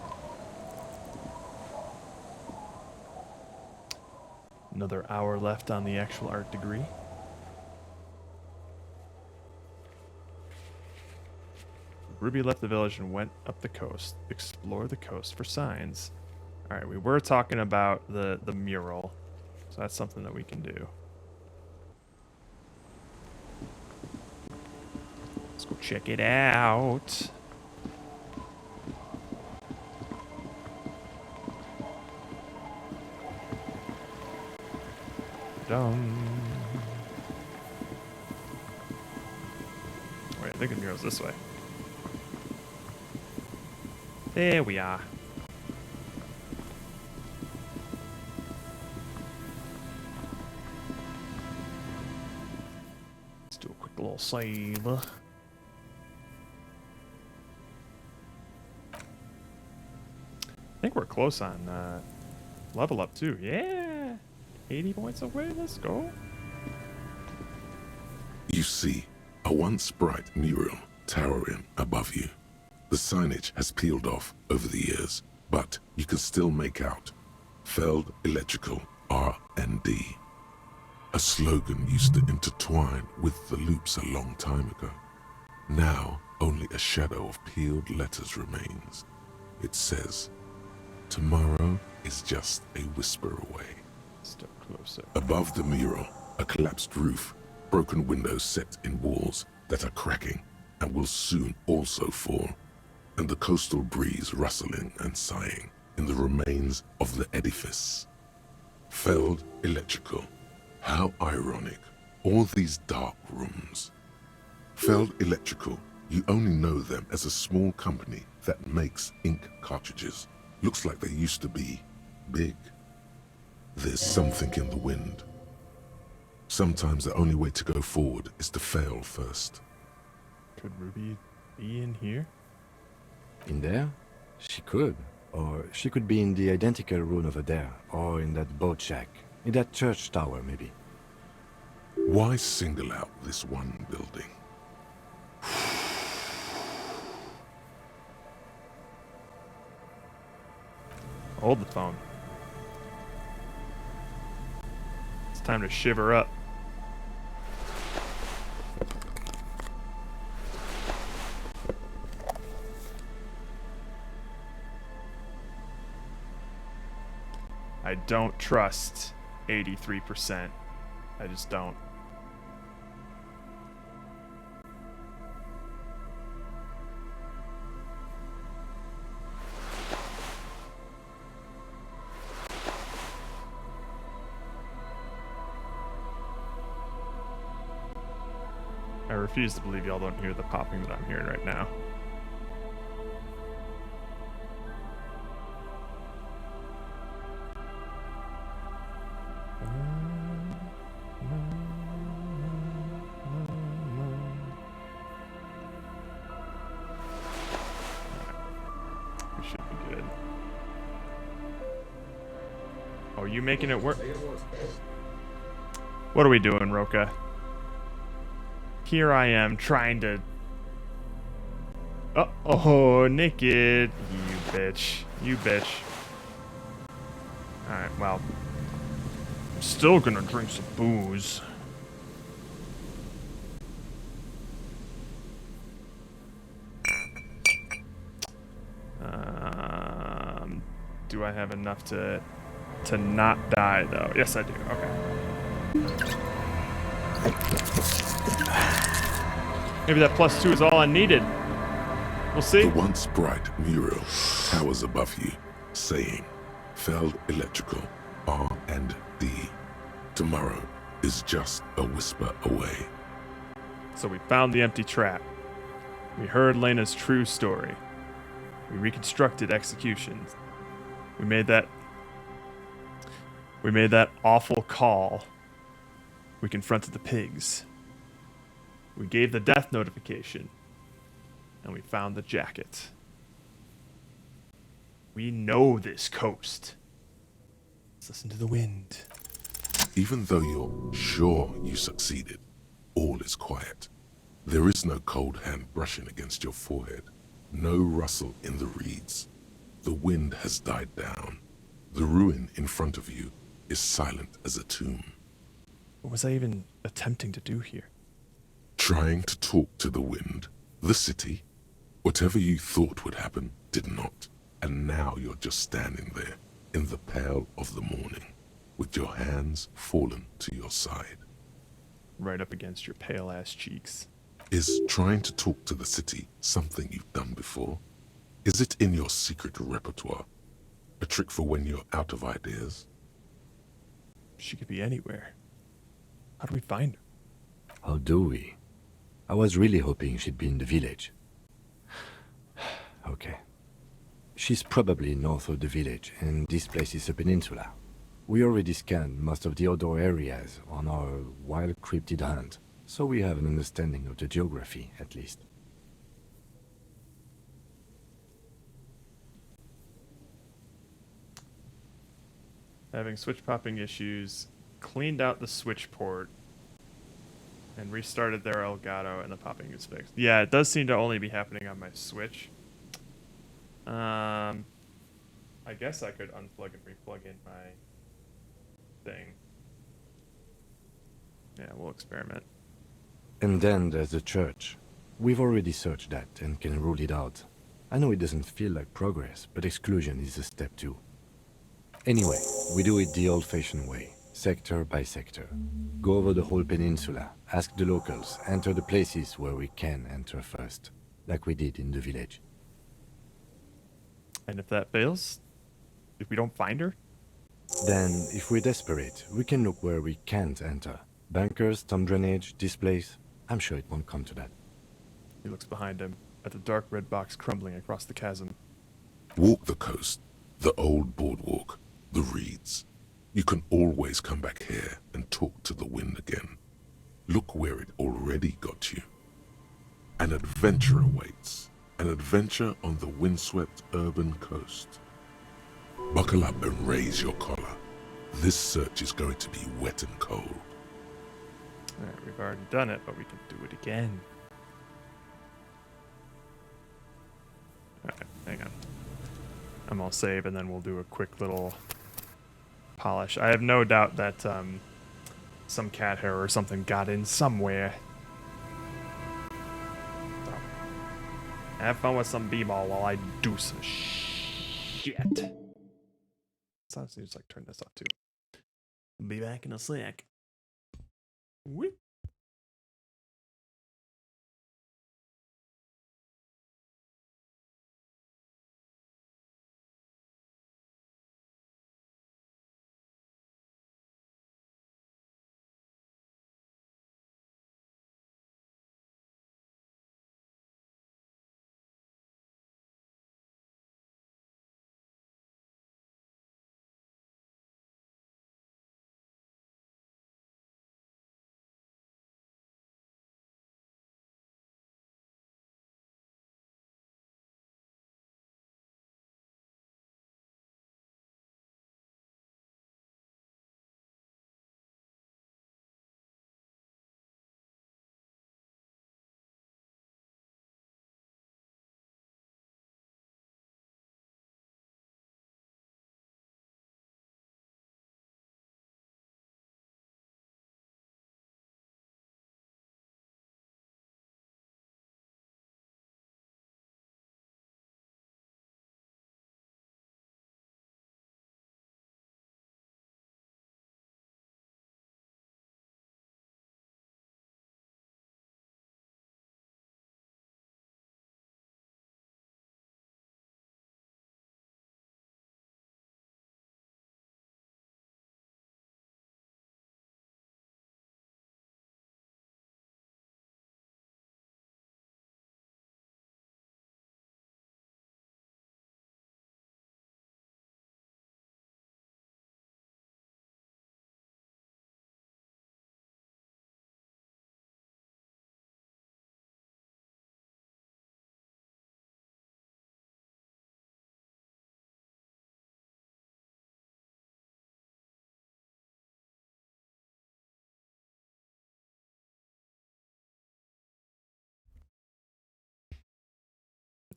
S1: Another hour left on the actual art degree. Ruby left the village and went up the coast. Explore the coast for signs. All right, we were talking about the mural, so that's something that we can do. Let's go check it out. Wait, I think the mural's this way. There we are. Let's do a quick little save. I think we're close on level up too. Yeah. 80 points away. Let's go.
S7: You see a once bright mural towering above you. The signage has peeled off over the years, but you can still make out Feld Electrical R&D. A slogan used to intertwine with the loops a long time ago. Now, only a shadow of peeled letters remains. It says, "Tomorrow is just a whisper away."
S1: Step closer.
S7: Above the mural, a collapsed roof, broken windows set in walls that are cracking and will soon also fall, and the coastal breeze rustling and sighing in the remains of the edifice. Feld Electrical. How ironic. All these dark rooms. Feld Electrical, you only know them as a small company that makes ink cartridges. Looks like they used to be big. There's something in the wind. Sometimes the only way to go forward is to fail first.
S1: Could Ruby be in here?
S10: In there? She could. Or she could be in the identical room over there, or in that boat shack. In that church tower, maybe.
S7: Why single out this one building?
S1: Hold the phone. It's time to shiver up. I don't trust 83%. I just don't. I refuse to believe y'all don't hear the popping that I'm hearing right now. We should be good. Oh, you making it work? What are we doing, Roka? Here I am trying to... Oh, naked. You bitch. You bitch. Alright, well. I'm still gonna drink some booze. Do I have enough to not die, though? Yes, I do. Okay. Maybe that +2 is all I needed. We'll see.
S7: The once bright mural towers above you, saying, Feld Electrical R&D. Tomorrow is just a whisper away.
S1: So we found the empty trap. We heard Lena's true story. We reconstructed executions. We made that awful call. We confronted the pigs. We gave the death notification. And we found the jacket. We know this coast. Let's listen to the wind.
S7: Even though you're sure you succeeded, all is quiet. There is no cold hand brushing against your forehead. No rustle in the reeds. The wind has died down. The ruin in front of you is silent as a tomb.
S1: What was I even attempting to do here?
S7: Trying to talk to the wind, the city. Whatever you thought would happen did not. And now you're just standing there in the pale of the morning, with your hands fallen to your side.
S1: Right up against your pale ass cheeks.
S7: Is trying to talk to the city something you've done before? Is it in your secret repertoire? A trick for when you're out of ideas?
S1: She could be anywhere. How do we find her?
S10: How do we? I was really hoping she'd be in the village. Okay. She's probably north of the village, and this place is a peninsula. We already scanned most of the outdoor areas on our wild cryptid hunt, so we have an understanding of the geography, at least.
S1: Having switch popping issues. cleaned out the switch port and restarted their Elgato, and the popping is fixed. Yeah, it does seem to only be happening on my Switch. I guess I could unplug and replug in my thing. Yeah, we'll experiment.
S10: And then there's the church. We've already searched that and can rule it out. I know it doesn't feel like progress, but exclusion is a step too. Anyway, we do it the old-fashioned way, sector by sector. Go over the whole peninsula, ask the locals, enter the places where we can enter first, like we did in the village.
S1: And if that fails, if we don't find her?
S10: Then, if we're desperate, we can look where we can't enter. Bunkers, storm drainage, this place. I'm sure it won't come to that.
S1: He looks behind him at the dark red box crumbling across the chasm.
S7: Walk the coast, the old boardwalk, the reeds. You can always come back here and talk to the wind again. Look where it already got you. An adventure awaits. An adventure on the windswept urban coast. Buckle up and raise your collar. This search is going to be wet and cold.
S1: Alright, we've already done it, but we can do it again. Alright, hang on. I'm all save, and then we'll do a quick little polish. I have no doubt that some cat hair or something got in somewhere. So, have fun with some b-ball while I do some shit. So I just like turn this off too. I'll be back in a sec. Whoop.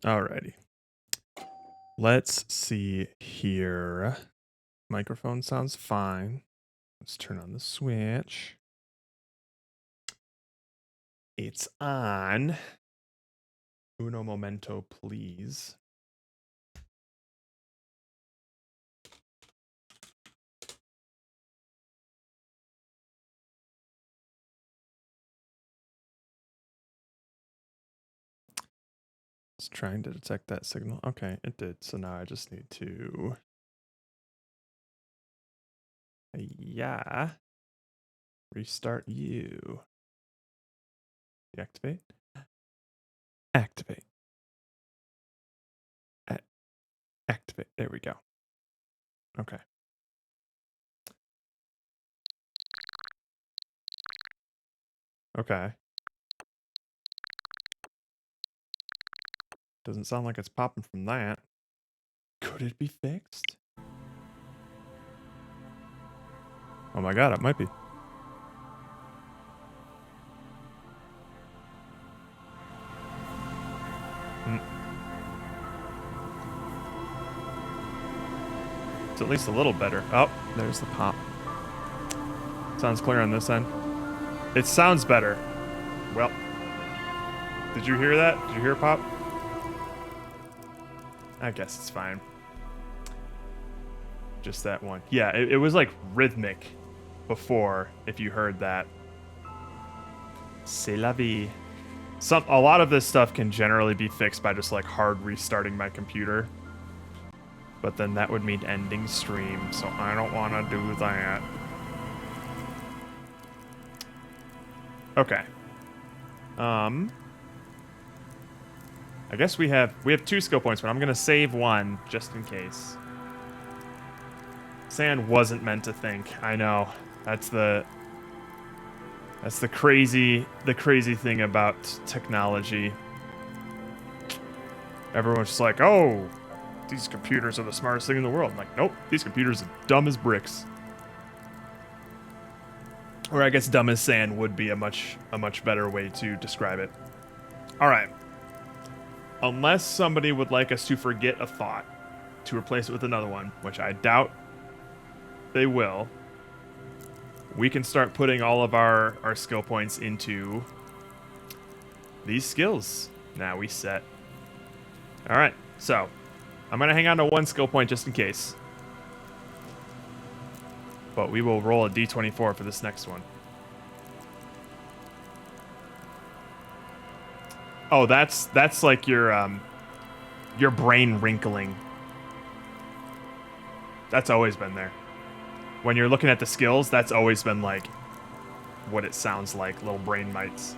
S1: Alrighty. Let's see here. Microphone sounds fine. Let's turn on the switch. It's on. Uno momento, please. It's trying to detect that signal. Okay, it did. So now I just need to... Yeah. Restart you. Deactivate. Activate. Activate. There we go. Okay. Okay. Doesn't sound like it's popping from that. Could it be fixed? Oh my god, it might be. It's at least a little better. Oh, there's the pop. Sounds clear on this end. It sounds better. Well, did you hear that? Did you hear pop? I guess it's fine. Just that one. Yeah, it was like rhythmic before, if you heard that. C'est la vie. A lot of this stuff can generally be fixed by just like hard restarting my computer. But then that would mean ending stream, so I don't want to do that. Okay. I guess we have 2 skill points, but I'm gonna save one just in case. Sand wasn't meant to think. I know. That's the crazy thing about technology. Everyone's just like, oh, these computers are the smartest thing in the world. I'm like, nope, these computers are dumb as bricks. Or I guess dumb as sand would be a much better way to describe it. All right. Unless somebody would like us to forget a thought to replace it with another one, which I doubt they will, we can start putting all of our skill points into these skills. Now we set. All right, so I'm going to hang on to 1 skill point just in case. But we will roll a d24 for this next one. Oh, that's like your brain wrinkling. That's always been there. When you're looking at the skills, that's always been like what it sounds like, little brain mites.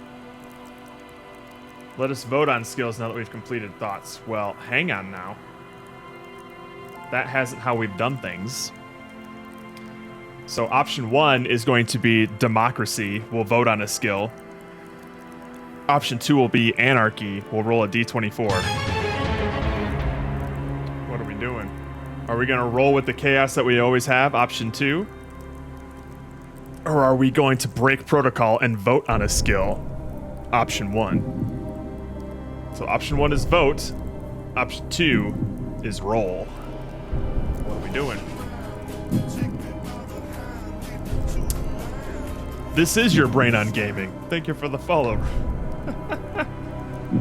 S1: Let us vote on skills now that we've completed thoughts. Well, hang on now. That hasn't how we've done things. So option 1 is going to be democracy. We'll vote on a skill. Option 2 will be anarchy. We'll roll a d24. What are we doing? Are we going to roll with the chaos that we always have, option 2? Or are we going to break protocol and vote on a skill, option 1? So option 1 is vote. Option 2 is roll. What are we doing? This is your brain on gaming. Thank you for the follow.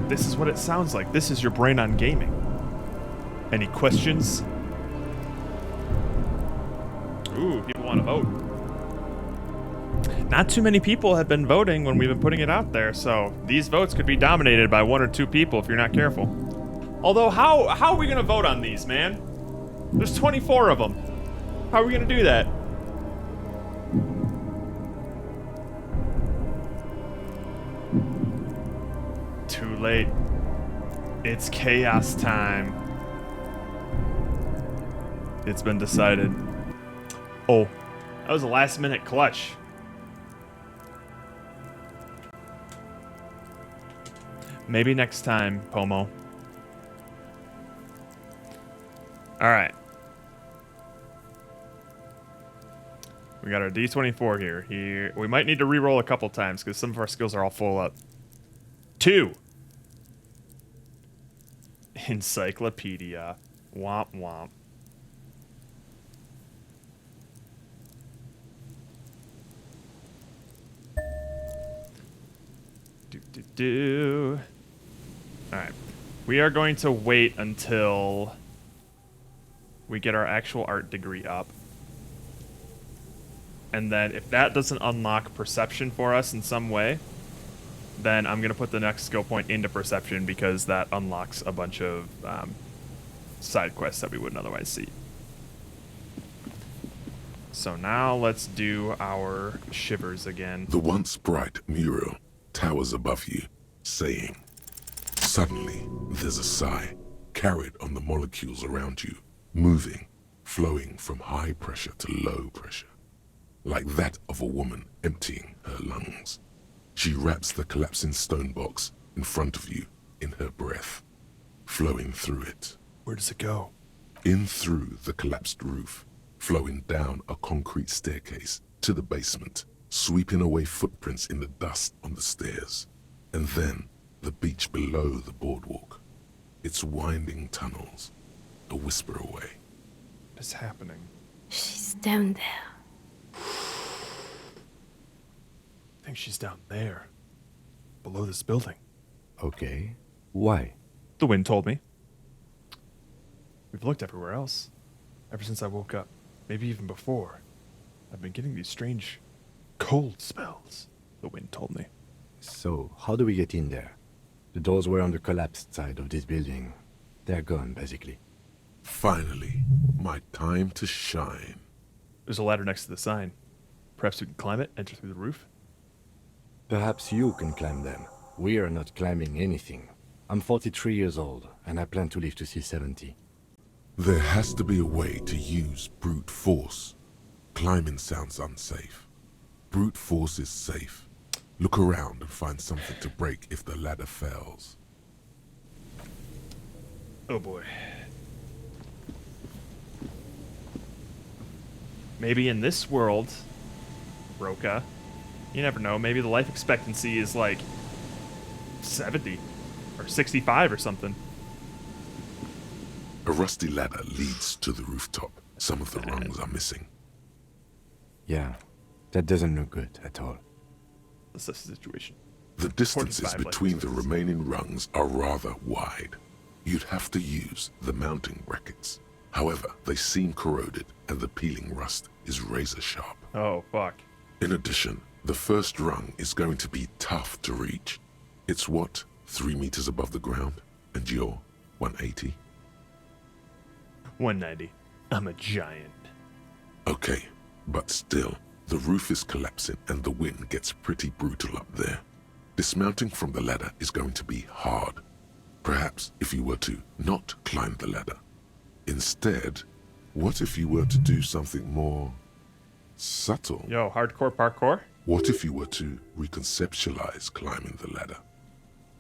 S1: This is what it sounds like. This is your brain on gaming. Any questions? Ooh, people want to vote. Not too many people have been voting when we've been putting it out there, so these votes could be dominated by 1 or 2 people if you're not careful. Although, how are we going to vote on these, man? There's 24 of them. How are we going to do that? Too late. It's chaos time. It's been decided. Oh, that was a last minute clutch. Maybe next time, Pomo. All right. We got our D24 here. We might need to re-roll a couple times because some of our skills are all full up. 2. Encyclopedia. Womp womp. Alright. We are going to wait until we get our actual art degree up. And then if that doesn't unlock perception for us in some way, then I'm going to put the next skill point into perception because that unlocks a bunch of side quests that we wouldn't otherwise see. So now let's do our shivers again.
S7: The once bright mural towers above you, saying, suddenly there's a sigh carried on the molecules around you, moving, flowing from high pressure to low pressure, like that of a woman emptying her lungs. She wraps the collapsing stone box in front of you in her breath, flowing through it.
S1: Where does it go?
S7: In through the collapsed roof, flowing down a concrete staircase to the basement, sweeping away footprints in the dust on the stairs, and then the beach below the boardwalk. Its winding tunnels, a whisper away.
S1: What is happening?
S2: She's down there.
S1: I think she's down there. Below this building.
S10: Okay. Why?
S1: The wind told me. We've looked everywhere else. Ever since I woke up. Maybe even before. I've been getting these strange cold spells. The wind told me.
S10: So, how do we get in there? The doors were on the collapsed side of this building. They're gone, basically.
S7: Finally, my time to shine.
S1: There's a ladder next to the sign. Perhaps we can climb it, enter through the roof?
S10: Perhaps you can climb them. We are not climbing anything. I'm 43 years old, and I plan to live to see 70.
S7: There has to be a way to use brute force. Climbing sounds unsafe. Brute force is safe. Look around and find something to break if the ladder fails.
S1: Oh boy. Maybe in this world, Roka, you never know, maybe the life expectancy is like 70 or 65 or something.
S7: A rusty ladder leads to the rooftop. Some of the rungs are missing.
S10: Yeah, that doesn't look good at all.
S1: Assess the situation.
S7: The distances
S1: 45
S7: between
S1: life
S7: the remaining rungs are rather wide. You'd have to use the mounting brackets. However, they seem corroded and the peeling rust is razor sharp.
S1: Oh, fuck.
S7: In addition, the first rung is going to be tough to reach. It's what, 3 meters above the ground? And you're 180?
S1: 190. I'm a giant.
S7: Okay, but still, the roof is collapsing and the wind gets pretty brutal up there. Dismounting from the ladder is going to be hard. Perhaps if you were to not climb the ladder. Instead, what if you were to do something more subtle?
S1: Yo, hardcore parkour?
S7: What if you were to reconceptualize climbing the ladder?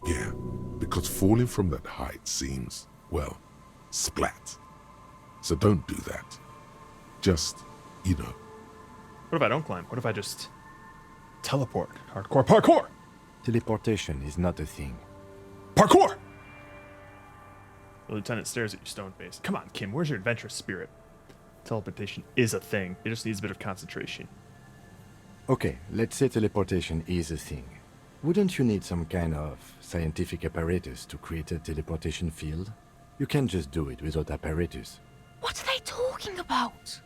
S7: Yeah, because falling from that height seems, well, splat. So don't do that. Just, you know.
S1: What if I don't climb? What if I just teleport? Hardcore parkour!
S10: Teleportation is not a thing.
S1: Parkour! The lieutenant stares at you, stone face. Come on, Kim, where's your adventurous spirit? Teleportation is a thing. It just needs a bit of concentration.
S10: Okay, let's say teleportation is a thing. Wouldn't you need some kind of scientific apparatus to create a teleportation field? You can't just do it without apparatus.
S2: What are they talking about?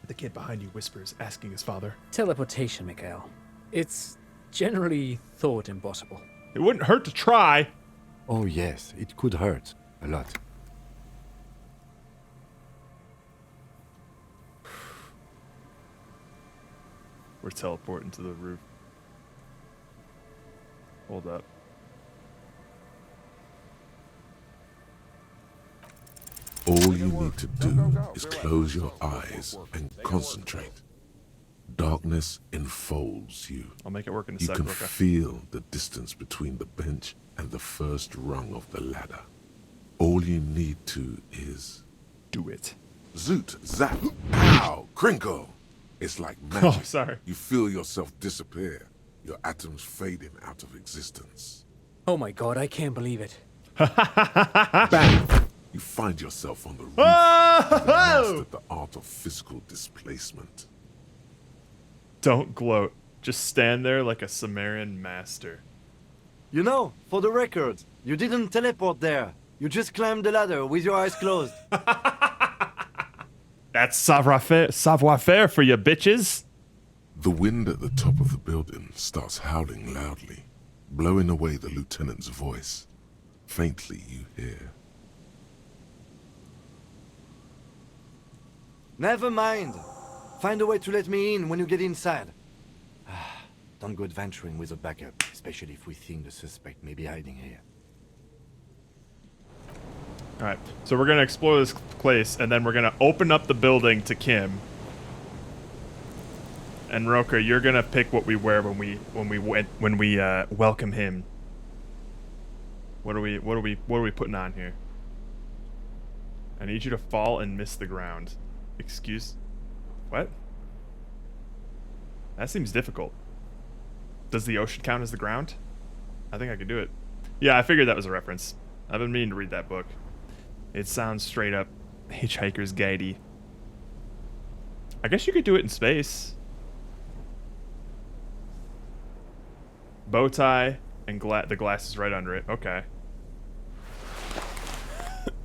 S1: The kid behind you whispers, asking his father.
S18: Teleportation, Mikhail. It's generally thought impossible.
S1: It wouldn't hurt to try.
S10: Oh yes, it could hurt. A lot.
S1: We're teleporting to the roof. Hold up.
S7: All you need to do is close your eyes and concentrate. Darkness enfolds you.
S1: I'll make it work in a
S7: You
S1: sec,
S7: can
S1: Roka.
S7: feel the distance between the bench and the first rung of the ladder. All you need to is...
S1: do it.
S7: Zoot, zap, pow, crinkle. It's like magic.
S1: Oh, sorry.
S7: You feel yourself disappear, your atoms fading out of existence.
S18: Oh my god, I can't believe it.
S7: Bang! You find yourself on the roof. You've mastered the art of physical displacement.
S1: Don't gloat. Just stand there like a Sumerian master.
S19: You know, for the record, you didn't teleport there. You just climbed the ladder with your eyes closed.
S1: That's savoir-faire for you bitches.
S7: The wind at the top of the building starts howling loudly, blowing away the lieutenant's voice. Faintly you hear.
S19: Never mind. Find a way to let me in when you get inside.
S10: Don't go adventuring with a backup, especially if we think the suspect may be hiding here.
S1: Alright, so we're gonna explore this place, and then we're gonna open up the building to Kim. And Roka, you're gonna pick what we wear when we welcome him. What are we putting on here? I need you to fall and miss the ground. Excuse? What? That seems difficult. Does the ocean count as the ground? I think I could do it. Yeah, I figured that was a reference. I've been meaning to read that book. It sounds straight up Hitchhiker's Guide-y. I guess you could do it in space. Bow tie and the glass is right under it. Okay.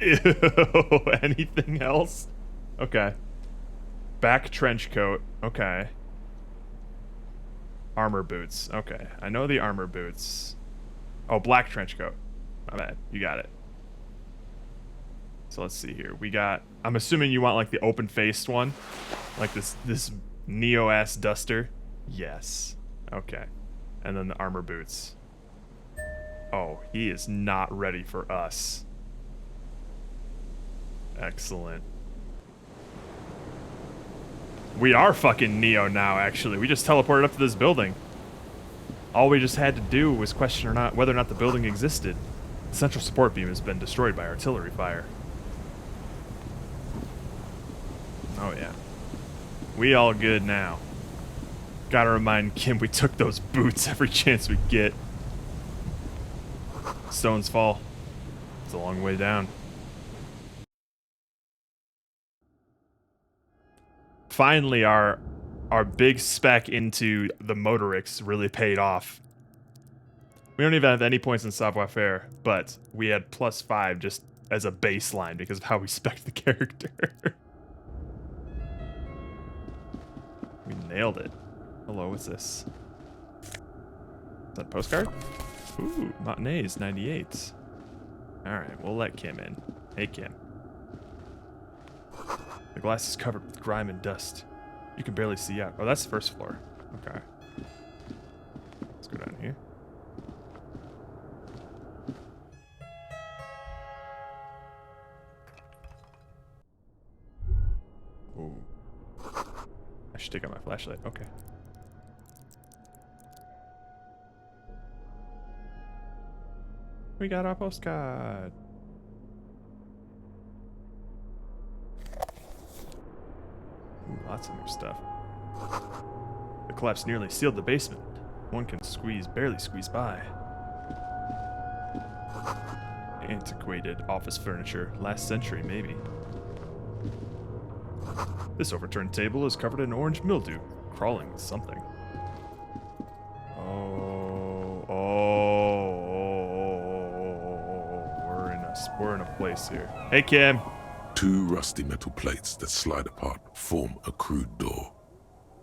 S1: Ew, anything else? Okay. Back trench coat. Okay. Armor boots. Okay. I know the armor boots. Oh, black trench coat. My bad. You got it. So let's see here. We got... I'm assuming you want like the open-faced one? Like this Neo-ass duster? Yes. Okay. And then the armor boots. Oh, he is not ready for us. Excellent. We are fucking Neo now, actually. We just teleported up to this building. All we just had to do was question whether or not the building existed. The central support beam has been destroyed by artillery fire. Oh, yeah. We all good now. Gotta remind Kim we took those boots every chance we get. Stones fall. It's a long way down. Finally, our big spec into the Motorix really paid off. We don't even have any points in savoir-faire, but we had +5 just as a baseline because of how we spec'd the character. We nailed it. Hello, what's this? Is that a postcard? Ooh, Matinees 98. Alright, we'll let Kim in. Hey, Kim. The glass is covered with grime and dust. You can barely see out. Oh, that's the first floor. Okay. Let's go down here. Ooh. I should take out my flashlight. Okay. We got our postcard. Ooh, lots of new stuff. The collapse nearly sealed the basement. One can barely squeeze by. Antiquated office furniture, last century maybe. This overturned table is covered in orange mildew, crawling with something. We're in a place here. Hey, Kim.
S7: 2 rusty metal plates that slide apart form a crude door.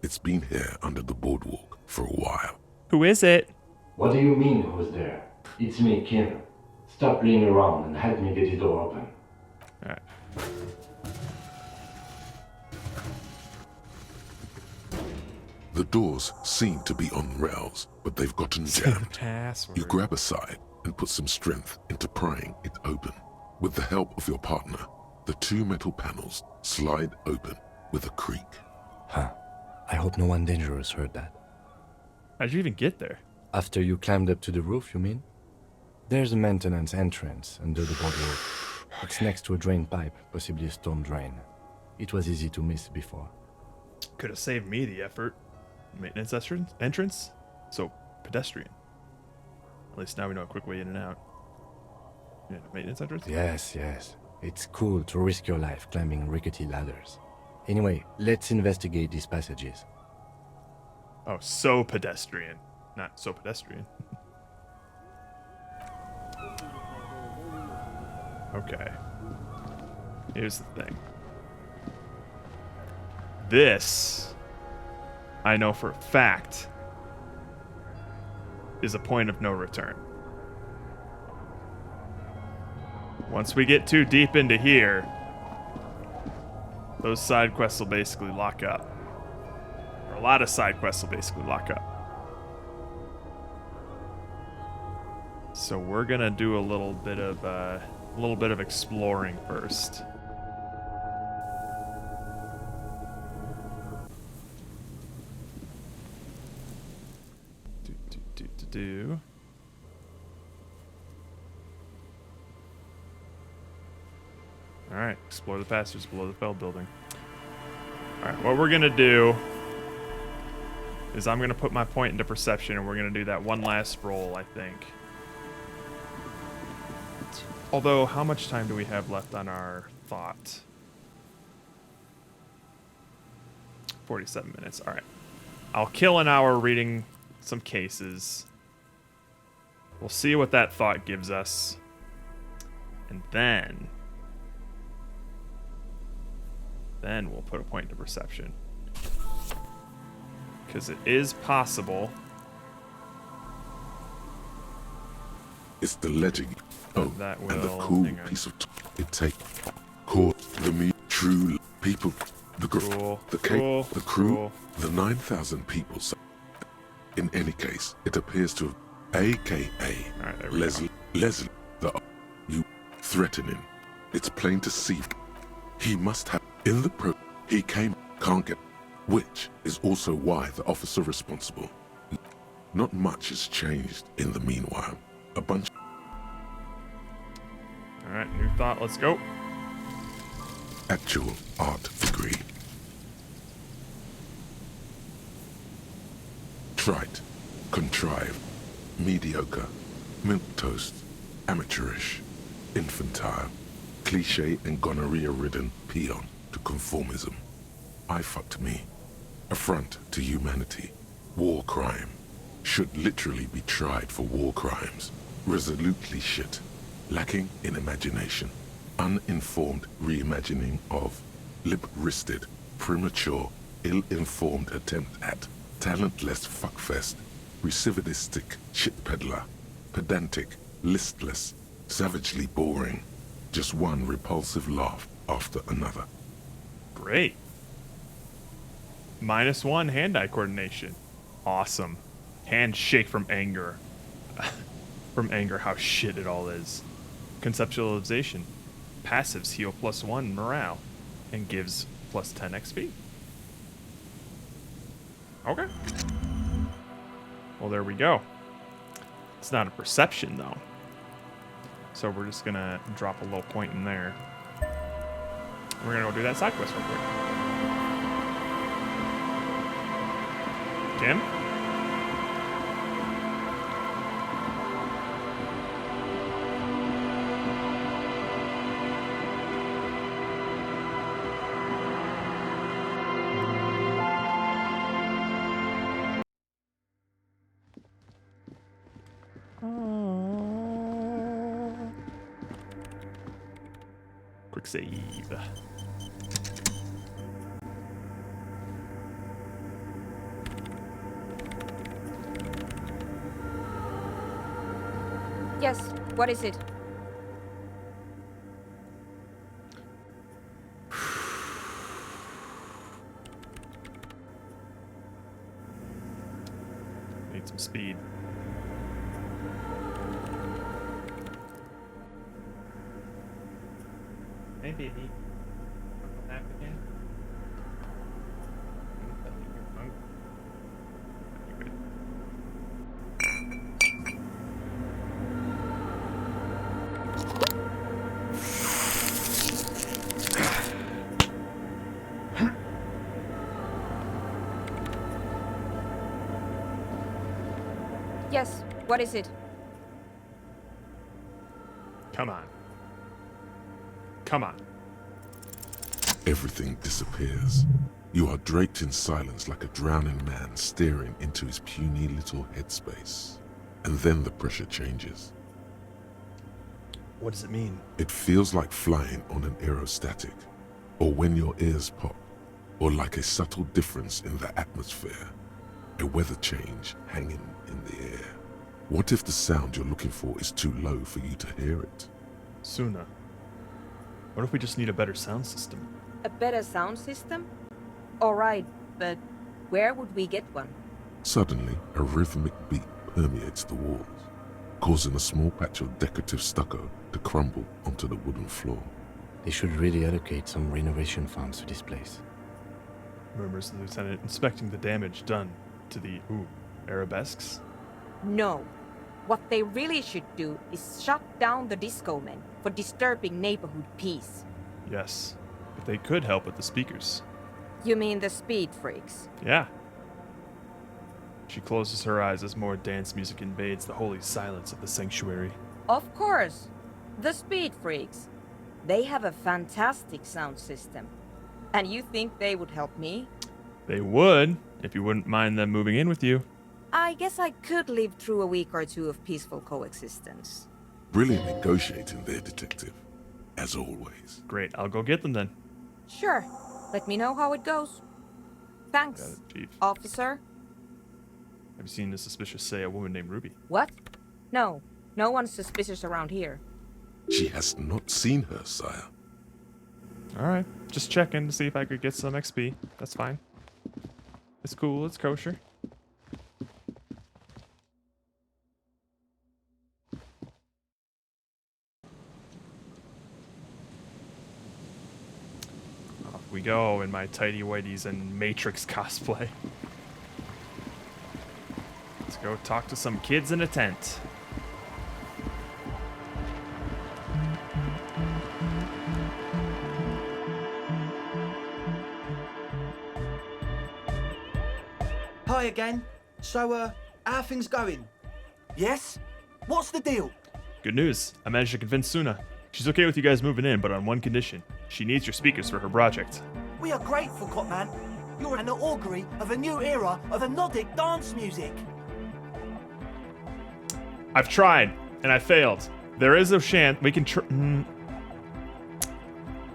S7: It's been here under the boardwalk for a while.
S1: Who is it?
S10: What do you mean, who's there? It's me, Kim. Stop playing around and help me get the door open.
S1: Alright.
S7: The doors seem to be on rails, but they've gotten jammed. You grab a side and put some strength into prying it open. With the help of your partner, the 2 metal panels slide open with a creak.
S10: Huh. I hope no one dangerous heard that.
S1: How'd you even get there?
S10: After you climbed up to the roof, you mean? There's a maintenance entrance under the boardwalk. It's next to a drain pipe, possibly a storm drain. It was easy to miss before.
S1: Could have saved me the effort. Maintenance entrance? So, pedestrian. At least now we know a quick way in and out. Yeah, maintenance entrance?
S10: Yes, yes. It's cool to risk your life climbing rickety ladders. Anyway, let's investigate these passages.
S1: Oh, so pedestrian. Not so pedestrian. Okay. Here's the thing. This, I know for a fact, is a point of no return. Once we get too deep into here, those side quests will basically lock up. Or a lot of side quests will basically lock up. So we're gonna do a little bit of exploring first. Do. Alright, explore the passages below the Feld building. Alright, what we're gonna do is I'm going to put my point into perception, and we're going to do that one last roll, I think. Although, how much time do we have left on our thought? 47 minutes. All right. I'll kill an hour reading some cases. We'll see what that thought gives us. And then we'll put a point into perception. Because it is possible.
S7: It's the legend. Oh,
S1: that will,
S7: and the cool piece of it take core the me true people, the
S1: cool,
S7: the cape, the crew, the 9,000 people. In any case, it appears to have AKA Leslie, the you threatening. It's plain to see. He must have in the he can't get, which is also why the officer responsible. Not much has changed in the meanwhile. A bunch.
S1: All right, new thought. Let's go.
S7: Actual art degree. Trite, contrived, mediocre, milquetoast, amateurish, infantile, cliche and gonorrhea-ridden peon to conformism. I fucked me. Affront to humanity. War crime. Should literally be tried for war crimes. Resolutely shit. Lacking in imagination. Uninformed reimagining of lip-wristed, premature, ill-informed attempt at talentless fuckfest, recidivistic shit peddler, pedantic, listless, savagely boring, just one repulsive laugh after another.
S1: Great. -1 hand-eye coordination. Awesome. Handshake from anger. From anger, how shit it all is. Conceptualization. Passives heal +1 morale and gives +10 XP. Okay. Well, there we go. It's not a perception, though. So we're just going to drop a little point in there. And we're going to go do that side quest real quick. Jim? Quick save.
S20: Yes, what is it?
S1: Need some speed. Hey, baby. Come back again.
S20: Yes, what is it?
S1: Come on. Come on.
S7: Everything disappears. You are draped in silence like a drowning man staring into his puny little headspace. And then the pressure changes.
S1: What does it mean?
S7: It feels like flying on an aerostatic, or when your ears pop, or like a subtle difference in the atmosphere, a weather change hanging in the air. What if the sound you're looking for is too low for you to hear it?
S1: Suna. What if we just need a better sound system?
S20: A better sound system? Alright, but where would we get one?
S7: Suddenly, a rhythmic beat permeates the walls, causing a small patch of decorative stucco to crumble onto the wooden floor.
S10: They should really allocate some renovation funds to this place.
S1: Murmurs the lieutenant, inspecting the damage done to the, arabesques.
S20: No. What they really should do is shut down the disco men for disturbing neighborhood peace.
S1: Yes, but they could help with the speakers.
S20: You mean the speed freaks?
S1: Yeah. She closes her eyes as more dance music invades the holy silence of the sanctuary.
S20: Of course. The Speed Freaks. They have a fantastic sound system. And you think they would help me?
S1: They would, if you wouldn't mind them moving in with you.
S20: I guess I could live through a week or two of peaceful coexistence.
S7: Brilliant negotiating there, Detective. As always.
S1: Great, I'll go get them then.
S20: Sure. Let me know how it goes. Thanks,
S1: Got it, Chief.
S20: officer.
S1: Have you seen the suspicious say a woman named Ruby?
S20: What? No. No one's suspicious around here.
S7: She has not seen her, sire.
S1: Alright, just checking to see if I could get some XP. That's fine. It's cool, it's kosher. Off we go in my tidy whities and Matrix cosplay. Let's go talk to some kids in a tent.
S21: Hi again. So, how are things going? Yes? What's the deal?
S1: Good news. I managed to convince Suna. She's okay with you guys moving in, but on one condition. She needs your speakers for her project.
S21: We are grateful, Copman. You're an augury of a new era of Nordic dance music.
S1: I've tried, and I failed. There is a chance we can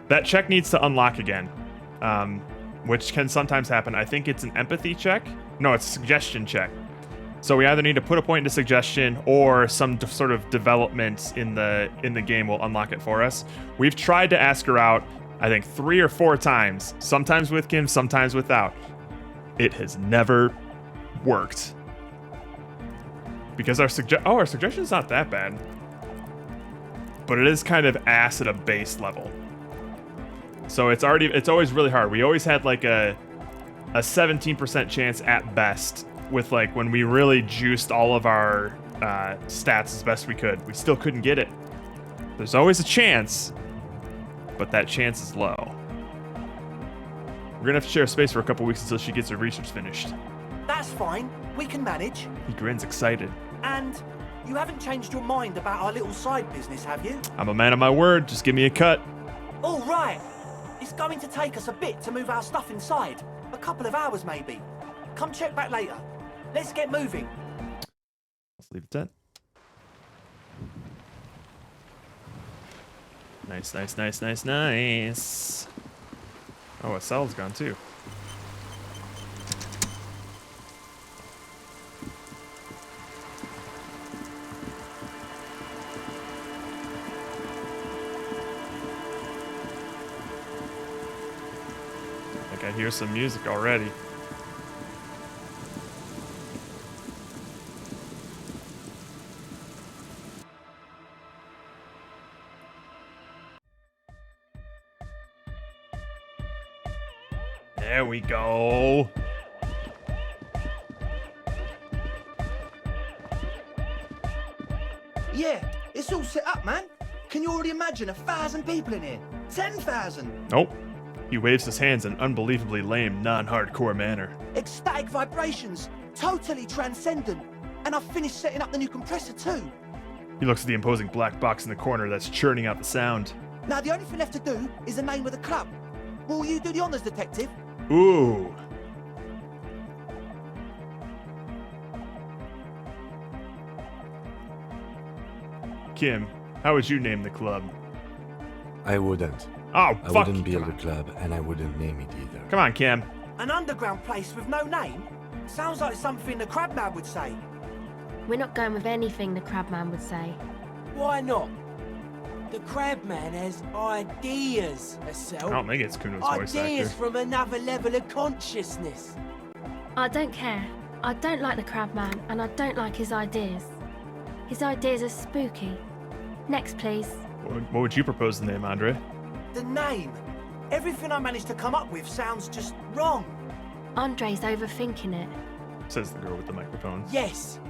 S1: that check needs to unlock again, which can sometimes happen. I think it's an empathy check. No, it's a suggestion check. So we either need to put a point into suggestion or some sort of development in the game will unlock it for us. We've tried to ask her out, I think 3 or 4 times, sometimes with Kim, sometimes without. It has never worked. Because our suggestion's not that bad. But it is kind of ass at a base level. So it's always really hard. We always had like a 17% chance at best with like when we really juiced all of our stats as best we could. We still couldn't get it. There's always a chance, but that chance is low. We're gonna have to share space for a couple weeks until she gets her research finished.
S21: That's fine. We can manage.
S1: He grins excited.
S21: And you haven't changed your mind about our little side business, have you?
S1: I'm a man of my word. Just give me a cut.
S21: All right. It's going to take us a bit to move our stuff inside. A couple of hours, maybe. Come check back later. Let's get moving.
S1: Let's leave the tent. Nice, nice, nice, nice, nice. Oh, Estelle's gone too. I think I hear some music already. There we go.
S21: Yeah, it's all set up, man. Can you already imagine 1,000 people in here? 10,000?
S1: Nope. He waves his hands in an unbelievably lame, non-hardcore manner.
S21: Ecstatic vibrations. Totally transcendent. And I've finished setting up the new compressor too.
S1: He looks at the imposing black box in the corner that's churning out the sound.
S21: Now the only thing left to do is the name of the club. Will you do the honors, detective?
S1: Ooh. Kim, how would you name the club?
S10: I wouldn't.
S1: Oh,
S10: I
S1: fuck.
S10: wouldn't build a club, and I wouldn't name it either.
S1: Come on, Kim.
S21: An underground place with no name? Sounds like something the Crabman would say.
S2: We're not going with anything the Crabman would say.
S11: Why not? The Crabman has ideas, Estelle.
S1: I don't think it's Kuno's voice
S11: Ideas
S1: actor.
S11: from another level of consciousness.
S2: I don't care. I don't like the Crabman, and I don't like his ideas. His ideas are spooky. Next, please.
S1: What would you propose the name, Andre?
S21: The name. Everything I managed to come up with sounds just wrong.
S2: Andre's overthinking it.
S1: Says the girl with the microphone.
S11: Yes,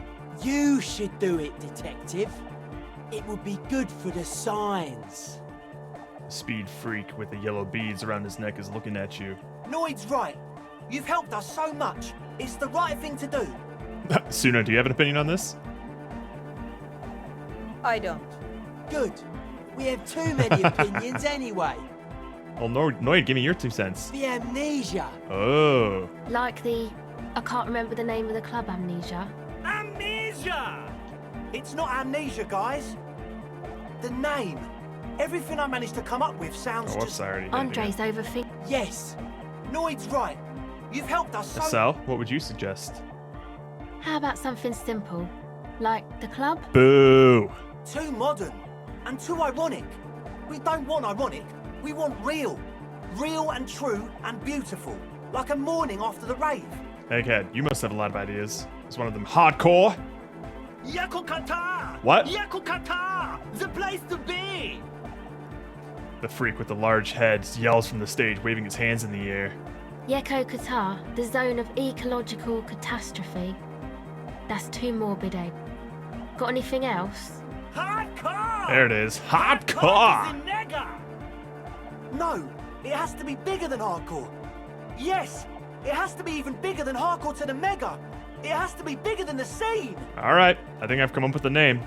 S11: you should do it, detective. It would be good for the signs.
S1: The speed freak with the yellow beads around his neck is looking at you.
S21: Noid's right. You've helped us so much. It's the right thing to do.
S1: Suna, do you have an opinion on this?
S20: I don't.
S3: Good. We have too many opinions anyway.
S1: Well, Noid, give me your 2 cents.
S3: The amnesia.
S1: Oh.
S2: Like the... I can't remember the name of the club, Amnesia.
S21: Amnesia! It's not amnesia, guys. The name. Everything I managed to come up with sounds just...
S2: Andre's overthinking.
S21: Yes. Noid's right. You've helped us so...
S1: Sal, what would you suggest?
S2: How about something simple? Like the club?
S1: Boo!
S21: Too modern. And too ironic. We don't want ironic. We want real. Real and true and beautiful. Like a morning after the rave.
S1: Egghead, you must have a lot of ideas. Is one of them hardcore?
S21: Yakukata!
S1: What?
S21: Yakukata! The place to be!
S1: The freak with the large head yells from the stage, waving his hands in the air.
S2: Yeko Qatar, the zone of ecological catastrophe. That's too morbid, eh? Got anything else?
S21: Hardcore!
S1: There it is.
S21: Hardcore
S1: Hardcore!
S21: is in Nega! No, it has to be bigger than hardcore. Yes, it has to be even bigger than hardcore to the mega. It has to be bigger than the scene.
S1: All right, I think I've come up with a name.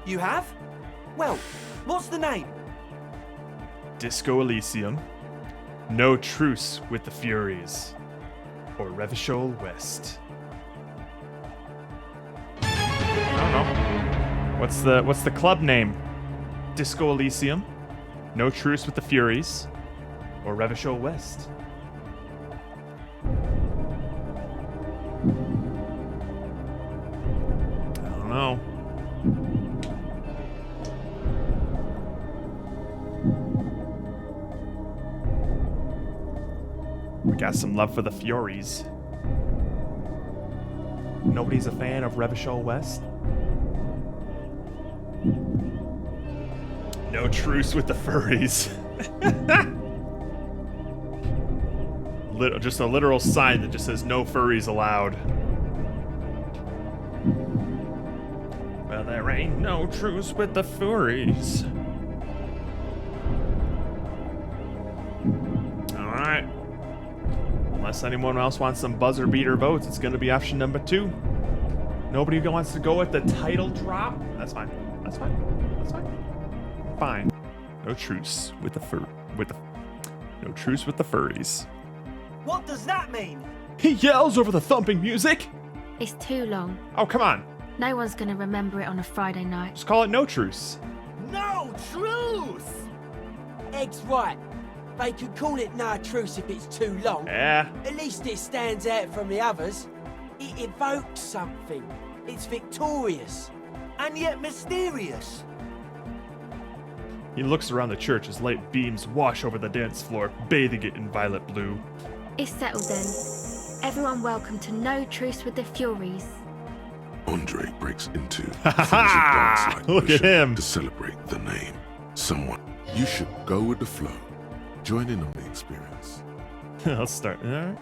S21: You have? Well, what's the name?
S1: Disco Elysium. No Truce with the Furies. Or Revachol West. I don't know. What's the club name? Disco Elysium. No Truce with the Furies. Or Revachol West. I don't know. We got some love for the Furies. Nobody's a fan of Revachol West? No truce with the furries. Just a literal sign that just says no furries allowed. Well, there ain't no truce with the furries. Alright. Unless anyone else wants some buzzer beater votes, it's gonna be option number 2. Nobody wants to go with the title drop? That's fine. That's fine. That's fine. Fine. No truce with the no truce with the furries.
S21: What does that mean?
S1: He yells over the thumping music.
S2: It's too long.
S1: Oh, come on.
S2: No one's gonna remember it on a Friday night.
S1: Just call it no truce.
S21: No truce!
S3: Egg's right. They could call it no truce if it's too long.
S1: Yeah.
S3: At least it stands out from the others. It evokes something. It's victorious.
S21: And yet mysterious.
S1: He looks around the church as light beams wash over the dance floor, bathing it in violet blue.
S2: It's settled then. Everyone welcome to No Truce with the Furies.
S7: Andre breaks into dance
S1: Look at him
S7: to celebrate the name. Someone, you should go with the flow. Join in on the experience.
S1: Let's start. Yeah.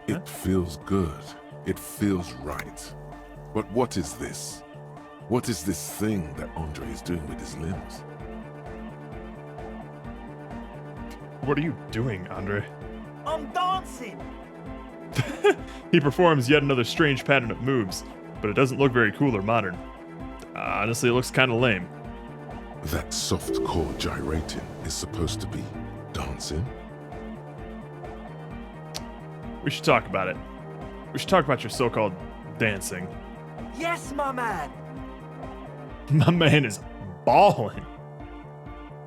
S7: It feels good. It feels right. But what is this? What is this thing that Andre is doing with his limbs?
S1: What are you doing, Andre?
S21: I'm dancing.
S1: He performs yet another strange pattern of moves, but it doesn't look very cool or modern. Honestly, it looks kind of lame.
S7: That soft core gyrating is supposed to be dancing?
S1: We should talk about it. We should talk about your so-called dancing.
S21: Yes, my man.
S1: My man is ballin'.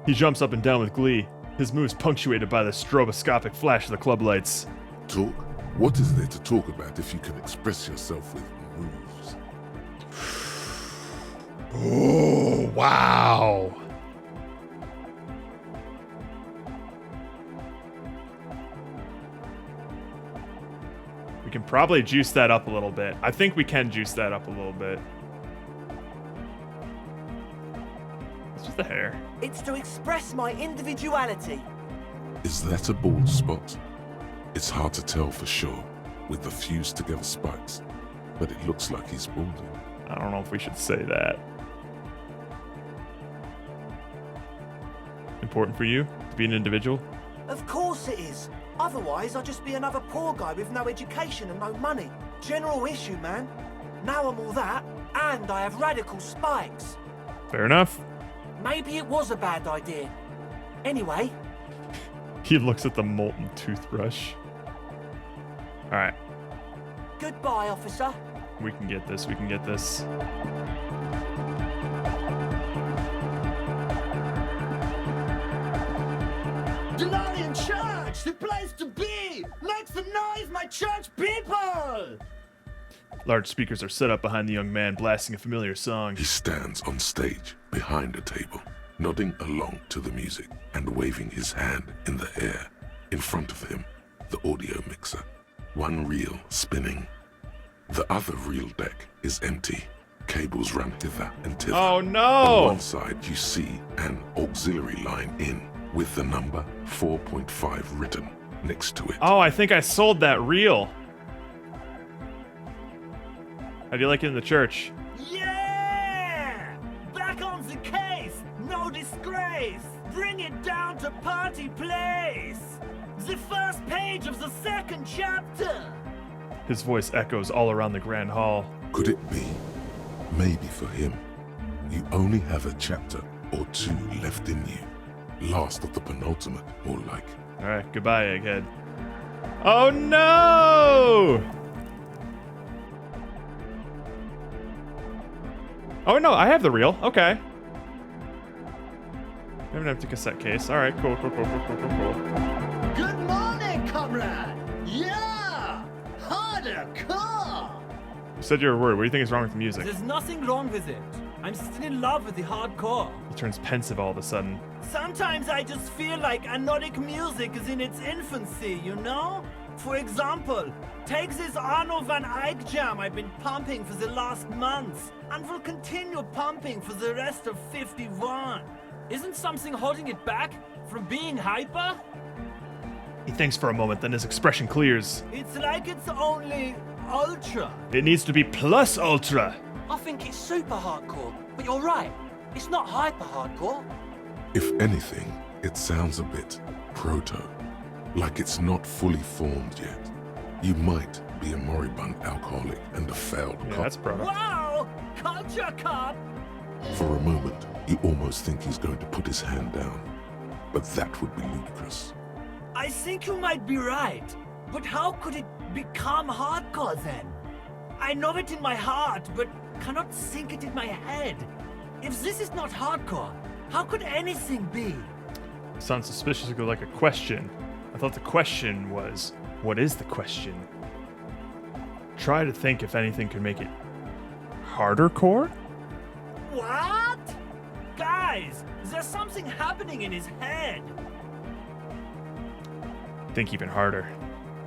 S1: He jumps up and down with glee, his moves punctuated by the stroboscopic flash of the club lights.
S7: Talk? What is there to talk about if you can express yourself with moves?
S1: Oh, wow. We can probably juice that up a little bit. I think we can juice that up a little bit. It's just the hair.
S21: It's to express my individuality.
S7: Is that a bald spot? It's hard to tell for sure with the fused together spikes, but it looks like he's balding.
S1: I don't know if we should say that. Important for you to be an individual?
S21: Of course it is. Otherwise, I'd just be another poor guy with no education and no money. General issue, man. Now I'm all that, and I have radical spikes.
S1: Fair enough.
S21: Maybe it was a bad idea. Anyway.
S1: He looks at the molten toothbrush. Alright.
S21: Goodbye, officer.
S1: We can get this. We can get this.
S21: Denarian Church! The place to be! Make some noise, my church people!
S1: Large speakers are set up behind the young man, blasting a familiar song.
S7: He stands on stage behind a table, nodding along to the music and waving his hand in the air. In front of him, the audio mixer. One reel spinning. The other reel deck is empty. Cables run hither and thither.
S1: Oh no!
S7: On one side you see an auxiliary line in with the number 4.5 written next to it.
S1: Oh, I think I sold that reel. How do you like it in the church?
S21: Yeah! Back on the case! No disgrace! Bring it down to party place! The first page of the second chapter!
S1: His voice echoes all around the grand hall.
S7: Could it be? Maybe for him, you only have a chapter or two left in you. Last of the penultimate, more like.
S1: Alright, goodbye, Egghead. Oh no! Oh no, I have the reel. Okay. I have an empty cassette case. Alright, cool.
S21: Good morning, comrade! Yeah! Harder, car!
S1: You said you were worried. What do you think is wrong with the music?
S21: There's nothing wrong with it. I'm still in love with the hardcore.
S1: He turns pensive all of a sudden.
S21: Sometimes I just feel like anodic music is in its infancy, you know? For example, take this Arno van Eyck jam I've been pumping for the last month, and will continue pumping for the rest of 51. Isn't something holding it back from being hyper?
S1: He thinks for a moment, then his expression clears.
S21: It's like it's only ultra.
S1: It needs to be plus ultra.
S21: I think it's super hardcore, but you're right. It's not hyper hardcore.
S7: If anything, it sounds a bit proto. Like it's not fully formed yet. You might be a moribund alcoholic and a failed cop.
S1: That's proto.
S21: Wow! Culture cop!
S7: For a moment, you almost think he's going to put his hand down. But that would be ludicrous.
S21: I think you might be right. But how could it become hardcore then? I know it in my heart, but cannot think it in my head. If this is not hardcore, how could anything be?
S1: Sounds suspiciously like a question. I thought the question was, what is the question? Try to think if anything could make it harder core?
S21: What? Guys, there's something happening in his head.
S1: Think even harder.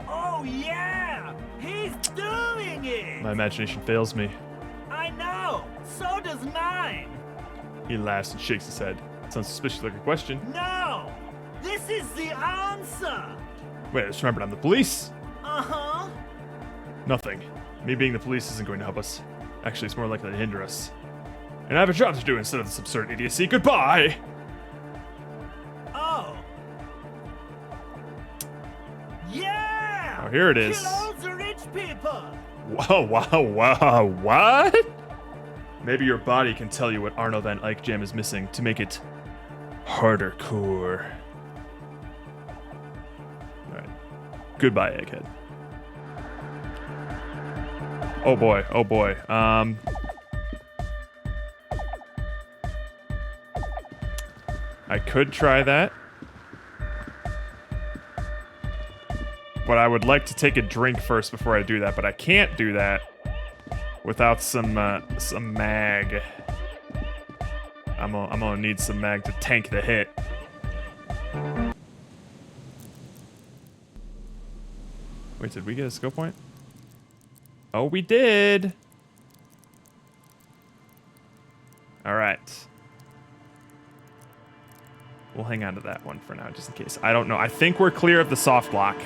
S21: Oh yeah! He's doing it!
S1: My imagination fails me.
S21: I know! So does mine!
S1: He laughs and shakes his head. Sounds suspiciously like a question.
S21: No! This is the answer!
S1: Wait, I just remembered I'm the police.
S21: Uh-huh.
S1: Nothing. Me being the police isn't going to help us. Actually, it's more likely to hinder us. And I have a job to do instead of this absurd idiocy. Goodbye!
S21: Oh. Yeah!
S1: Oh, here it is.
S21: Kill all the rich people!
S1: Wow, what? Maybe your body can tell you what Arno van Eyck jam is missing to make it harder core. Alright. Goodbye, Egghead. Oh boy. I could try that. But I would like to take a drink first before I do that, but I can't do that without some mag. I'm gonna need some mag to tank the hit. Wait, did we get a skill point? Oh, we did! Alright. We'll hang on to that one for now, just in case. I don't know. I think we're clear of the soft lock,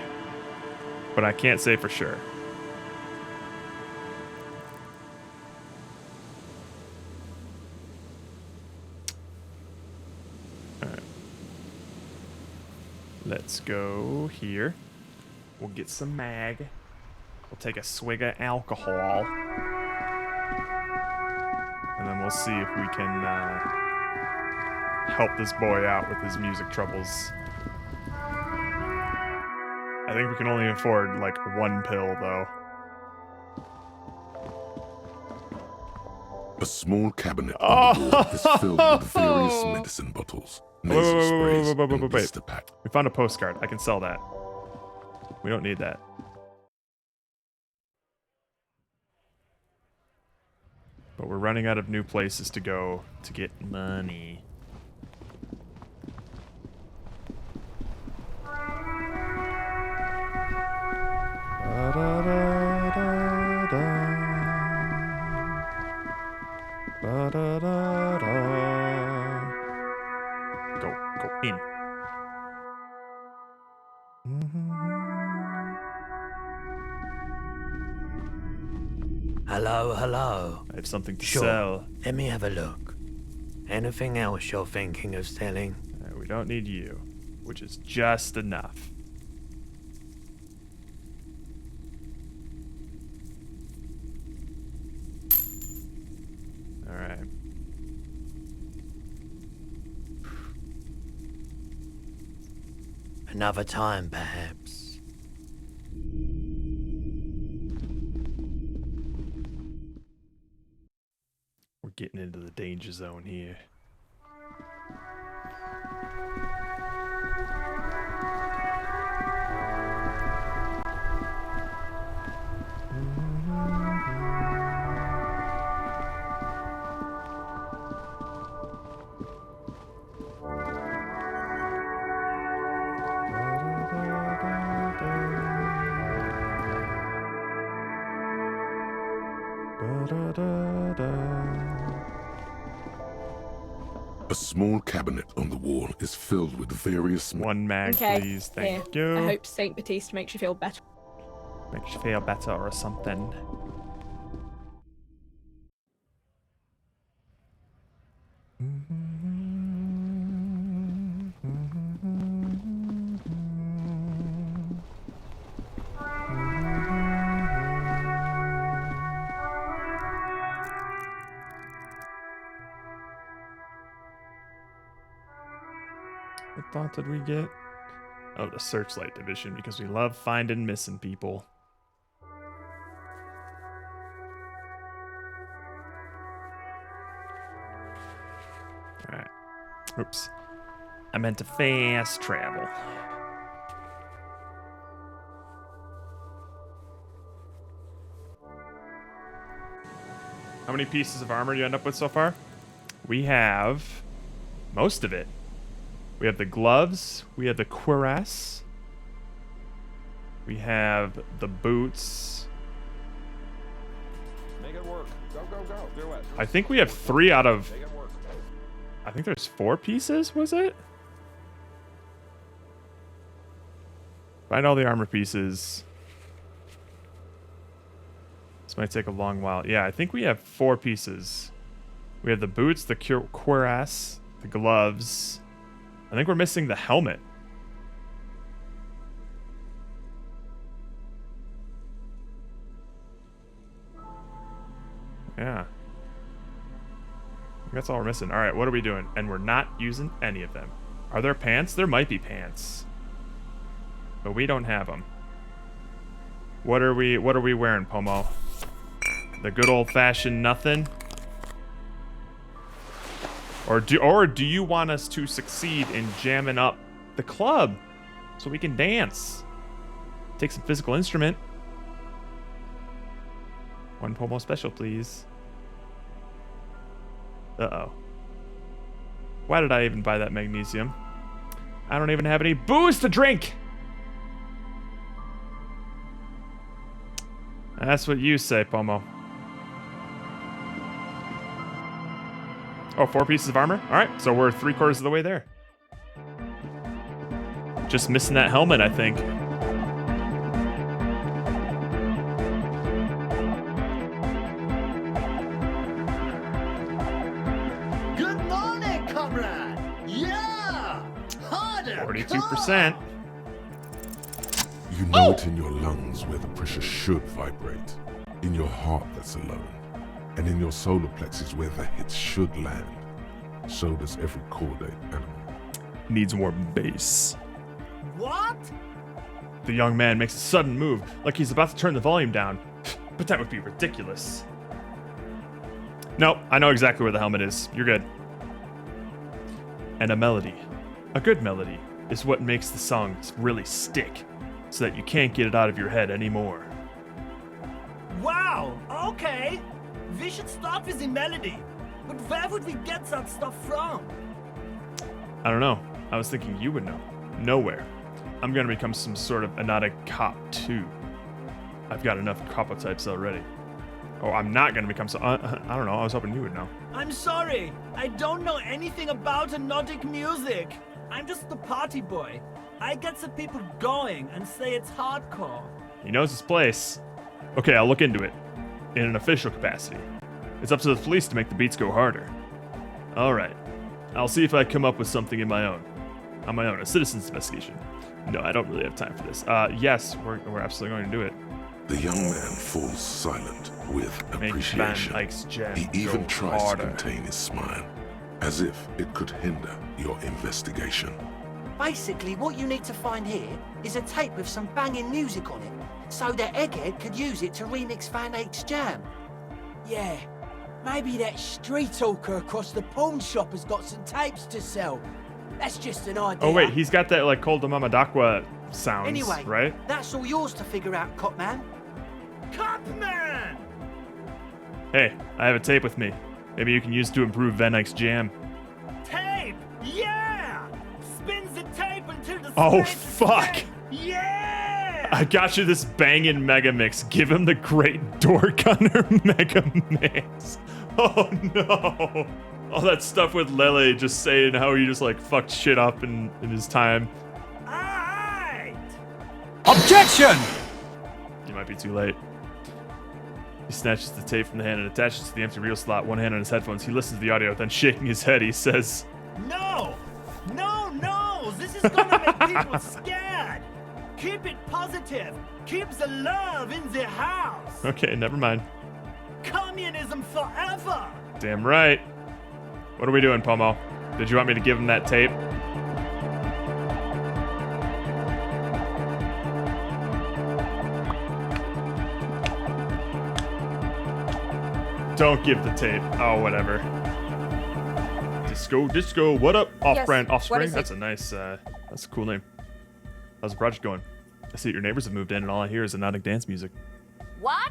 S1: but I can't say for sure. Alright. Let's go here. We'll get some mag. We'll take a swig of alcohol. we'll see if we can help this boy out with his music troubles. I think we can only afford like one pill, though.
S7: A small cabinet on the wall is filled with various medicine bottles, nasal sprays, and blister pack.
S1: We found a postcard. I can sell that. We don't need that. But we're running out of new places to go to get money. Go in.
S6: Hello, hello.
S1: I have something to
S6: Sure.
S1: sell.
S6: Let me have a look. Anything else you're thinking of selling?
S1: We don't need you, which is just enough. All right.
S6: Another time, perhaps.
S1: We're getting into the danger zone here.
S7: A small cabinet on the wall is filled with various...
S1: One mag,
S22: Okay.
S1: please. Thank
S22: Here.
S1: you.
S22: I hope Saint Batiste makes you feel better.
S1: Makes you feel better or something. What thought did we get? Oh, the Searchlight Division, because we love finding missing people. Alright. Oops. I meant to fast travel. How many pieces of armor do you end up with so far? We have most of it. We have the gloves. We have the cuirass. We have the boots.
S23: Make it work. Go, go, go. Do it.
S1: I think we have 3 out of... I think there's 4 pieces, was it? Find all the armor pieces. This might take a long while. Yeah, I think we have 4 pieces. We have the boots, the cuirass, the gloves. I think we're missing the helmet. Yeah. That's all we're missing. All right, what are we doing? And we're not using any of them. Are there pants? There might be pants. But we don't have them. What are we wearing, Pomo? The good old-fashioned nothing? Or do you want us to succeed in jamming up the club so we can dance? Take some physical instrument. 1 Pomo special, please. Uh-oh. Why did I even buy that magnesium? I don't even have any booze to drink! That's what you say, Pomo. Oh, 4 pieces of armor? Alright, so we're 3/4 of the way there. Just missing that helmet, I think.
S24: Good morning, comrade! Yeah! Harder!
S1: 42%.
S7: You know it in your lungs where the pressure should vibrate. In your heart that's alone. And in your solar plexus where the hits should land, so does every caudate animal.
S1: Needs more bass.
S21: What?
S1: The young man makes a sudden move, like he's about to turn the volume down. But that would be ridiculous. Nope, I know exactly where the helmet is. You're good. And a melody. A good melody is what makes the song really stick, so that you can't get it out of your head anymore.
S21: Wow, okay. We should start with the melody. But where would we get that stuff from?
S1: I don't know. I was thinking you would know. Nowhere. I'm gonna become some sort of anodic cop too. I've got enough copotypes already. Oh, I'm not gonna become I don't know. I was hoping you would know.
S21: I'm sorry. I don't know anything about Nordic music. I'm just the party boy. I get the people going and say it's hardcore.
S1: He knows his place. Okay, I'll look into it. In an official capacity. It's up to the police to make the beats go harder. Alright. I'll see if I come up with something on my own, a citizen's investigation. No, I don't really have time for this. Yes, we're absolutely going to do it.
S7: The young man falls silent with
S1: Make
S7: appreciation.
S1: Van Eyck's jam
S7: He even
S1: go
S7: tries
S1: harder.
S7: to contain his smile, as if it could hinder your investigation.
S3: Basically, what you need to find here is a tape with some banging music on it, so that Egghead could use it to remix Van Eyck's jam. Yeah, maybe that street hawker across the pawn shop has got some tapes to sell. That's just an idea.
S1: Oh wait, he's got that like Cold Mamadakwa sounds,
S3: Anyway,
S1: right?
S3: that's all yours to figure out, Copman.
S21: Copman!
S1: Hey, I have a tape with me. Maybe you can use it to improve Van Eyck's jam.
S21: Tape! Yeah! Spins the tape until the
S1: Oh
S21: space is
S1: fuck!
S21: blank. Yeah!
S1: I got you this banging mega mix. Give him the Great Door Gunner mega mix. Oh no! All that stuff with Lele just saying how he just like fucked shit up in his time.
S21: Alright!
S18: Objection!
S1: You might be too late. He snatches the tape from the hand and attaches it to the empty reel slot, one hand on his headphones. He listens to the audio, then shaking his head, he says,
S21: No! No, no! This is gonna make people scared! Keep it positive! Keep the love in the house!
S1: okay, never mind.
S21: Communism forever!
S1: Damn right. What are we doing, Pomo? Did you want me to give him that tape? Don't give the tape. Oh, whatever. Disco, what up? Off-brand,
S20: Yes,
S1: Offspring?
S20: what is
S1: That's
S20: it?
S1: a nice, that's a cool name. How's the project going? I see that your neighbors have moved in and all I hear is hypnotic dance music.
S4: What?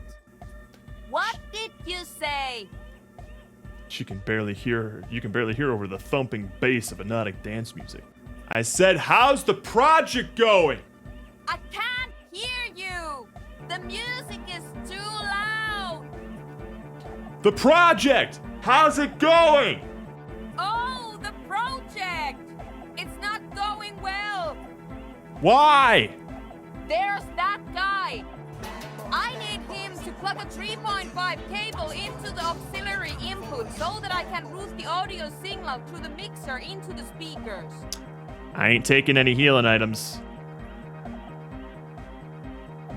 S4: What did you say?
S1: You can barely hear over the thumping bass of hypnotic dance music. I said, how's the project going?
S4: I can't hear you. The music is too loud.
S1: The project! How's it going?
S4: Oh, the project. It's not going well.
S1: Why?
S4: There's that guy. I need him to plug a 3.5 cable into the auxiliary input so that I can route the audio signal through the mixer into the speakers.
S1: I ain't taking any healing items.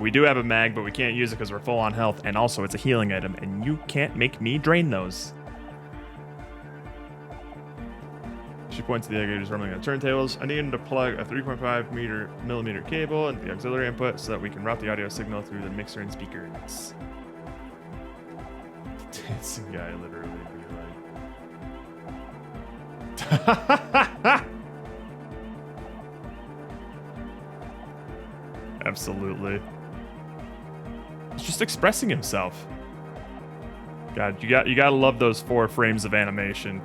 S1: We do have a mag, but we can't use it because we're full on health, and also it's a healing item, and you can't make me drain those. She points to the aggregators rumbling on turntables. I need him to plug a 3.5 millimeter cable into the auxiliary input so that we can route the audio signal through the mixer and speakers. The dancing guy literally be like... Absolutely. He's just expressing himself. God, you gotta love those 4 frames of animation.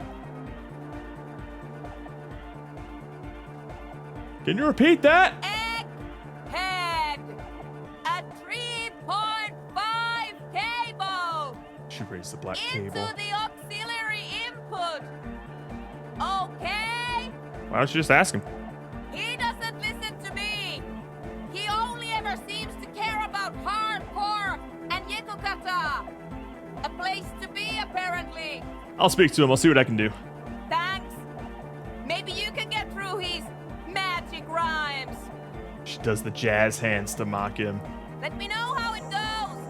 S1: Can you repeat that?
S4: Egghead! A 3.5 cable!
S1: She raised the black
S4: Into
S1: cable.
S4: the auxiliary input! Okay?
S1: Why don't you just ask him?
S4: He doesn't listen to me! He only ever seems to care about hardcore and Yekokata! A place to be, apparently!
S1: I'll speak to him. I'll see what I can do.
S4: Thanks! Maybe you can get through his magic rhymes!
S1: She does the jazz hands to mock him.
S4: Let me know how it goes!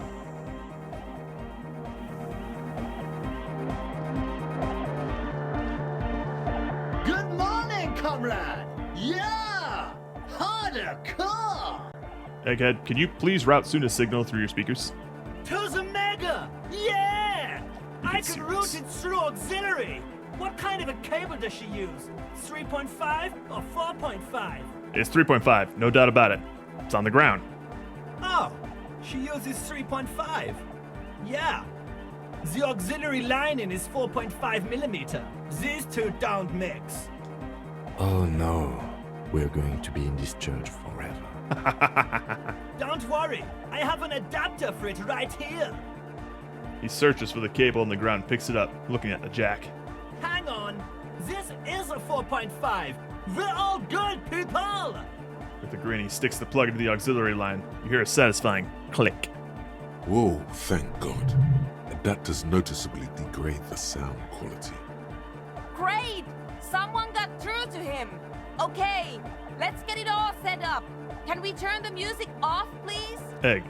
S24: comrade! Yeah! Harder, car!
S1: Egghead, can you please route Suna's signal through your speakers?
S21: To the Mega! Yeah! I can route it through auxiliary! What kind of a cable does she use? 3.5 or 4.5?
S1: It's 3.5, no doubt about it. It's on the ground.
S21: Oh, she uses 3.5. Yeah. The auxiliary lining is 4.5 millimeter. These two don't mix.
S10: Oh no, we're going to be in this church forever.
S21: Don't worry, I have an adapter for it right here.
S1: He searches for the cable in the ground, picks it up, looking at the jack.
S21: Hang on, this is a 4.5. We're all good, people!
S1: With a grin, he sticks the plug into the auxiliary line. You hear a satisfying click.
S7: Whoa, thank God. Adapters noticeably degrade the sound quality.
S4: Great! Someone got through to him. Okay, let's get it all set up. Can we turn the music off, please?
S1: Egg.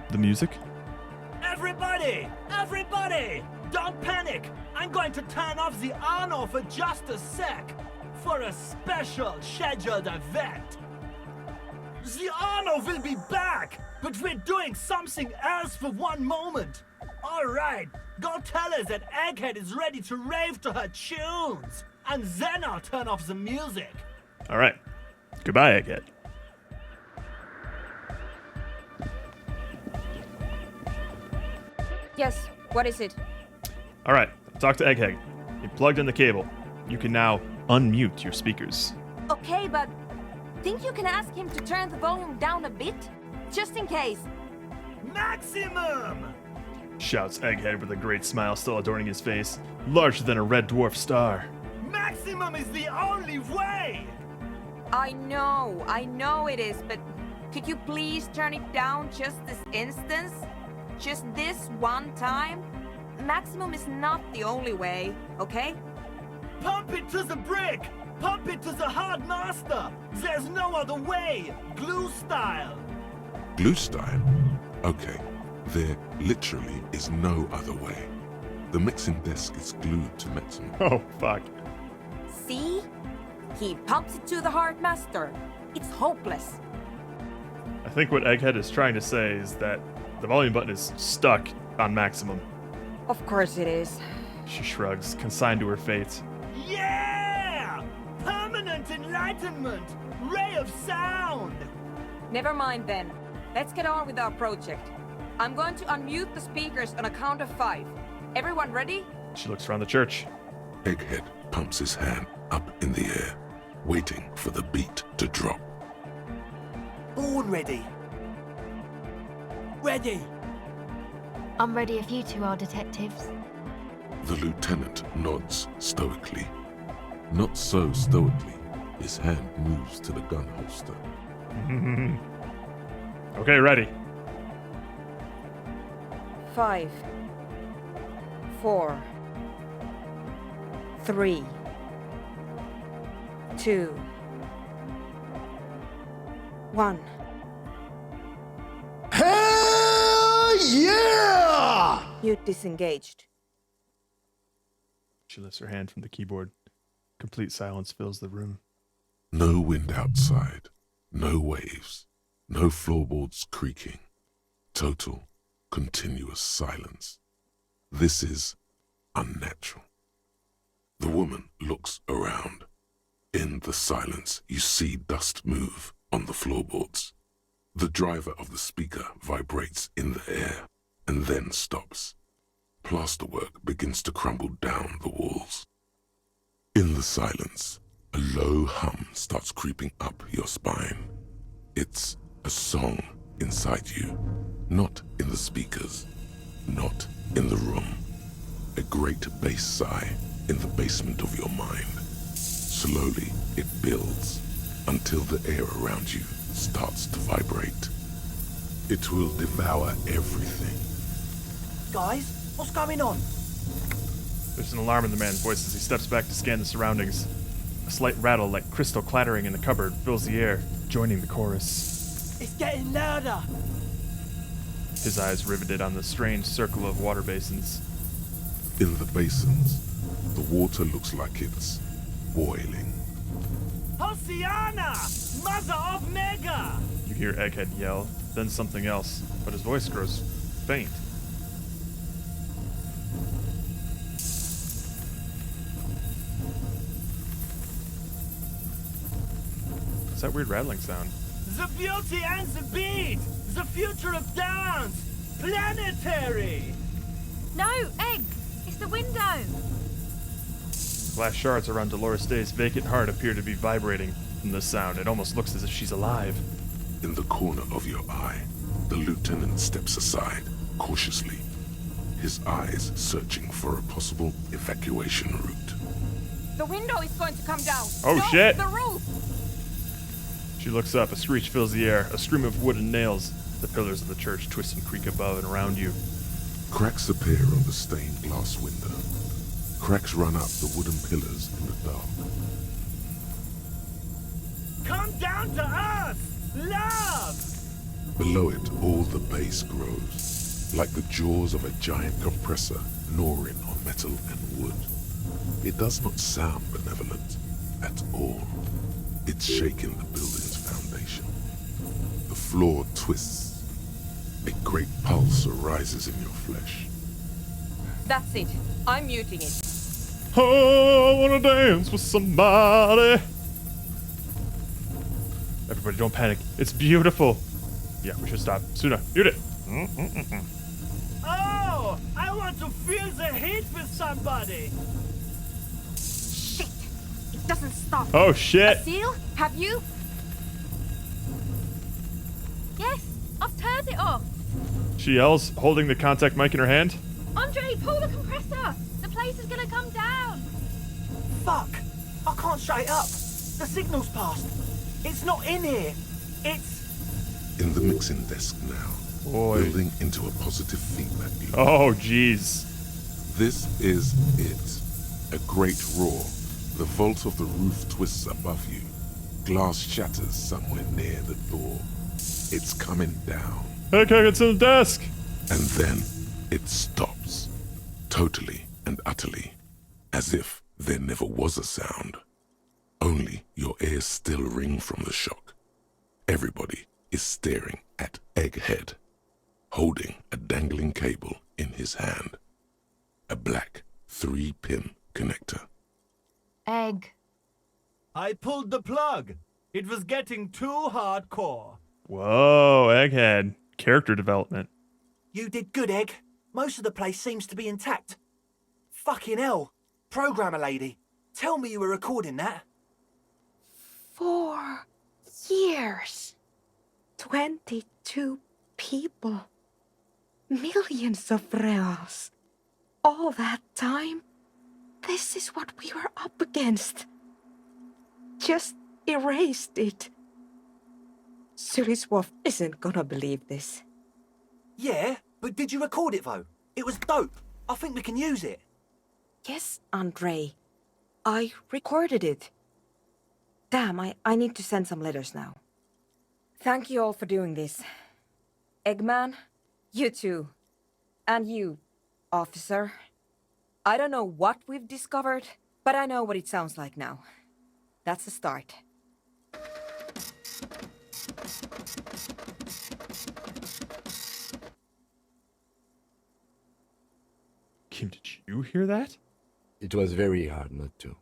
S1: The music?
S21: Everybody! Everybody! Don't panic! I'm going to turn off the on for just a sec for a special scheduled event. The Arno will be back, but we're doing something else for one moment. All right, go tell her that Egghead is ready to rave to her tunes, and then I'll turn off the music.
S1: All right. Goodbye, Egghead.
S20: Yes, what is it?
S1: All right, talk to Egghead. He plugged in the cable. You can now unmute your speakers.
S4: Okay, but think you can ask him to turn the volume down a bit? Just in case.
S21: Maximum!
S1: Shouts Egghead with a great smile still adorning his face, larger than a red dwarf star.
S21: Maximum is the only way!
S4: I know it is, but could you please turn it down just this instance? Just this one time? Maximum is not the only way, okay?
S21: Pump it to the brick! Pump it to the hard master! There's no other way! Glue style!
S7: Glue style? Okay, there literally is no other way. The mixing desk is glued to maximum.
S1: Oh, fuck.
S4: See? He pumps it to the hard master. It's hopeless.
S1: I think what Egghead is trying to say is that the volume button is stuck on maximum.
S20: Of course it is.
S1: She shrugs, consigned to her fate.
S21: Yeah! Permanent enlightenment! Ray of sound!
S20: Never mind then. Let's get on with our project. I'm going to unmute the speakers on a count of 5. Everyone ready?
S1: She looks around the church.
S7: Egghead pumps his hand up in the air, waiting for the beat to drop.
S3: Born ready. Ready.
S2: I'm ready if you two are detectives.
S7: The lieutenant nods stoically. Not so stoically, his hand moves to the gun holster.
S1: Okay, ready.
S20: 5, 4, 3, 2, 1.
S24: Hell yeah!
S20: You disengaged.
S1: She lifts her hand from the keyboard. Complete silence fills the room.
S7: No wind outside, no waves, no floorboards creaking. Total, continuous silence. This is unnatural. The woman looks around. In the silence, you see dust move on the floorboards. The driver of the speaker vibrates in the air and then stops. Plasterwork begins to crumble down the walls. In the silence, a low hum starts creeping up your spine. It's a song inside you, not in the speakers, not in the room. A great bass sigh in the basement of your mind. Slowly, it builds until the air around you starts to vibrate. It will devour everything.
S3: Guys, what's going on?
S1: There's an alarm in the man's voice as he steps back to scan the surroundings. A slight rattle like crystal clattering in the cupboard fills the air, joining the chorus.
S3: It's getting louder.
S1: His eyes riveted on the strange circle of water basins.
S7: In the basins, the water looks like it's boiling.
S21: Hosiana! Mother of Mega!
S1: You hear Egghead yell, then something else, but his voice grows faint. What's that weird rattling sound?
S21: The beauty and the beat! The future of dance! Planetary!
S4: No, Egg! It's the window!
S1: Glass shards around Dolores Day's vacant heart appear to be vibrating from the sound. It almost looks as if she's alive.
S7: In the corner of your eye, the lieutenant steps aside, cautiously, his eyes searching for a possible evacuation route.
S4: The window is going to come down!
S1: Oh,
S4: no,
S1: shit!
S4: The roof!
S1: She looks up, a screech fills the air, a scream of wood and nails. The pillars of the church twist and creak above and around you.
S7: Cracks appear on the stained glass window. Cracks run up the wooden pillars in the dark.
S21: Come down to us! Love!
S7: Below it, all the bass grows, like the jaws of a giant compressor gnawing on metal and wood. It does not sound benevolent at all. It's shaking the building's foundation. The floor twists. A great pulse arises in your flesh.
S4: That's it. I'm muting it.
S1: Oh, I wanna dance with somebody. Everybody don't panic. It's beautiful. Yeah, we should stop. Suna, mute it.
S21: Oh! I want to feel the heat with somebody!
S4: Shit! It doesn't stop.
S1: Oh, shit.
S4: Seal, have you? Yes, I've turned it off.
S1: She yells, holding the contact mic in her hand.
S4: Andre, pull the compressor. The place is gonna come down.
S3: Fuck! I can't shut it up. The signal's passed. It's not in here. It's...
S7: In the mixing desk now,
S1: Boy.
S7: building into a positive feedback loop.
S1: Oh, jeez.
S7: This is it. A great roar. The vault of the roof twists above you. Glass shatters somewhere near the door. It's coming down.
S1: Okay, it's in the desk.
S7: And then it stops. Totally and utterly. As if there never was a sound. Only your ears still ring from the shock. Everybody is staring at Egghead, holding a dangling cable in his hand. A black 3-pin connector.
S4: Egg.
S21: I pulled the plug. It was getting too hardcore.
S1: Whoa, Egghead. Character development.
S3: You did good, Egg. Most of the place seems to be intact. Fucking hell. Programmer lady, tell me you were recording that.
S5: 4 years. 22 people. Millions of reals. All that time? This is what we were up against. Just erased it. Suliswolf isn't gonna believe this.
S3: Yeah, but did you record it though? It was dope. I think we can use it.
S20: Yes, Andre. I recorded it. Damn, I need to send some letters now. Thank you all for doing this. Eggman, you too. And you, officer. I don't know what we've discovered, but I know what it sounds like now. That's a start.
S1: Kim, did you hear that?
S10: It was very hard not to.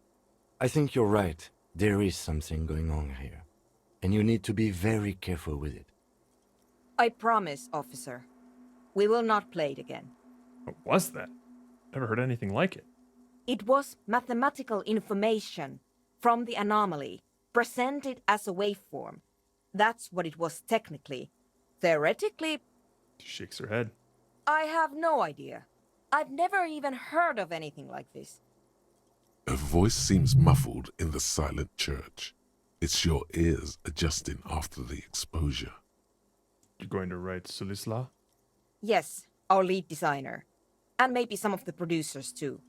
S10: I think you're right. There is something going on here. And you need to be very careful with it.
S20: I promise, officer. We will not play it again.
S1: What was that? Never heard anything like it.
S20: It was mathematical information from the anomaly, presented as a waveform. That's what it was technically. Theoretically,
S1: She shakes her head.
S20: I have no idea. I've never even heard of anything like this.
S7: A voice seems muffled in the silent church. It's your ears adjusting after the exposure.
S1: You're going to write Sulisla?
S20: Yes, our lead designer. And maybe some of the producers too.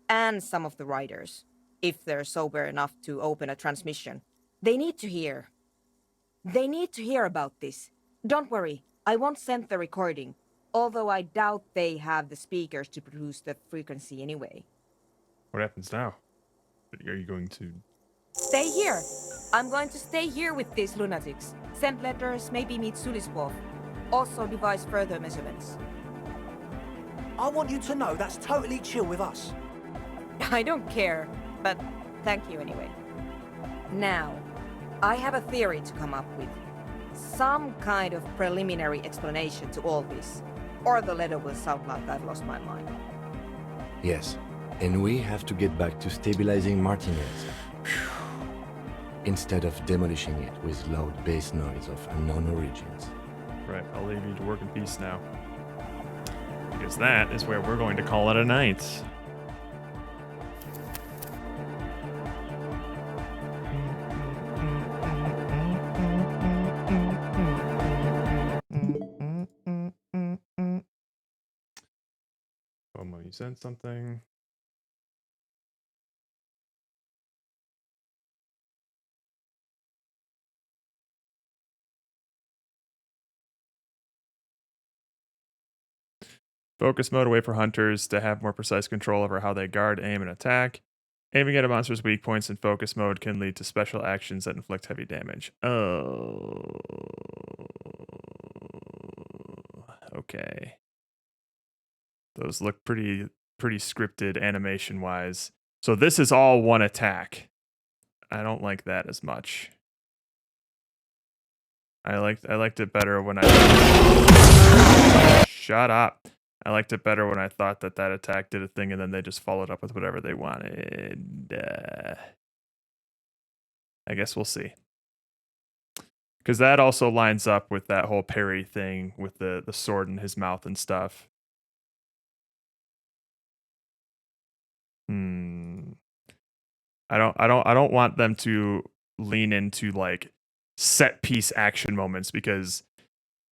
S20: And some of the writers. If they're sober enough to open a transmission. They need to hear. They need to hear about this. Don't worry, I won't send the recording. Although I doubt they have the speakers to produce the frequency anyway.
S1: What happens now? Are you going to
S20: Stay here. I'm going to stay here with these lunatics. Send letters, maybe meet Suliswolf. Also devise further measurements.
S3: I want you to know that's totally chill with us.
S20: I don't care, but thank you anyway. Now, I have a theory to come up with. Some kind of preliminary explanation to all this. Or the letter will sound like I've lost my mind.
S10: Yes, and we have to get back to stabilizing Martinez. Instead of demolishing it with loud bass noise of unknown origins.
S1: Right, I'll leave you to work in peace now. Because that is where we're going to call it a night. Momo, you sent something. Focus mode, wait for hunters to have more precise control over how they guard, aim, and attack. Aiming at a monster's weak points in focus mode can lead to special actions that inflict heavy damage. Oh. Okay. Those look pretty scripted animation-wise. So this is all one attack. I don't like that as much. I liked it better when I... Shut up. I liked it better when I thought that attack did a thing and then they just followed up with whatever they wanted. I guess we'll see. Because that also lines up with that whole parry thing with the sword in his mouth and stuff. I don't want them to lean into like set piece action moments, because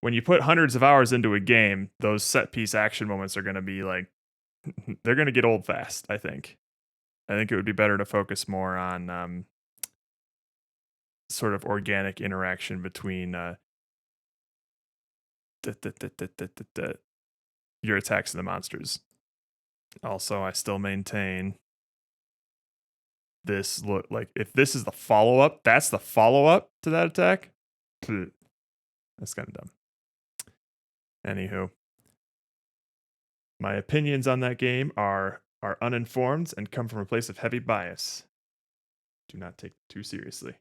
S1: when you put hundreds of hours into a game, those set piece action moments are going to be like, they're going to get old fast, I think. I think it would be better to focus more on sort of organic interaction between your attacks and the monsters. Also, I still maintain this look like, if this is the follow-up, that's the follow-up to that attack. That's kind of dumb. Anywho, my opinions on that game are uninformed and come from a place of heavy bias. Do not take it too seriously.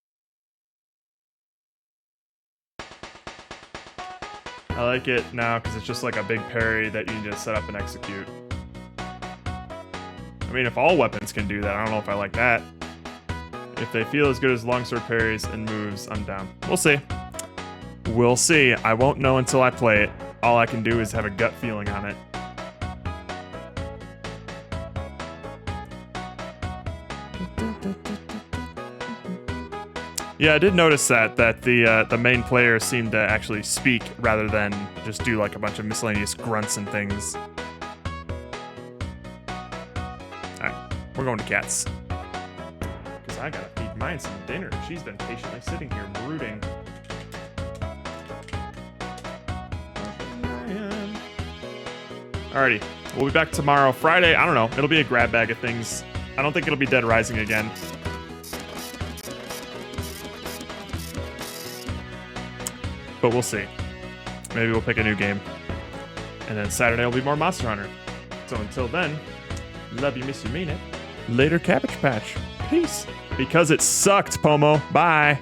S1: I like it now because it's just like a big parry that you need to set up and execute. I mean, if all weapons can do that, I don't know if I like that. If they feel as good as longsword parries and moves, I'm down. We'll see. We'll see. I won't know until I play it. All I can do is have a gut feeling on it. Yeah, I did notice that the main player seemed to actually speak rather than just do like a bunch of miscellaneous grunts and things. Alright, we're going to Cats. Because I gotta feed mine some dinner. She's been patiently sitting here brooding. Alrighty, we'll be back tomorrow. Friday, I don't know. It'll be a grab bag of things. I don't think it'll be Dead Rising again. But we'll see. Maybe we'll pick a new game. And then Saturday will be more Monster Hunter. So until then, love you, miss you, mean it. Later, Cabbage Patch. Peace. Because it sucked, Pomo. Bye.